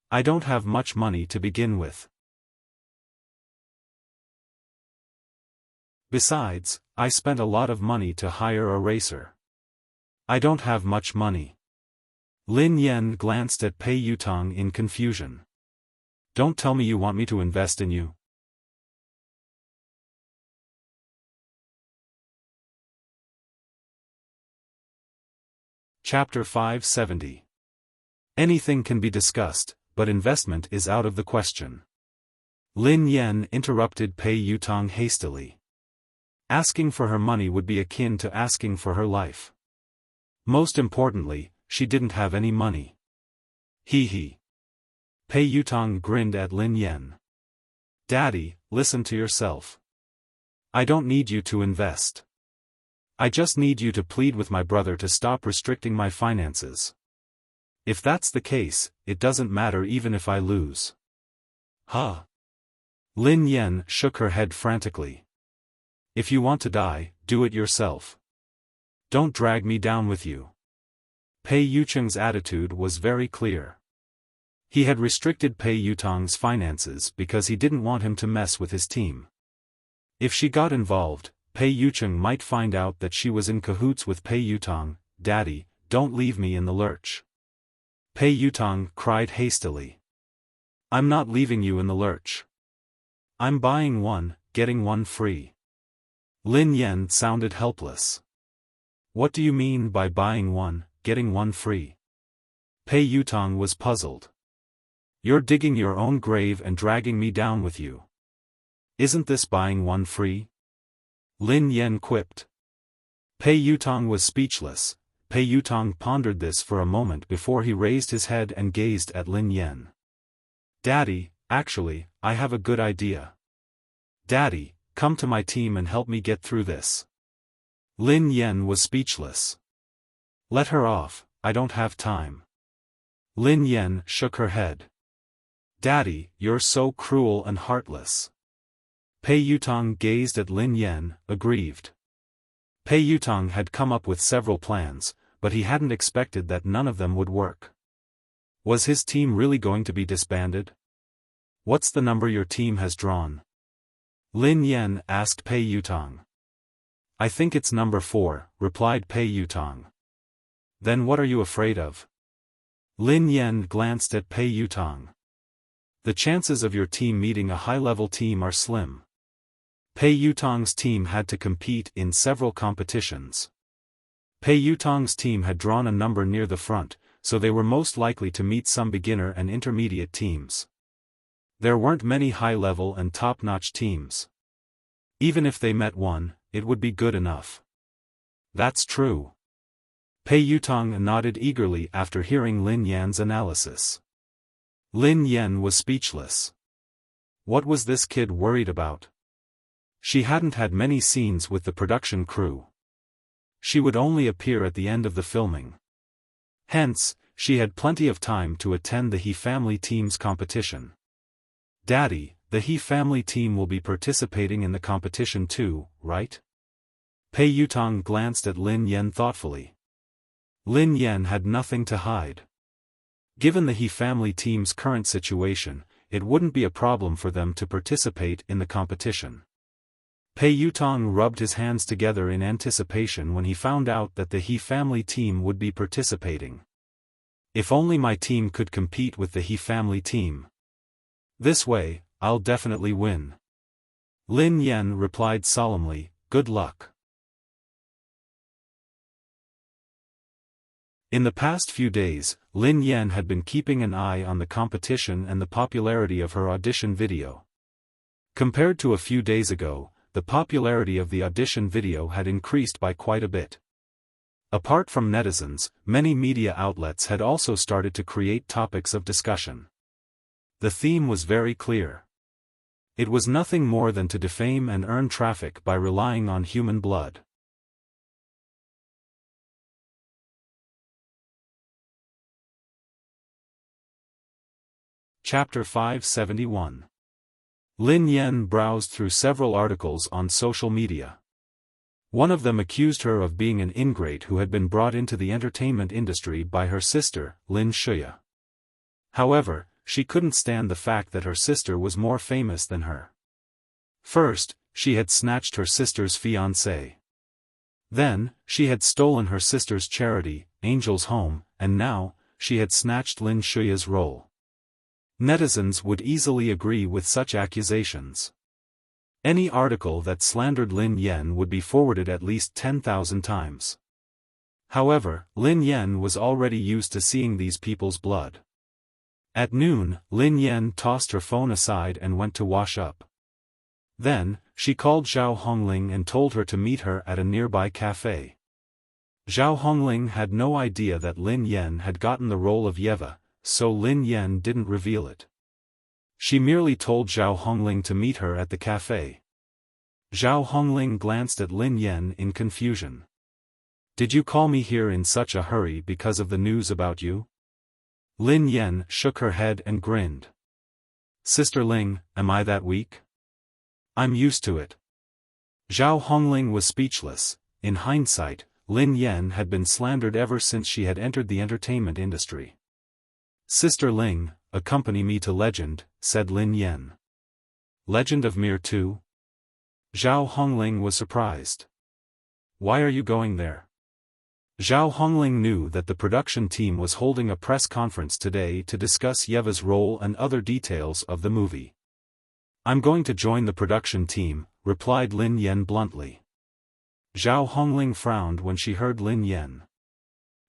I don't have much money to begin with. Besides, I spent a lot of money to hire a racer. I don't have much money." Lin Yen glanced at Pei Yutong in confusion. "Don't tell me you want me to invest in you." Chapter 570. Anything can be discussed, but investment is out of the question. Lin Yen interrupted Pei Yutong hastily. Asking for her money would be akin to asking for her life. Most importantly, she didn't have any money. He. Pei Yutong grinned at Lin Yen. "Daddy, listen to yourself. I don't need you to invest. I just need you to plead with my brother to stop restricting my finances. If that's the case, it doesn't matter even if I lose." "Huh?" Lin Yen shook her head frantically. "If you want to die, do it yourself. Don't drag me down with you." Pei Yutong's attitude was very clear. He had restricted Pei Yutong's finances because he didn't want him to mess with his team. If she got involved, Pei Yutong might find out that she was in cahoots with Pei Yutong. "Daddy, don't leave me in the lurch." Pei Yutong cried hastily. "I'm not leaving you in the lurch. I'm buying one, getting one free. Lin Yan sounded helpless. What do you mean by buying one, getting one free? Pei Yutong was puzzled. You're digging your own grave and dragging me down with you. Isn't this buying one free? Lin Yan quipped. Pei Yutong was speechless. Pei Yutong pondered this for a moment before he raised his head and gazed at Lin Yan. Daddy, actually, I have a good idea. Daddy, come to my team and help me get through this. Lin Yan was speechless. Let her off, I don't have time. Lin Yan shook her head. Daddy, you're so cruel and heartless. Pei Yutong gazed at Lin Yan, aggrieved. Pei Yutong had come up with several plans, but he hadn't expected that none of them would work. Was his team really going to be disbanded? What's the number your team has drawn? Lin Yan asked Pei Yutong. I think it's number 4, replied Pei Yutong. Then what are you afraid of? Lin Yan glanced at Pei Yutong. The chances of your team meeting a high-level team are slim. Pei Yutong's team had to compete in several competitions. Pei Yutong's team had drawn a number near the front, so they were most likely to meet some beginner and intermediate teams. There weren't many high-level and top-notch teams. Even if they met one, it would be good enough. That's true. Pei Yutong nodded eagerly after hearing Lin Yan's analysis. Lin Yan was speechless. What was this kid worried about? She hadn't had many scenes with the production crew. She would only appear at the end of the filming. Hence, she had plenty of time to attend the He family team's competition. Daddy, the He family team will be participating in the competition too, right? Pei Yutong glanced at Lin Yan thoughtfully. Lin Yan had nothing to hide. Given the He family team's current situation, it wouldn't be a problem for them to participate in the competition. Pei Yutong rubbed his hands together in anticipation when he found out that the He family team would be participating. If only my team could compete with the He family team. This way, I'll definitely win. Lin Yan replied solemnly, good luck. In the past few days, Lin Yan had been keeping an eye on the competition and the popularity of her audition video. Compared to a few days ago, the popularity of the audition video had increased by quite a bit. Apart from netizens, many media outlets had also started to create topics of discussion. The theme was very clear. It was nothing more than to defame and earn traffic by relying on human blood. Chapter 571. Lin Yan browsed through several articles on social media. One of them accused her of being an ingrate who had been brought into the entertainment industry by her sister, Lin Shuya. However, she couldn't stand the fact that her sister was more famous than her. First, she had snatched her sister's fiancé. Then, she had stolen her sister's charity, Angel's Home, and now, she had snatched Lin Shuya's role. Netizens would easily agree with such accusations. Any article that slandered Lin Yan would be forwarded at least 10,000 times. However, Lin Yan was already used to seeing these people's blood. At noon, Lin Yan tossed her phone aside and went to wash up. Then, she called Zhao Hongling and told her to meet her at a nearby cafe. Zhao Hongling had no idea that Lin Yan had gotten the role of Yeva, so Lin Yan didn't reveal it. She merely told Zhao Hongling to meet her at the cafe. Zhao Hongling glanced at Lin Yan in confusion. Did you call me here in such a hurry because of the news about you? Lin Yan shook her head and grinned. Sister Ling, am I that weak? I'm used to it. Zhao Hongling was speechless. In hindsight, Lin Yan had been slandered ever since she had entered the entertainment industry. Sister Ling, accompany me to Legend, said Lin Yan. Legend of Mir 2? Zhao Hongling was surprised. Why are you going there? Zhao Hongling knew that the production team was holding a press conference today to discuss Yeva's role and other details of the movie. I'm going to join the production team, replied Lin Yan bluntly. Zhao Hongling frowned when she heard Lin Yan.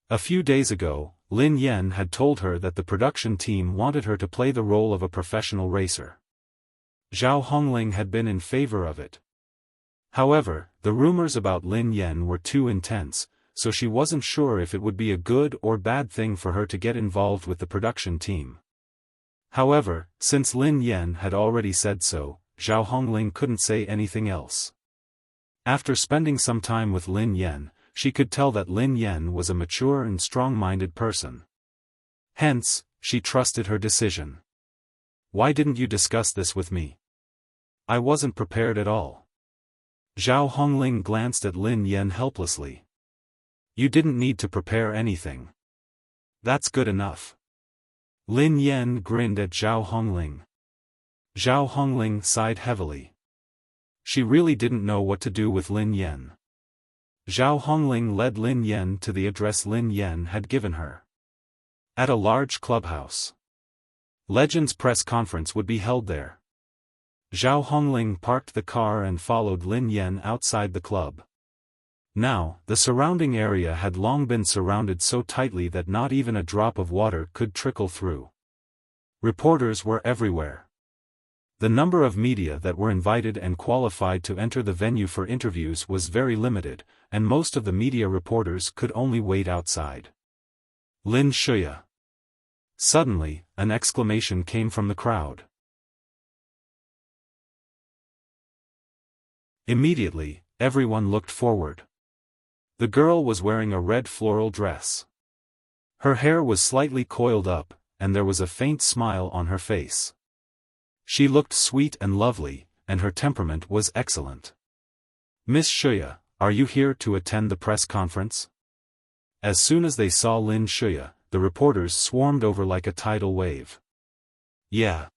A few days ago, Lin Yan had told her that the production team wanted her to play the role of a professional racer. Zhao Hongling had been in favor of it. However, the rumors about Lin Yan were too intense, so she wasn't sure if it would be a good or bad thing for her to get involved with the production team. However, since Lin Yan had already said so, Zhao Hongling couldn't say anything else. After spending some time with Lin Yan, she could tell that Lin Yan was a mature and strong-minded person. Hence, she trusted her decision. Why didn't you discuss this with me? I wasn't prepared at all. Zhao Hongling glanced at Lin Yan helplessly. You didn't need to prepare anything. That's good enough. Lin Yan grinned at Zhao Hongling. Zhao Hongling sighed heavily. She really didn't know what to do with Lin Yan. Zhao Hongling led Lin Yan to the address Lin Yan had given her. At a large clubhouse. Legend's press conference would be held there. Zhao Hongling parked the car and followed Lin Yan outside the club. Now, the surrounding area had long been surrounded so tightly that not even a drop of water could trickle through. Reporters were everywhere. The number of media that were invited and qualified to enter the venue for interviews was very limited, and most of the media reporters could only wait outside. Lin Shuya. Suddenly, an exclamation came from the crowd. Immediately, everyone looked forward. The girl was wearing a red floral dress. Her hair was slightly coiled up, and there was a faint smile on her face. She looked sweet and lovely, and her temperament was excellent. Miss Shuya, are you here to attend the press conference? As soon as they saw Lin Shuya, the reporters swarmed over like a tidal wave. Yeah.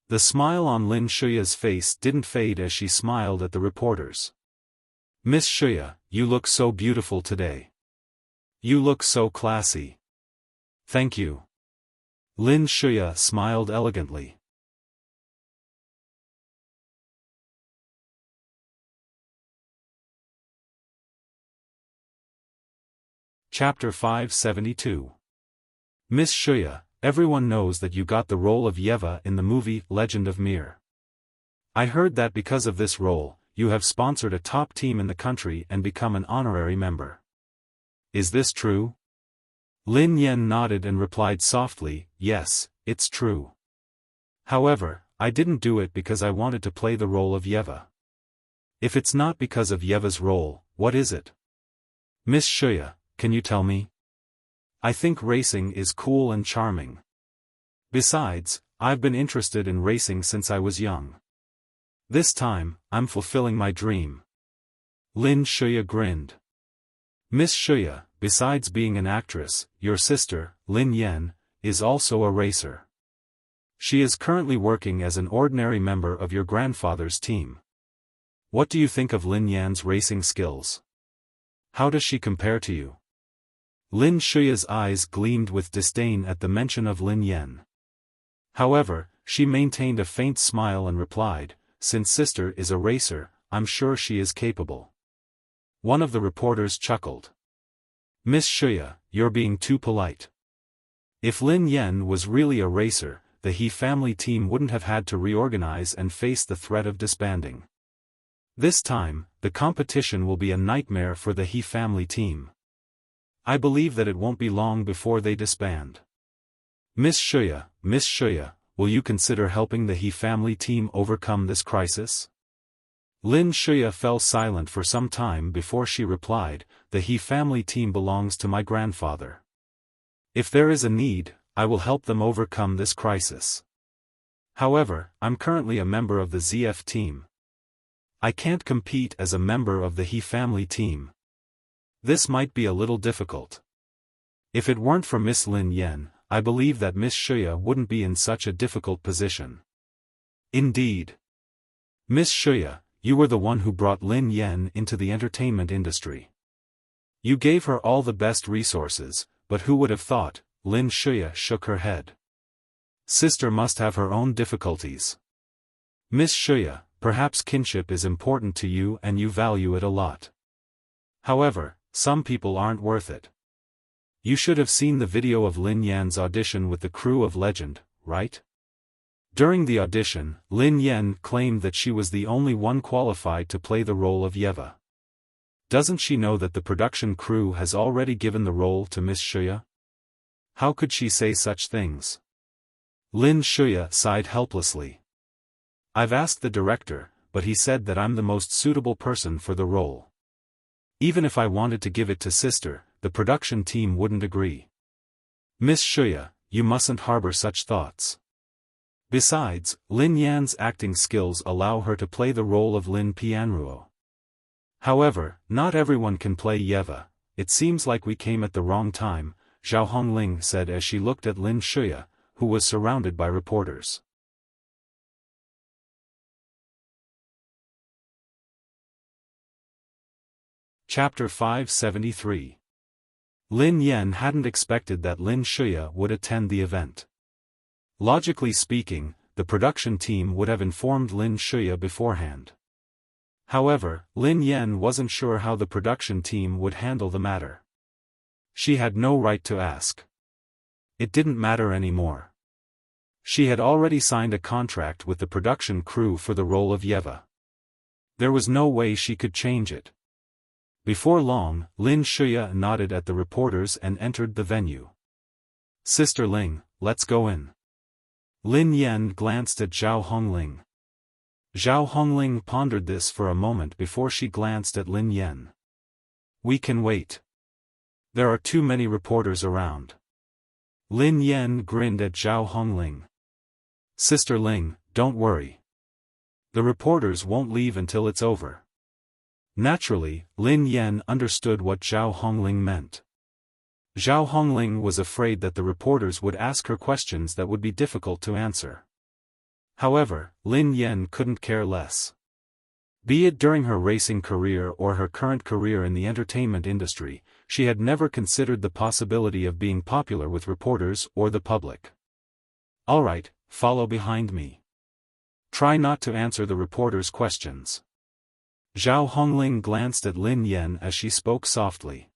The smile on Lin Shuya's face didn't fade as she smiled at the reporters. Miss Shuya, you look so beautiful today. You look so classy. Thank you. Lin Shuya smiled elegantly. Chapter 572. Miss Shuya, everyone knows that you got the role of Yeva in the movie Legend of Mir. I heard that because of this role, you have sponsored a top team in the country and become an honorary member. Is this true? Lin Yan nodded and replied softly, yes, it's true. However, I didn't do it because I wanted to play the role of Yeva. If it's not because of Yeva's role, what is it? Miss Shuya, can you tell me? I think racing is cool and charming. Besides, I've been interested in racing since I was young. This time, I'm fulfilling my dream. Lin Shuya grinned. Miss Shuya, besides being an actress, your sister, Lin Yan, is also a racer. She is currently working as an ordinary member of your grandfather's team. What do you think of Lin Yan's racing skills? How does she compare to you? Lin Shuya's eyes gleamed with disdain at the mention of Lin Yan. However, she maintained a faint smile and replied, since sister is a racer, I'm sure she is capable. One of the reporters chuckled. Miss Shuya, you're being too polite. If Lin Yan was really a racer, the He family team wouldn't have had to reorganize and face the threat of disbanding. This time, the competition will be a nightmare for the He family team. I believe that it won't be long before they disband. Miss Shuya, will you consider helping the He family team overcome this crisis? Lin Shuya fell silent for some time before she replied, the He family team belongs to my grandfather. If there is a need, I will help them overcome this crisis. However, I'm currently a member of the ZF team. I can't compete as a member of the He family team. This might be a little difficult. If it weren't for Miss Lin Yan, I believe that Miss Shuya wouldn't be in such a difficult position. Indeed. Miss Shuya, you were the one who brought Lin Yan into the entertainment industry. You gave her all the best resources, but who would have thought? Lin Shuya shook her head. Sister must have her own difficulties. Miss Shuya, perhaps kinship is important to you and you value it a lot. However, some people aren't worth it. You should have seen the video of Lin Yan's audition with the crew of Legend, right? During the audition, Lin Yan claimed that she was the only one qualified to play the role of Yeva. Doesn't she know that the production crew has already given the role to Miss Shuya? How could she say such things? Lin Shuya sighed helplessly. I've asked the director, but he said that I'm the most suitable person for the role. Even if I wanted to give it to sister, the production team wouldn't agree. Miss Shuya, you mustn't harbor such thoughts. Besides, Lin Yan's acting skills allow her to play the role of Lin Pianruo. However, not everyone can play Yeva. It seems like we came at the wrong time, Zhao Hongling said as she looked at Lin Shuya, who was surrounded by reporters. Chapter 573. Lin Yan hadn't expected that Lin Shuya would attend the event. Logically speaking, the production team would have informed Lin Shuya beforehand. However, Lin Yan wasn't sure how the production team would handle the matter. She had no right to ask. It didn't matter anymore. She had already signed a contract with the production crew for the role of Yeva. There was no way she could change it. Before long, Lin Shuya nodded at the reporters and entered the venue. Sister Ling, let's go in. Lin Yan glanced at Zhao Hongling. Zhao Hongling pondered this for a moment before she glanced at Lin Yan. We can wait. There are too many reporters around. Lin Yan grinned at Zhao Hongling. Sister Ling, don't worry. The reporters won't leave until it's over. Naturally, Lin Yan understood what Zhao Hongling meant. Zhao Hongling was afraid that the reporters would ask her questions that would be difficult to answer. However, Lin Yan couldn't care less. Be it during her racing career or her current career in the entertainment industry, she had never considered the possibility of being popular with reporters or the public. Alright, follow behind me. Try not to answer the reporters' questions. Zhao Hongling glanced at Lin Yan as she spoke softly.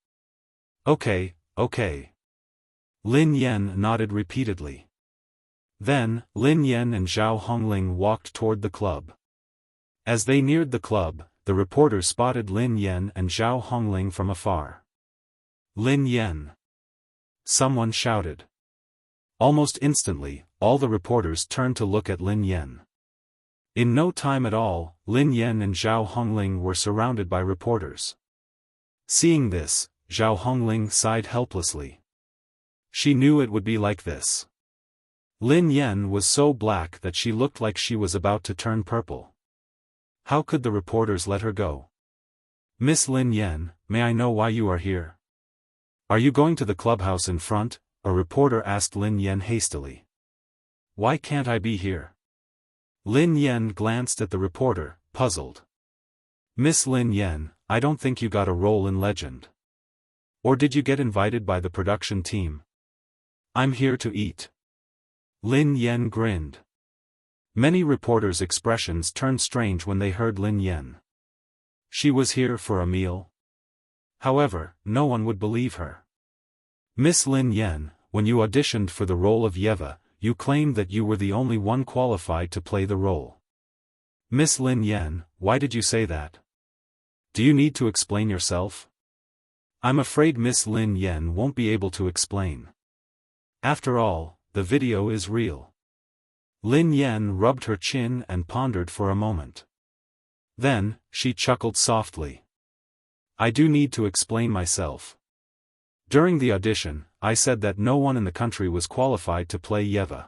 Okay. Lin Yan nodded repeatedly. Then, Lin Yan and Zhao Hongling walked toward the club. As they neared the club, the reporter spotted Lin Yan and Zhao Hongling from afar. Lin Yan! Someone shouted. Almost instantly, all the reporters turned to look at Lin Yan. In no time at all, Lin Yan and Zhao Hongling were surrounded by reporters. Seeing this, Zhao Hongling sighed helplessly. She knew it would be like this. Lin Yan was so black that she looked like she was about to turn purple. How could the reporters let her go? Miss Lin Yan, may I know why you are here? Are you going to the clubhouse in front? A reporter asked Lin Yan hastily. Why can't I be here? Lin Yan glanced at the reporter, puzzled. Miss Lin Yan, I don't think you got a role in Legend. Or did you get invited by the production team? I'm here to eat. Lin Yan grinned. Many reporters' expressions turned strange when they heard Lin Yan. She was here for a meal? However, no one would believe her. Miss Lin Yan, when you auditioned for the role of Yeva, you claimed that you were the only one qualified to play the role. Miss Lin Yan, why did you say that? Do you need to explain yourself? I'm afraid Miss Lin Yan won't be able to explain. After all, the video is real. Lin Yan rubbed her chin and pondered for a moment. Then, she chuckled softly. I do need to explain myself. During the audition, I said that no one in the country was qualified to play Yeva.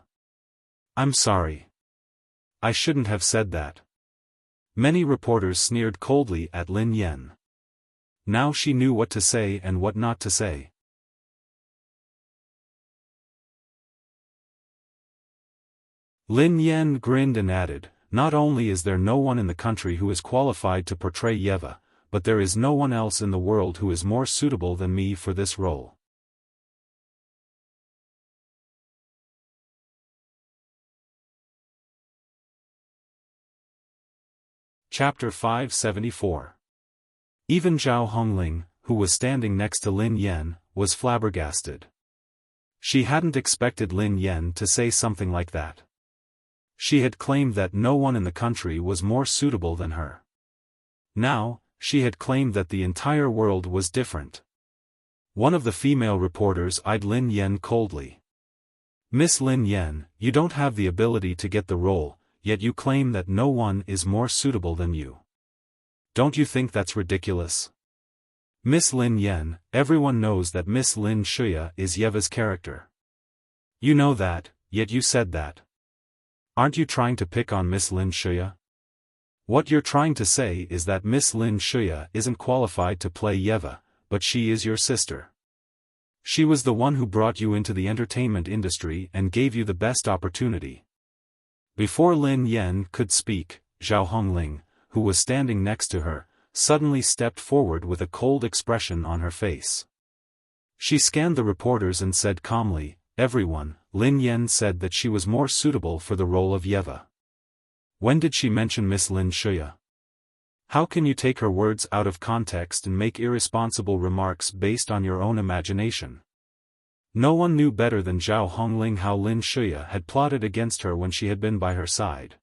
I'm sorry. I shouldn't have said that. Many reporters sneered coldly at Lin Yan. Now she knew what to say and what not to say. Lin Yan grinned and added, not only is there no one in the country who is qualified to portray Yeva, but there is no one else in the world who is more suitable than me for this role. Chapter 574. Even Zhao Hongling, who was standing next to Lin Yan, was flabbergasted. She hadn't expected Lin Yan to say something like that. She had claimed that no one in the country was more suitable than her. Now, she had claimed that the entire world was different. One of the female reporters eyed Lin Yan coldly. "Miss Lin Yan, you don't have the ability to get the role, yet you claim that no one is more suitable than you. Don't you think that's ridiculous? Miss Lin Yan, everyone knows that Miss Lin Shuya is Yeva's character. You know that, yet you said that. Aren't you trying to pick on Miss Lin Shuya? What you're trying to say is that Miss Lin Shuya isn't qualified to play Yeva, but she is your sister. She was the one who brought you into the entertainment industry and gave you the best opportunity." Before Lin Yan could speak, Zhao Hongling, who was standing next to her, suddenly stepped forward with a cold expression on her face. She scanned the reporters and said calmly, "Everyone, Lin Yan said that she was more suitable for the role of Yeva. When did she mention Miss Lin Shuya? How can you take her words out of context and make irresponsible remarks based on your own imagination?" No one knew better than Zhao Hongling how Lin Shuya had plotted against her when she had been by her side.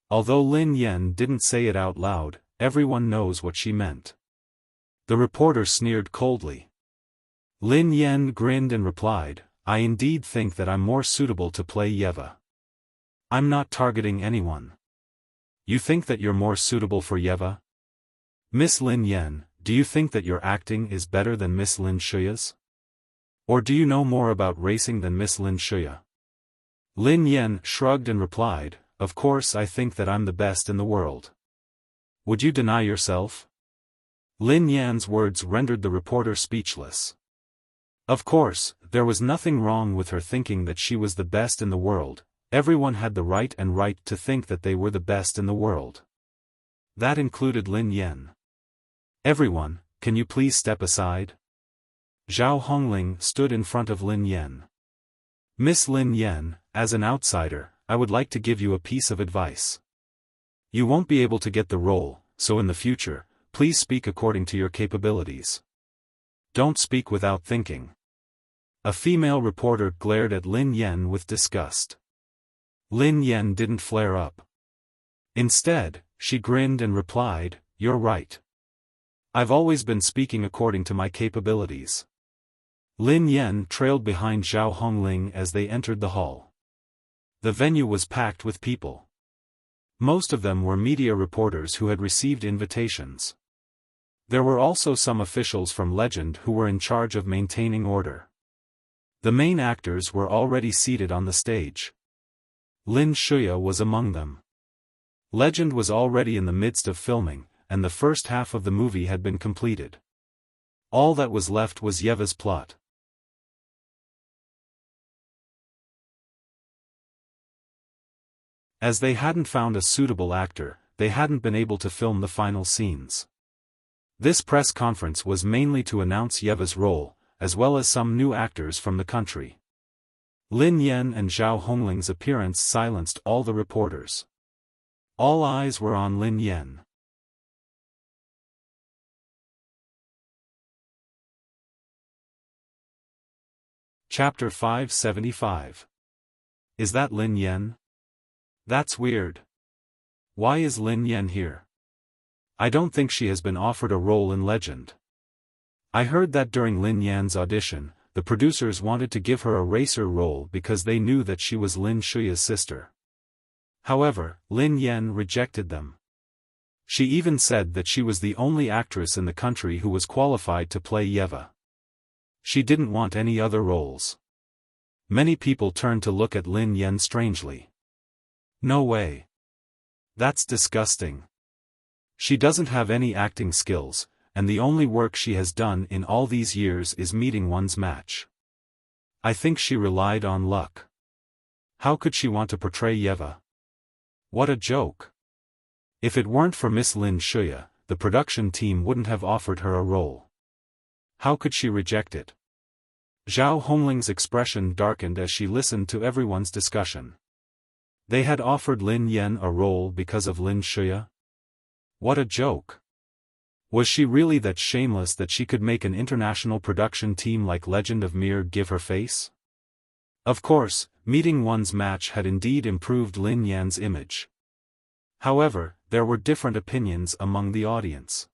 Although Lin Yan didn't say it out loud, everyone knows what she meant. The reporter sneered coldly. Lin Yan grinned and replied, "I indeed think that I'm more suitable to play Yeva. I'm not targeting anyone. You think that you're more suitable for Yeva? Miss Lin Yan, do you think that your acting is better than Miss Lin Shuya's? Or do you know more about racing than Miss Lin Shuya?" Lin Yan shrugged and replied, "Of course I think that I'm the best in the world. Would you deny yourself?" Lin Yan's words rendered the reporter speechless. Of course, there was nothing wrong with her thinking that she was the best in the world. Everyone had the right to think that they were the best in the world. That included Lin Yan. "Everyone, can you please step aside?" Zhao Hongling stood in front of Lin Yan. "Miss Lin Yan, as an outsider, I would like to give you a piece of advice. You won't be able to get the role, so in the future, please speak according to your capabilities. Don't speak without thinking." A female reporter glared at Lin Yan with disgust. Lin Yan didn't flare up. Instead, she grinned and replied, "You're right. I've always been speaking according to my capabilities." Lin Yan trailed behind Zhao Hongling as they entered the hall. The venue was packed with people. Most of them were media reporters who had received invitations. There were also some officials from Legend who were in charge of maintaining order. The main actors were already seated on the stage. Lin Shuya was among them. Legend was already in the midst of filming, and the first half of the movie had been completed. All that was left was Yeva's plot. As they hadn't found a suitable actor, they hadn't been able to film the final scenes. This press conference was mainly to announce Yeva's role, as well as some new actors from the country. Lin Yan and Zhao Hongling's appearance silenced all the reporters. All eyes were on Lin Yan. Chapter 575. Is that Lin Yan? That's weird. Why is Lin Yan here? I don't think she has been offered a role in Legend. I heard that during Lin Yan's audition, the producers wanted to give her a racer role because they knew that she was Lin Shuya's sister. However, Lin Yan rejected them. She even said that she was the only actress in the country who was qualified to play Yeva. She didn't want any other roles. Many people turned to look at Lin Yan strangely. No way. That's disgusting. She doesn't have any acting skills, and the only work she has done in all these years is meeting one's match. I think she relied on luck. How could she want to portray Yeva? What a joke. If it weren't for Miss Lin Shuya, the production team wouldn't have offered her a role. How could she reject it? Zhao Hongling's expression darkened as she listened to everyone's discussion. They had offered Lin Yan a role because of Lin Shuya? What a joke. Was she really that shameless that she could make an international production team like Legend of Mir give her face? Of course, meeting one's match had indeed improved Lin Yan's image. However, there were different opinions among the audience.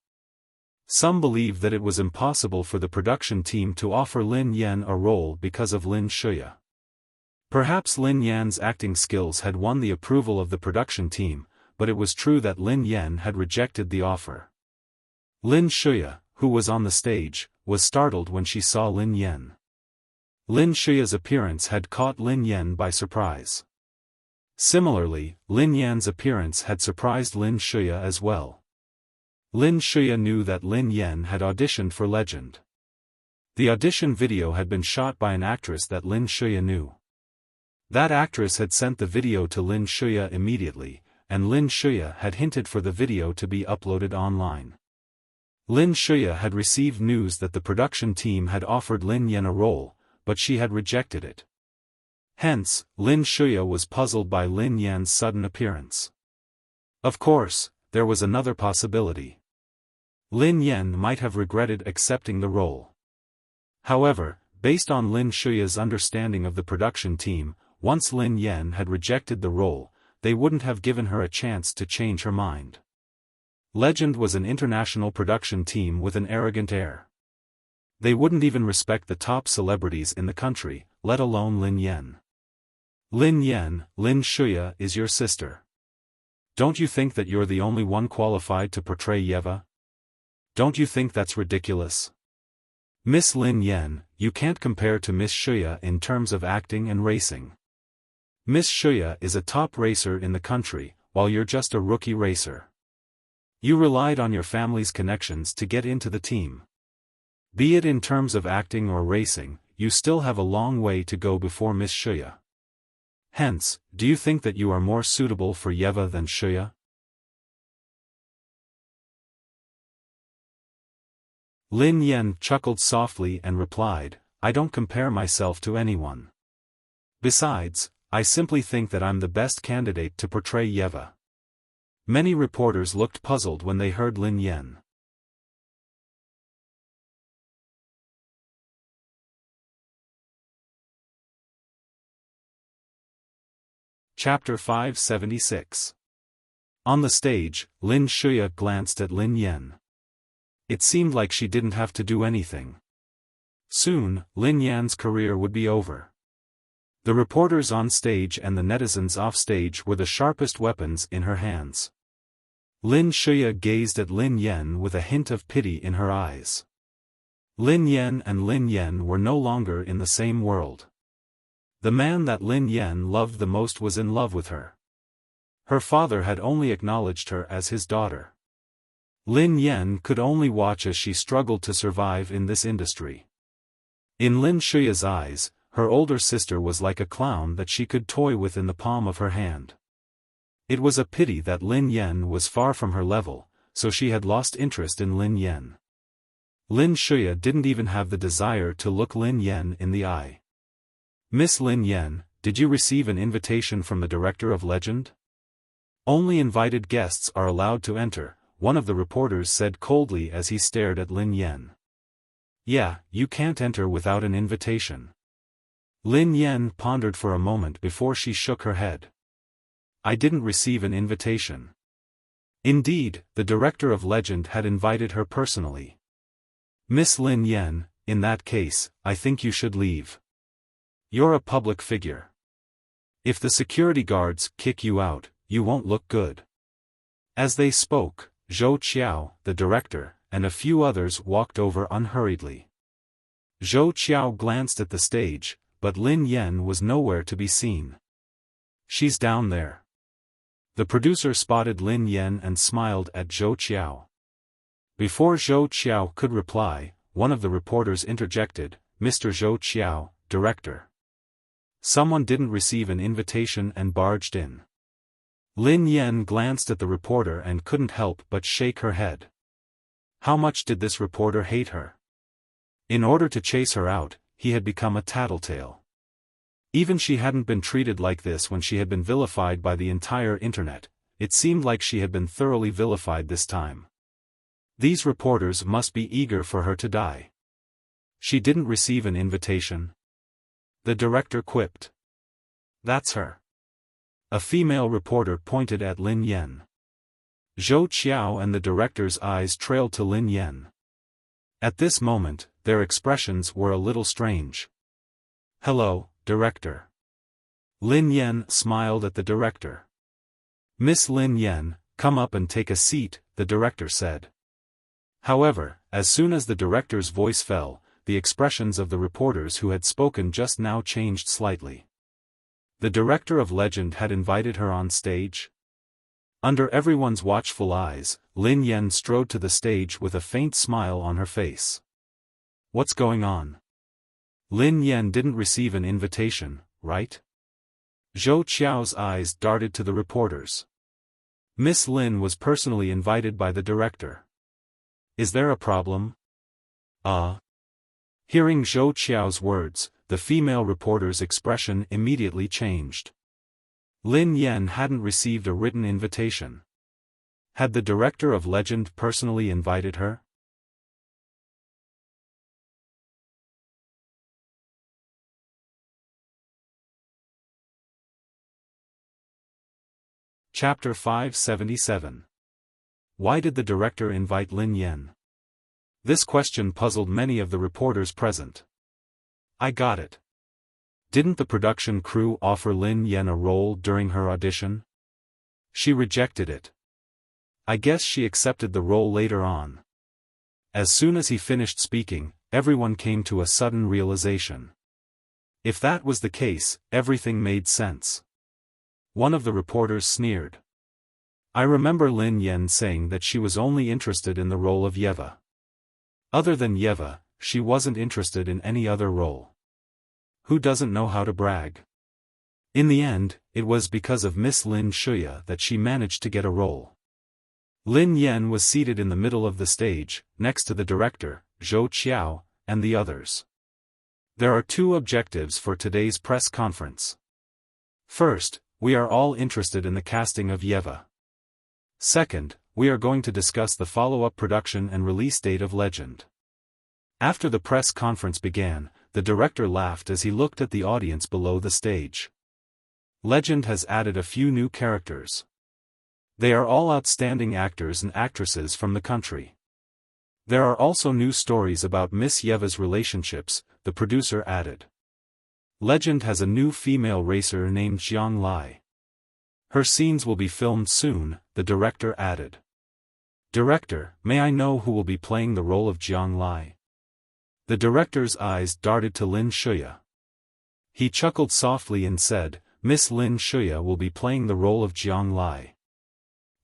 Some believed that it was impossible for the production team to offer Lin Yan a role because of Lin Shuya. Perhaps Lin Yan's acting skills had won the approval of the production team, but it was true that Lin Yan had rejected the offer. Lin Shuya, who was on the stage, was startled when she saw Lin Yan. Lin Shuya's appearance had caught Lin Yan by surprise. Similarly, Lin Yan's appearance had surprised Lin Shuya as well. Lin Shuya knew that Lin Yan had auditioned for Legend. The audition video had been shot by an actress that Lin Shuya knew. That actress had sent the video to Lin Shuya immediately, and Lin Shuya had hinted for the video to be uploaded online. Lin Shuya had received news that the production team had offered Lin Yan a role, but she had rejected it. Hence, Lin Shuya was puzzled by Lin Yan's sudden appearance. Of course, there was another possibility. Lin Yan might have regretted accepting the role. However, based on Lin Shuya's understanding of the production team, once Lin Yan had rejected the role, they wouldn't have given her a chance to change her mind. Legend was an international production team with an arrogant air. They wouldn't even respect the top celebrities in the country, let alone Lin Yan. Lin Yan, Lin Shuya is your sister. Don't you think that you're the only one qualified to portray Yeva? Don't you think that's ridiculous? Miss Lin Yan, you can't compare to Miss Shuya in terms of acting and racing. Miss Shuya is a top racer in the country, while you're just a rookie racer. You relied on your family's connections to get into the team. Be it in terms of acting or racing, you still have a long way to go before Miss Shuya. Hence, do you think that you are more suitable for Yeva than Shuya? Lin Yan chuckled softly and replied, I don't compare myself to anyone. Besides, I simply think that I'm the best candidate to portray Yeva. Many reporters looked puzzled when they heard Lin Yan. Chapter 576. On the stage, Lin Shuya glanced at Lin Yan. It seemed like she didn't have to do anything. Soon, Lin Yan's career would be over. The reporters on stage and the netizens off stage were the sharpest weapons in her hands. Lin Shuya gazed at Lin Yan with a hint of pity in her eyes. Lin Yan and Lin Yan were no longer in the same world. The man that Lin Yan loved the most was in love with her. Her father had only acknowledged her as his daughter. Lin Yan could only watch as she struggled to survive in this industry. In Lin Shuya's eyes, her older sister was like a clown that she could toy with in the palm of her hand. It was a pity that Lin Yan was far from her level, so she had lost interest in Lin Yan. Lin Shuya didn't even have the desire to look Lin Yan in the eye. Miss Lin Yan, did you receive an invitation from the director of Legend? Only invited guests are allowed to enter, one of the reporters said coldly as he stared at Lin Yan. Yeah, you can't enter without an invitation. Lin Yan pondered for a moment before she shook her head. I didn't receive an invitation. Indeed, the director of Legend had invited her personally. Miss Lin Yan, in that case, I think you should leave. You're a public figure. If the security guards kick you out, you won't look good. As they spoke, Zhou Qiao, the director, and a few others walked over unhurriedly. Zhou Qiao glanced at the stage, but Lin Yan was nowhere to be seen. She's down there. The producer spotted Lin Yan and smiled at Zhou Qiao. Before Zhou Qiao could reply, one of the reporters interjected, Mr. Zhou Qiao, director. Someone didn't receive an invitation and barged in. Lin Yan glanced at the reporter and couldn't help but shake her head. How much did this reporter hate her? In order to chase her out, he had become a tattletale. Even she hadn't been treated like this when she had been vilified by the entire internet, it seemed like she had been thoroughly vilified this time. These reporters must be eager for her to die. She didn't receive an invitation. The director quipped. That's her. A female reporter pointed at Lin Yen. Zhou Qiao and the director's eyes trailed to Lin Yen. At this moment, their expressions were a little strange. Hello, director. Lin Yen smiled at the director. Miss Lin Yen, come up and take a seat, the director said. However, as soon as the director's voice fell, the expressions of the reporters who had spoken just now changed slightly. The director of Legend had invited her on stage? Under everyone's watchful eyes, Lin Yen strode to the stage with a faint smile on her face. What's going on? Lin Yen didn't receive an invitation, right? Zhou Qiao's eyes darted to the reporters. Miss Lin was personally invited by the director. Is there a problem? Hearing Zhou Qiao's words, the female reporter's expression immediately changed. Lin Yen hadn't received a written invitation. Had the director of Legend personally invited her? Chapter 577. Why did the director invite Lin Yen? This question puzzled many of the reporters present. I got it. Didn't the production crew offer Lin Yen a role during her audition? She rejected it. I guess she accepted the role later on. As soon as he finished speaking, everyone came to a sudden realization. If that was the case, everything made sense. One of the reporters sneered. I remember Lin Yen saying that she was only interested in the role of Yeva. Other than Yeva, she wasn't interested in any other role. Who doesn't know how to brag? In the end, it was because of Miss Lin Shuya that she managed to get a role. Lin Yen was seated in the middle of the stage, next to the director, Zhou Qiao, and the others. There are two objectives for today's press conference. First, we are all interested in the casting of Yeva. Second, we are going to discuss the follow-up production and release date of Legend. After the press conference began, the director laughed as he looked at the audience below the stage. Legend has added a few new characters. They are all outstanding actors and actresses from the country. There are also new stories about Miss Yeva's relationships, the producer added. Legend has a new female racer named Jiang Lai. Her scenes will be filmed soon, the director added. Director, may I know who will be playing the role of Jiang Lai? The director's eyes darted to Lin Shuya. He chuckled softly and said, Miss Lin Shuya will be playing the role of Jiang Lai.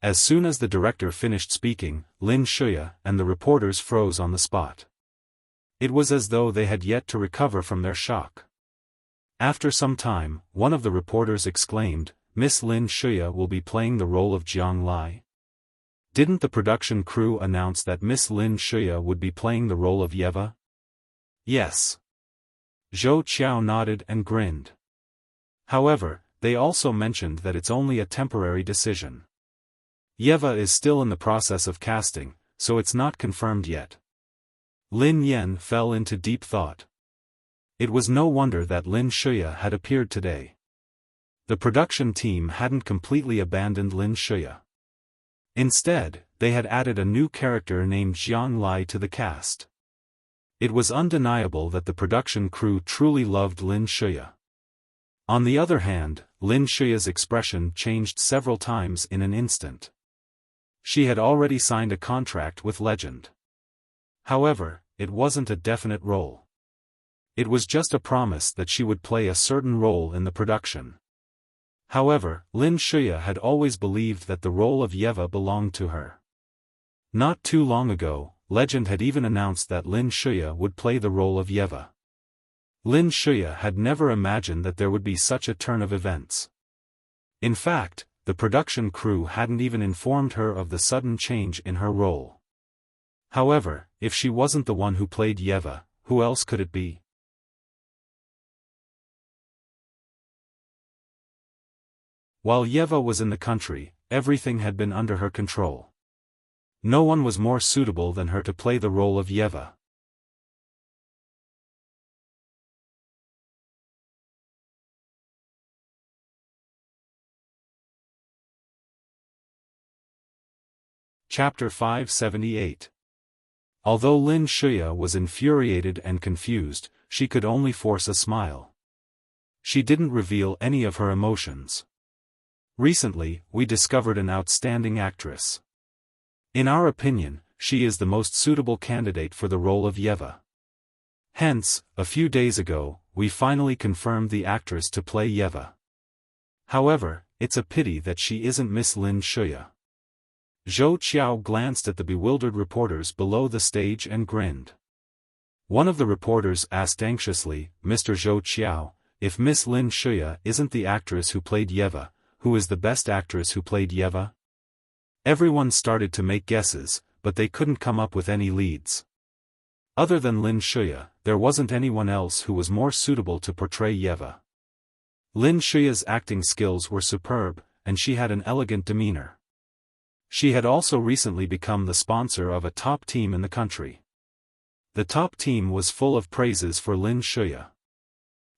As soon as the director finished speaking, Lin Shuya and the reporters froze on the spot. It was as though they had yet to recover from their shock. After some time, one of the reporters exclaimed, Miss Lin Shuya will be playing the role of Jiang Lai? Didn't the production crew announce that Miss Lin Shuya would be playing the role of Yeva? Yes. Zhou Qiao nodded and grinned. However, they also mentioned that it's only a temporary decision. Yeva is still in the process of casting, so it's not confirmed yet. Lin Yen fell into deep thought. It was no wonder that Lin Shuya had appeared today. The production team hadn't completely abandoned Lin Shuya. Instead, they had added a new character named Jiang Lai to the cast. It was undeniable that the production crew truly loved Lin Shuya. On the other hand, Lin Shuya's expression changed several times in an instant. She had already signed a contract with Legend. However, it wasn't a definite role. It was just a promise that she would play a certain role in the production. However, Lin Shuya had always believed that the role of Yeva belonged to her. Not too long ago, Legend had even announced that Lin Shuya would play the role of Yeva. Lin Shuya had never imagined that there would be such a turn of events. In fact, the production crew hadn't even informed her of the sudden change in her role. However, if she wasn't the one who played Yeva, who else could it be? While Yeva was in the country, everything had been under her control. No one was more suitable than her to play the role of Yeva. Chapter 578. Although Lin Shuya was infuriated and confused, she could only force a smile. She didn't reveal any of her emotions. Recently, we discovered an outstanding actress. In our opinion, she is the most suitable candidate for the role of Yeva. Hence, a few days ago, we finally confirmed the actress to play Yeva. However, it's a pity that she isn't Miss Lin Shuya. Zhou Qiao glanced at the bewildered reporters below the stage and grinned. One of the reporters asked anxiously, "Mr. Zhou Qiao, if Miss Lin Shuya isn't the actress who played Yeva, who is the best actress who played Yeva?" Everyone started to make guesses, but they couldn't come up with any leads. Other than Lin Shuya, there wasn't anyone else who was more suitable to portray Yeva. Lin Shuya's acting skills were superb, and she had an elegant demeanor. She had also recently become the sponsor of a top team in the country. The top team was full of praises for Lin Shuya.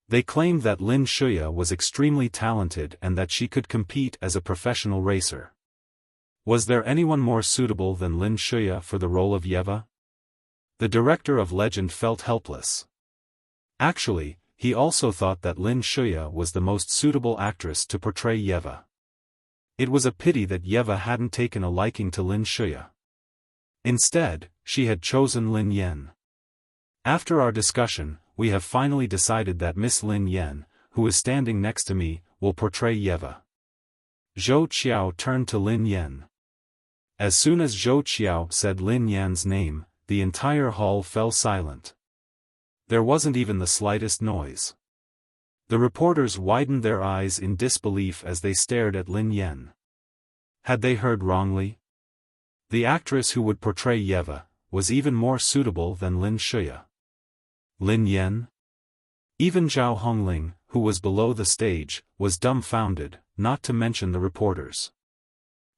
They claimed that Lin Shuya was extremely talented and that she could compete as a professional racer. Was there anyone more suitable than Lin Shuya for the role of Yeva? The director of Legend felt helpless. Actually, he also thought that Lin Shuya was the most suitable actress to portray Yeva. It was a pity that Yeva hadn't taken a liking to Lin Shuya. Instead, she had chosen Lin Yan. After our discussion, we have finally decided that Miss Lin Yan, who is standing next to me, will portray Yeva. Zhou Qiao turned to Lin Yan. As soon as Zhou Qiao said Lin Yan's name, the entire hall fell silent. There wasn't even the slightest noise. The reporters widened their eyes in disbelief as they stared at Lin Yan. Had they heard wrongly? The actress who would portray Yeva was even more suitable than Lin Shuya. Lin Yan? Even Zhao Hongling, who was below the stage, was dumbfounded, not to mention the reporters.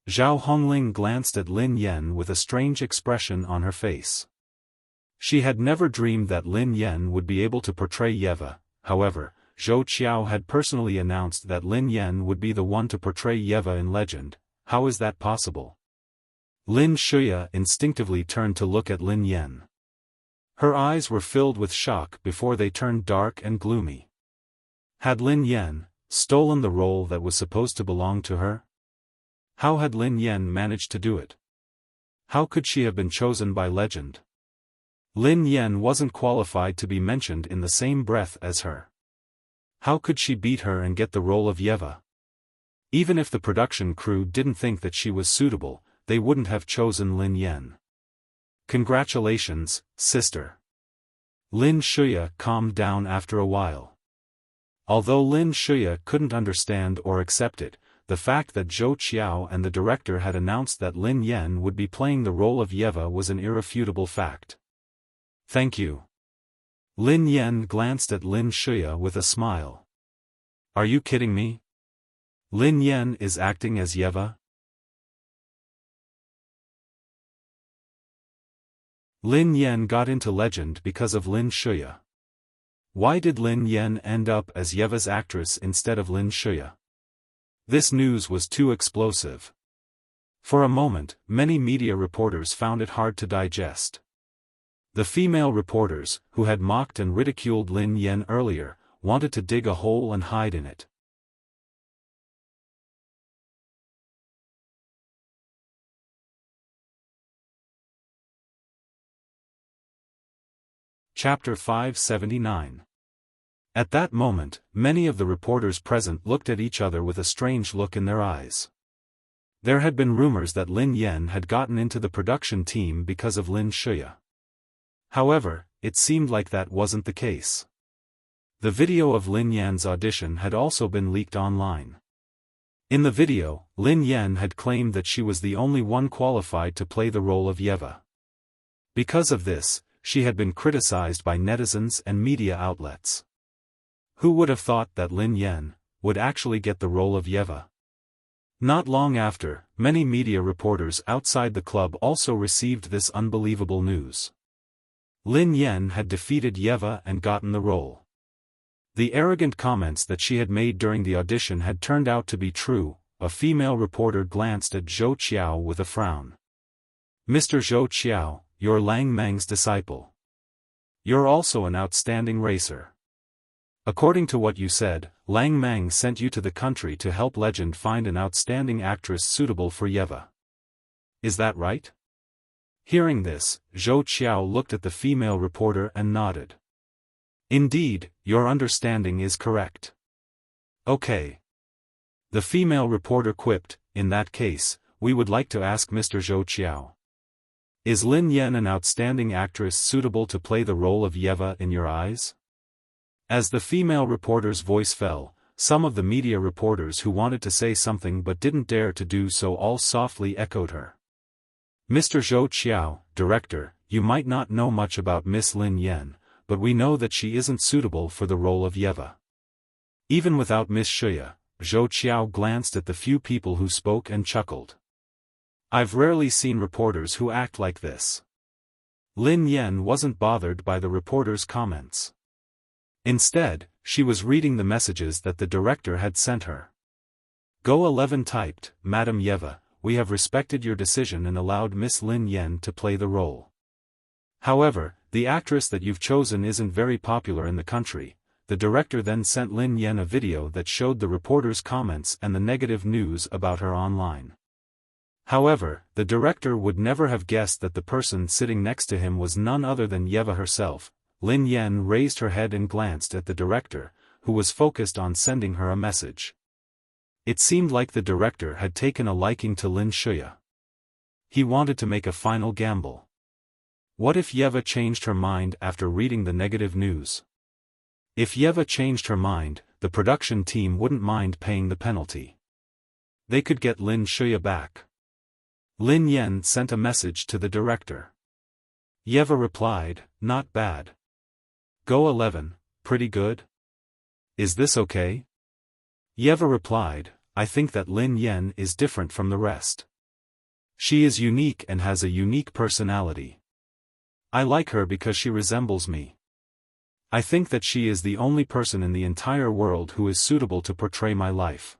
Zhao Hongling glanced at Lin Yan with a strange expression on her face. She had never dreamed that Lin Yan would be able to portray Yeva. However, Zhou Qiao had personally announced that Lin Yan would be the one to portray Yeva in Legend. How is that possible? Lin Shuya instinctively turned to look at Lin Yan. Her eyes were filled with shock before they turned dark and gloomy. Had Lin Yan stolen the role that was supposed to belong to her? How had Lin Yan managed to do it? How could she have been chosen by Legend? Lin Yan wasn't qualified to be mentioned in the same breath as her. How could she beat her and get the role of Yeva? Even if the production crew didn't think that she was suitable, they wouldn't have chosen Lin Yan. Congratulations, sister. Lin Shuya calmed down after a while. Although Lin Shuya couldn't understand or accept it, the fact that Zhou Qiao and the director had announced that Lin Yan would be playing the role of Yeva was an irrefutable fact. Thank you. Lin Yan glanced at Lin Shuya with a smile. Are you kidding me? Lin Yan is acting as Yeva? Lin Yan got into Legend because of Lin Shuya. Why did Lin Yan end up as Yeva's actress instead of Lin Shuya? This news was too explosive. For a moment, many media reporters found it hard to digest. The female reporters, who had mocked and ridiculed Lin Yan earlier, wanted to dig a hole and hide in it. Chapter 579. At that moment, many of the reporters present looked at each other with a strange look in their eyes. There had been rumors that Lin Yan had gotten into the production team because of Lin Shuya. However, it seemed like that wasn't the case. The video of Lin Yan's audition had also been leaked online. In the video, Lin Yan had claimed that she was the only one qualified to play the role of Yeva. Because of this, she had been criticized by netizens and media outlets. Who would have thought that Lin Yan would actually get the role of Yeva? Not long after, many media reporters outside the club also received this unbelievable news. Lin Yan had defeated Yeva and gotten the role. The arrogant comments that she had made during the audition had turned out to be true. A female reporter glanced at Zhou Qiao with a frown. "Mr. Zhou Qiao, you're Lang Meng's disciple. You're also an outstanding racer. According to what you said, Lang Meng sent you to the country to help Legend find an outstanding actress suitable for Yeva. Is that right?" Hearing this, Zhou Qiao looked at the female reporter and nodded. "Indeed, your understanding is correct." "Okay." The female reporter quipped, "In that case, we would like to ask Mr. Zhou Qiao. Is Lin Yan an outstanding actress suitable to play the role of Yeva in your eyes?" As the female reporter's voice fell, some of the media reporters who wanted to say something but didn't dare to do so all softly echoed her. "Mr. Zhou Qiao, director, you might not know much about Miss Lin Yan, but we know that she isn't suitable for the role of Yeva." Even without Miss Shuya, Zhou Qiao glanced at the few people who spoke and chuckled. "I've rarely seen reporters who act like this." Lin Yan wasn't bothered by the reporters' comments. Instead, she was reading the messages that the director had sent her. Go 11 typed, "Madam Yeva, we have respected your decision and allowed Miss Lin Yan to play the role. However, the actress that you've chosen isn't very popular in the country." The director then sent Lin Yan a video that showed the reporters' comments and the negative news about her online. However, the director would never have guessed that the person sitting next to him was none other than Yeva herself. Lin Yan raised her head and glanced at the director, who was focused on sending her a message. It seemed like the director had taken a liking to Lin Shuya. He wanted to make a final gamble. What if Yeva changed her mind after reading the negative news? If Yeva changed her mind, the production team wouldn't mind paying the penalty. They could get Lin Shuya back. Lin Yan sent a message to the director. Yeva replied, "Not bad. Go 11, pretty good. Is this okay?" Yeva replied, "I think that Lin Yan is different from the rest. She is unique and has a unique personality. I like her because she resembles me. I think that she is the only person in the entire world who is suitable to portray my life."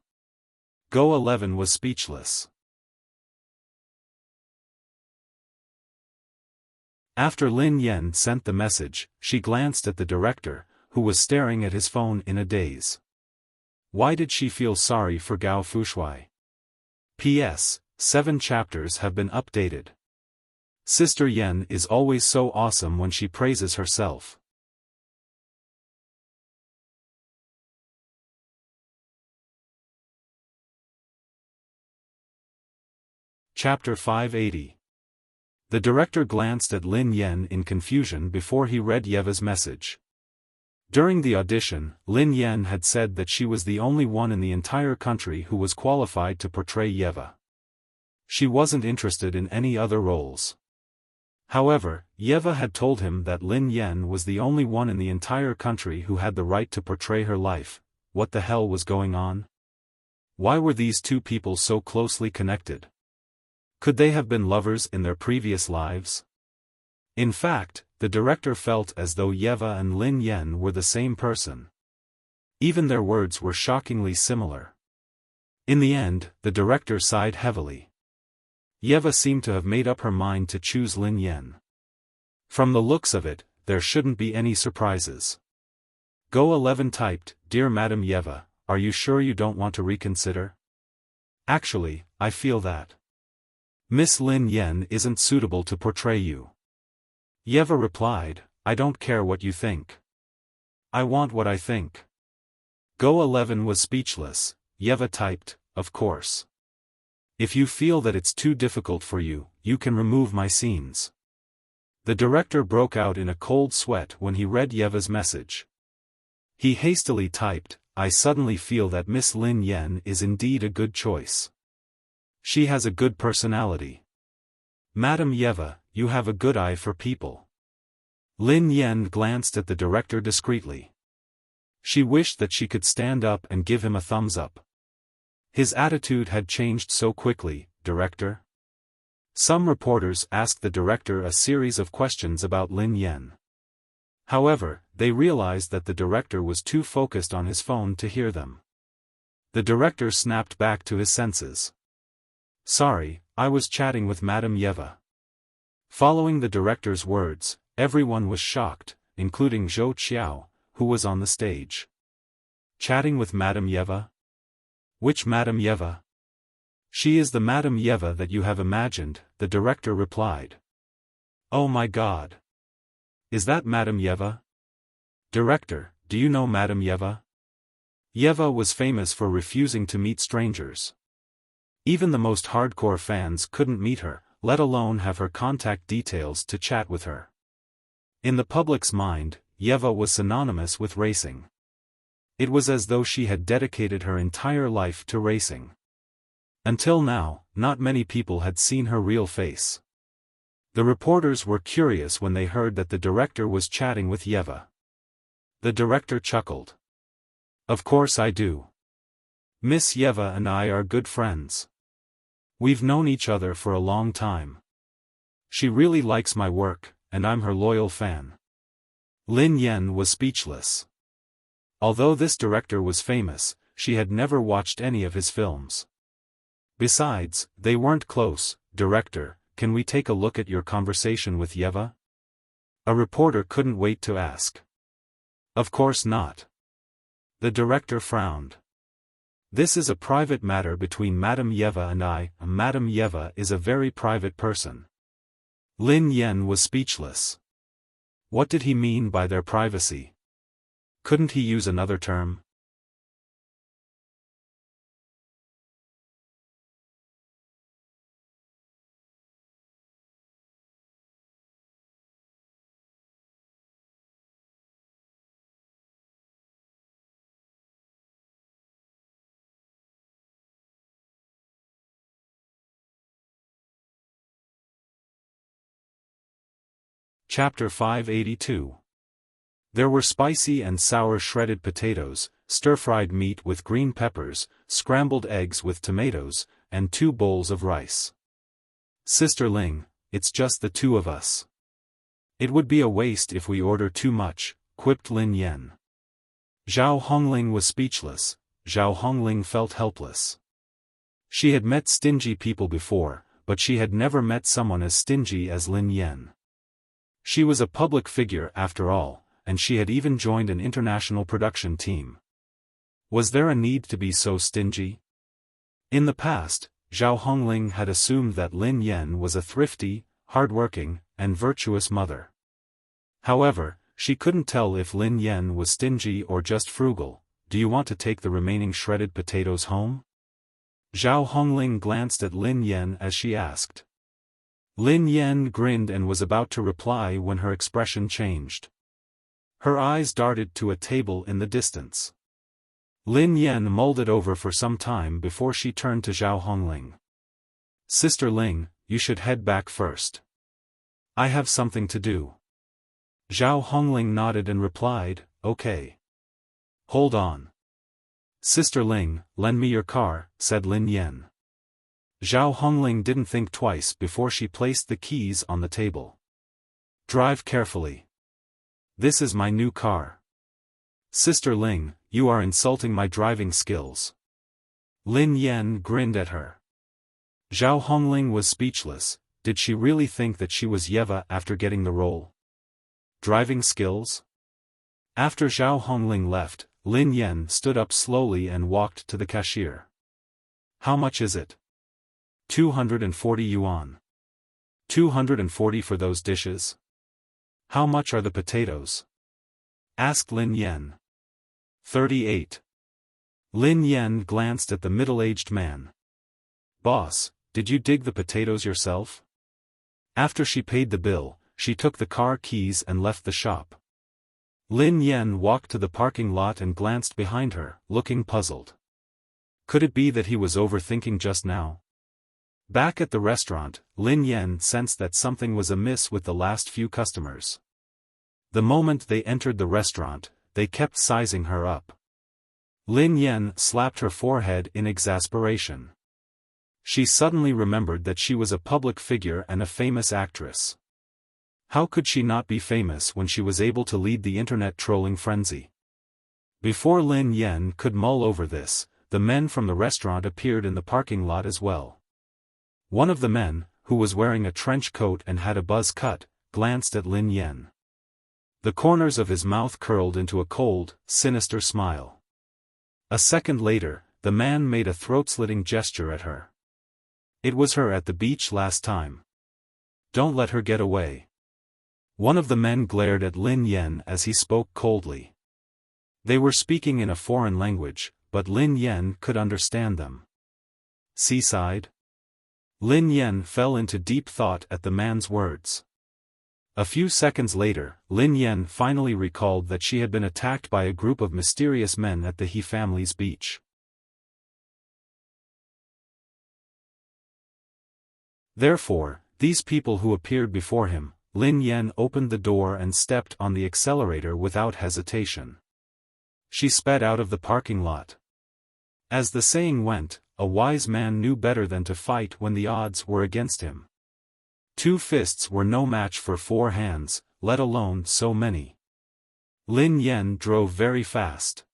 Go 11 was speechless. After Lin Yan sent the message, she glanced at the director, who was staring at his phone in a daze. Why did she feel sorry for Gao Fushui? P.S. 7 chapters have been updated. Sister Yen is always so awesome when she praises herself. Chapter 580. The director glanced at Lin Yan in confusion before he read Yeva's message. During the audition, Lin Yan had said that she was the only one in the entire country who was qualified to portray Yeva. She wasn't interested in any other roles. However, Yeva had told him that Lin Yan was the only one in the entire country who had the right to portray her life. What the hell was going on? Why were these two people so closely connected? Could they have been lovers in their previous lives? In fact, the director felt as though Yeva and Lin Yan were the same person. Even their words were shockingly similar. In the end, the director sighed heavily. Yeva seemed to have made up her mind to choose Lin Yan. From the looks of it, there shouldn't be any surprises. Go 11 typed, "Dear Madam Yeva, are you sure you don't want to reconsider? Actually, I feel that Miss Lin Yan isn't suitable to portray you." Yeva replied, "I don't care what you think. I want what I think." Go 11 was speechless. Yeva typed, "Of course. If you feel that it's too difficult for you, you can remove my scenes." The director broke out in a cold sweat when he read Yeva's message. He hastily typed, "I suddenly feel that Miss Lin Yan is indeed a good choice. She has a good personality. Madam Yeva, you have a good eye for people." Lin Yan glanced at the director discreetly. She wished that she could stand up and give him a thumbs up. His attitude had changed so quickly, director? Some reporters asked the director a series of questions about Lin Yan. However, they realized that the director was too focused on his phone to hear them. The director snapped back to his senses. Sorry, I was chatting with Madame Yeva. Following the director's words, everyone was shocked, including Zhou Qiao, who was on the stage. Chatting with Madame Yeva? Which Madame Yeva? She is the Madame Yeva that you have imagined, the director replied. Oh my God! Is that Madame Yeva? Director, do you know Madame Yeva? Yeva was famous for refusing to meet strangers. Even the most hardcore fans couldn't meet her, let alone have her contact details to chat with her. In the public's mind, Yeva was synonymous with racing. It was as though she had dedicated her entire life to racing. Until now, not many people had seen her real face. The reporters were curious when they heard that the director was chatting with Yeva. The director chuckled. Of course I do. Miss Yeva and I are good friends. We've known each other for a long time. She really likes my work, and I'm her loyal fan. Lin Yan was speechless. Although this director was famous, she had never watched any of his films. Besides, they weren't close. Director, can we take a look at your conversation with Yeva? A reporter couldn't wait to ask. Of course not. The director frowned. This is a private matter between Madame Yeva and I. Madame Yeva is a very private person. Lin Yan was speechless. What did he mean by their privacy? Couldn't he use another term? Chapter 582. There were spicy and sour shredded potatoes, stir-fried meat with green peppers, scrambled eggs with tomatoes, and 2 bowls of rice. Sister Ling, it's just the 2 of us. It would be a waste if we order too much, quipped Lin Yan. Zhao Hongling was speechless. Zhao Hongling felt helpless. She had met stingy people before, but she had never met someone as stingy as Lin Yan. She was a public figure after all, and she had even joined an international production team. Was there a need to be so stingy? In the past, Zhao Hongling had assumed that Lin Yan was a thrifty, hardworking, and virtuous mother. However, she couldn't tell if Lin Yan was stingy or just frugal. Do you want to take the remaining shredded potatoes home? Zhao Hongling glanced at Lin Yan as she asked. Lin Yan grinned and was about to reply when her expression changed. Her eyes darted to a table in the distance. Lin Yan mulled it over for some time before she turned to Zhao Hongling. Sister Ling, you should head back first. I have something to do. Zhao Hongling nodded and replied, okay. Hold on. Sister Ling, lend me your car, said Lin Yan. Zhao Hongling didn't think twice before she placed the keys on the table. Drive carefully. This is my new car. Sister Ling, you are insulting my driving skills. Lin Yan grinned at her. Zhao Hongling was speechless. Did she really think that she was Yeva after getting the role? Driving skills? After Zhao Hongling left, Lin Yan stood up slowly and walked to the cashier. How much is it? 240 yuan. 240 for those dishes? How much are the potatoes? Asked Lin Yan. 38. Lin Yan glanced at the middle-aged man. Boss, did you dig the potatoes yourself? After she paid the bill, she took the car keys and left the shop. Lin Yan walked to the parking lot and glanced behind her, looking puzzled. Could it be that he was overthinking just now? Back at the restaurant, Lin Yan sensed that something was amiss with the last few customers. The moment they entered the restaurant, they kept sizing her up. Lin Yan slapped her forehead in exasperation. She suddenly remembered that she was a public figure and a famous actress. How could she not be famous when she was able to lead the internet trolling frenzy? Before Lin Yan could mull over this, the men from the restaurant appeared in the parking lot as well. One of the men, who was wearing a trench coat and had a buzz cut, glanced at Lin Yan. The corners of his mouth curled into a cold, sinister smile. A second later, the man made a throat-slitting gesture at her. It was her at the beach last time. Don't let her get away. One of the men glared at Lin Yan as he spoke coldly. They were speaking in a foreign language, but Lin Yan could understand them. Seaside? Lin Yan fell into deep thought at the man's words. A few seconds later, Lin Yan finally recalled that she had been attacked by a group of mysterious men at the He family's beach. Therefore, these people who appeared before him, Lin Yan opened the door and stepped on the accelerator without hesitation. She sped out of the parking lot. As the saying went, a wise man knew better than to fight when the odds were against him. 2 fists were no match for 4 hands, let alone so many. Lin Yan drove very fast.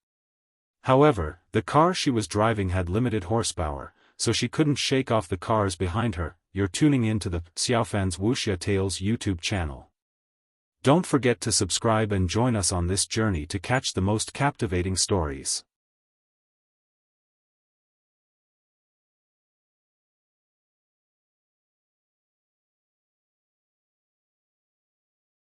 However, the car she was driving had limited horsepower, so she couldn't shake off the cars behind her. You're tuning in to the Xiaofan's Wuxia Tales YouTube channel. Don't forget to subscribe and join us on this journey to catch the most captivating stories.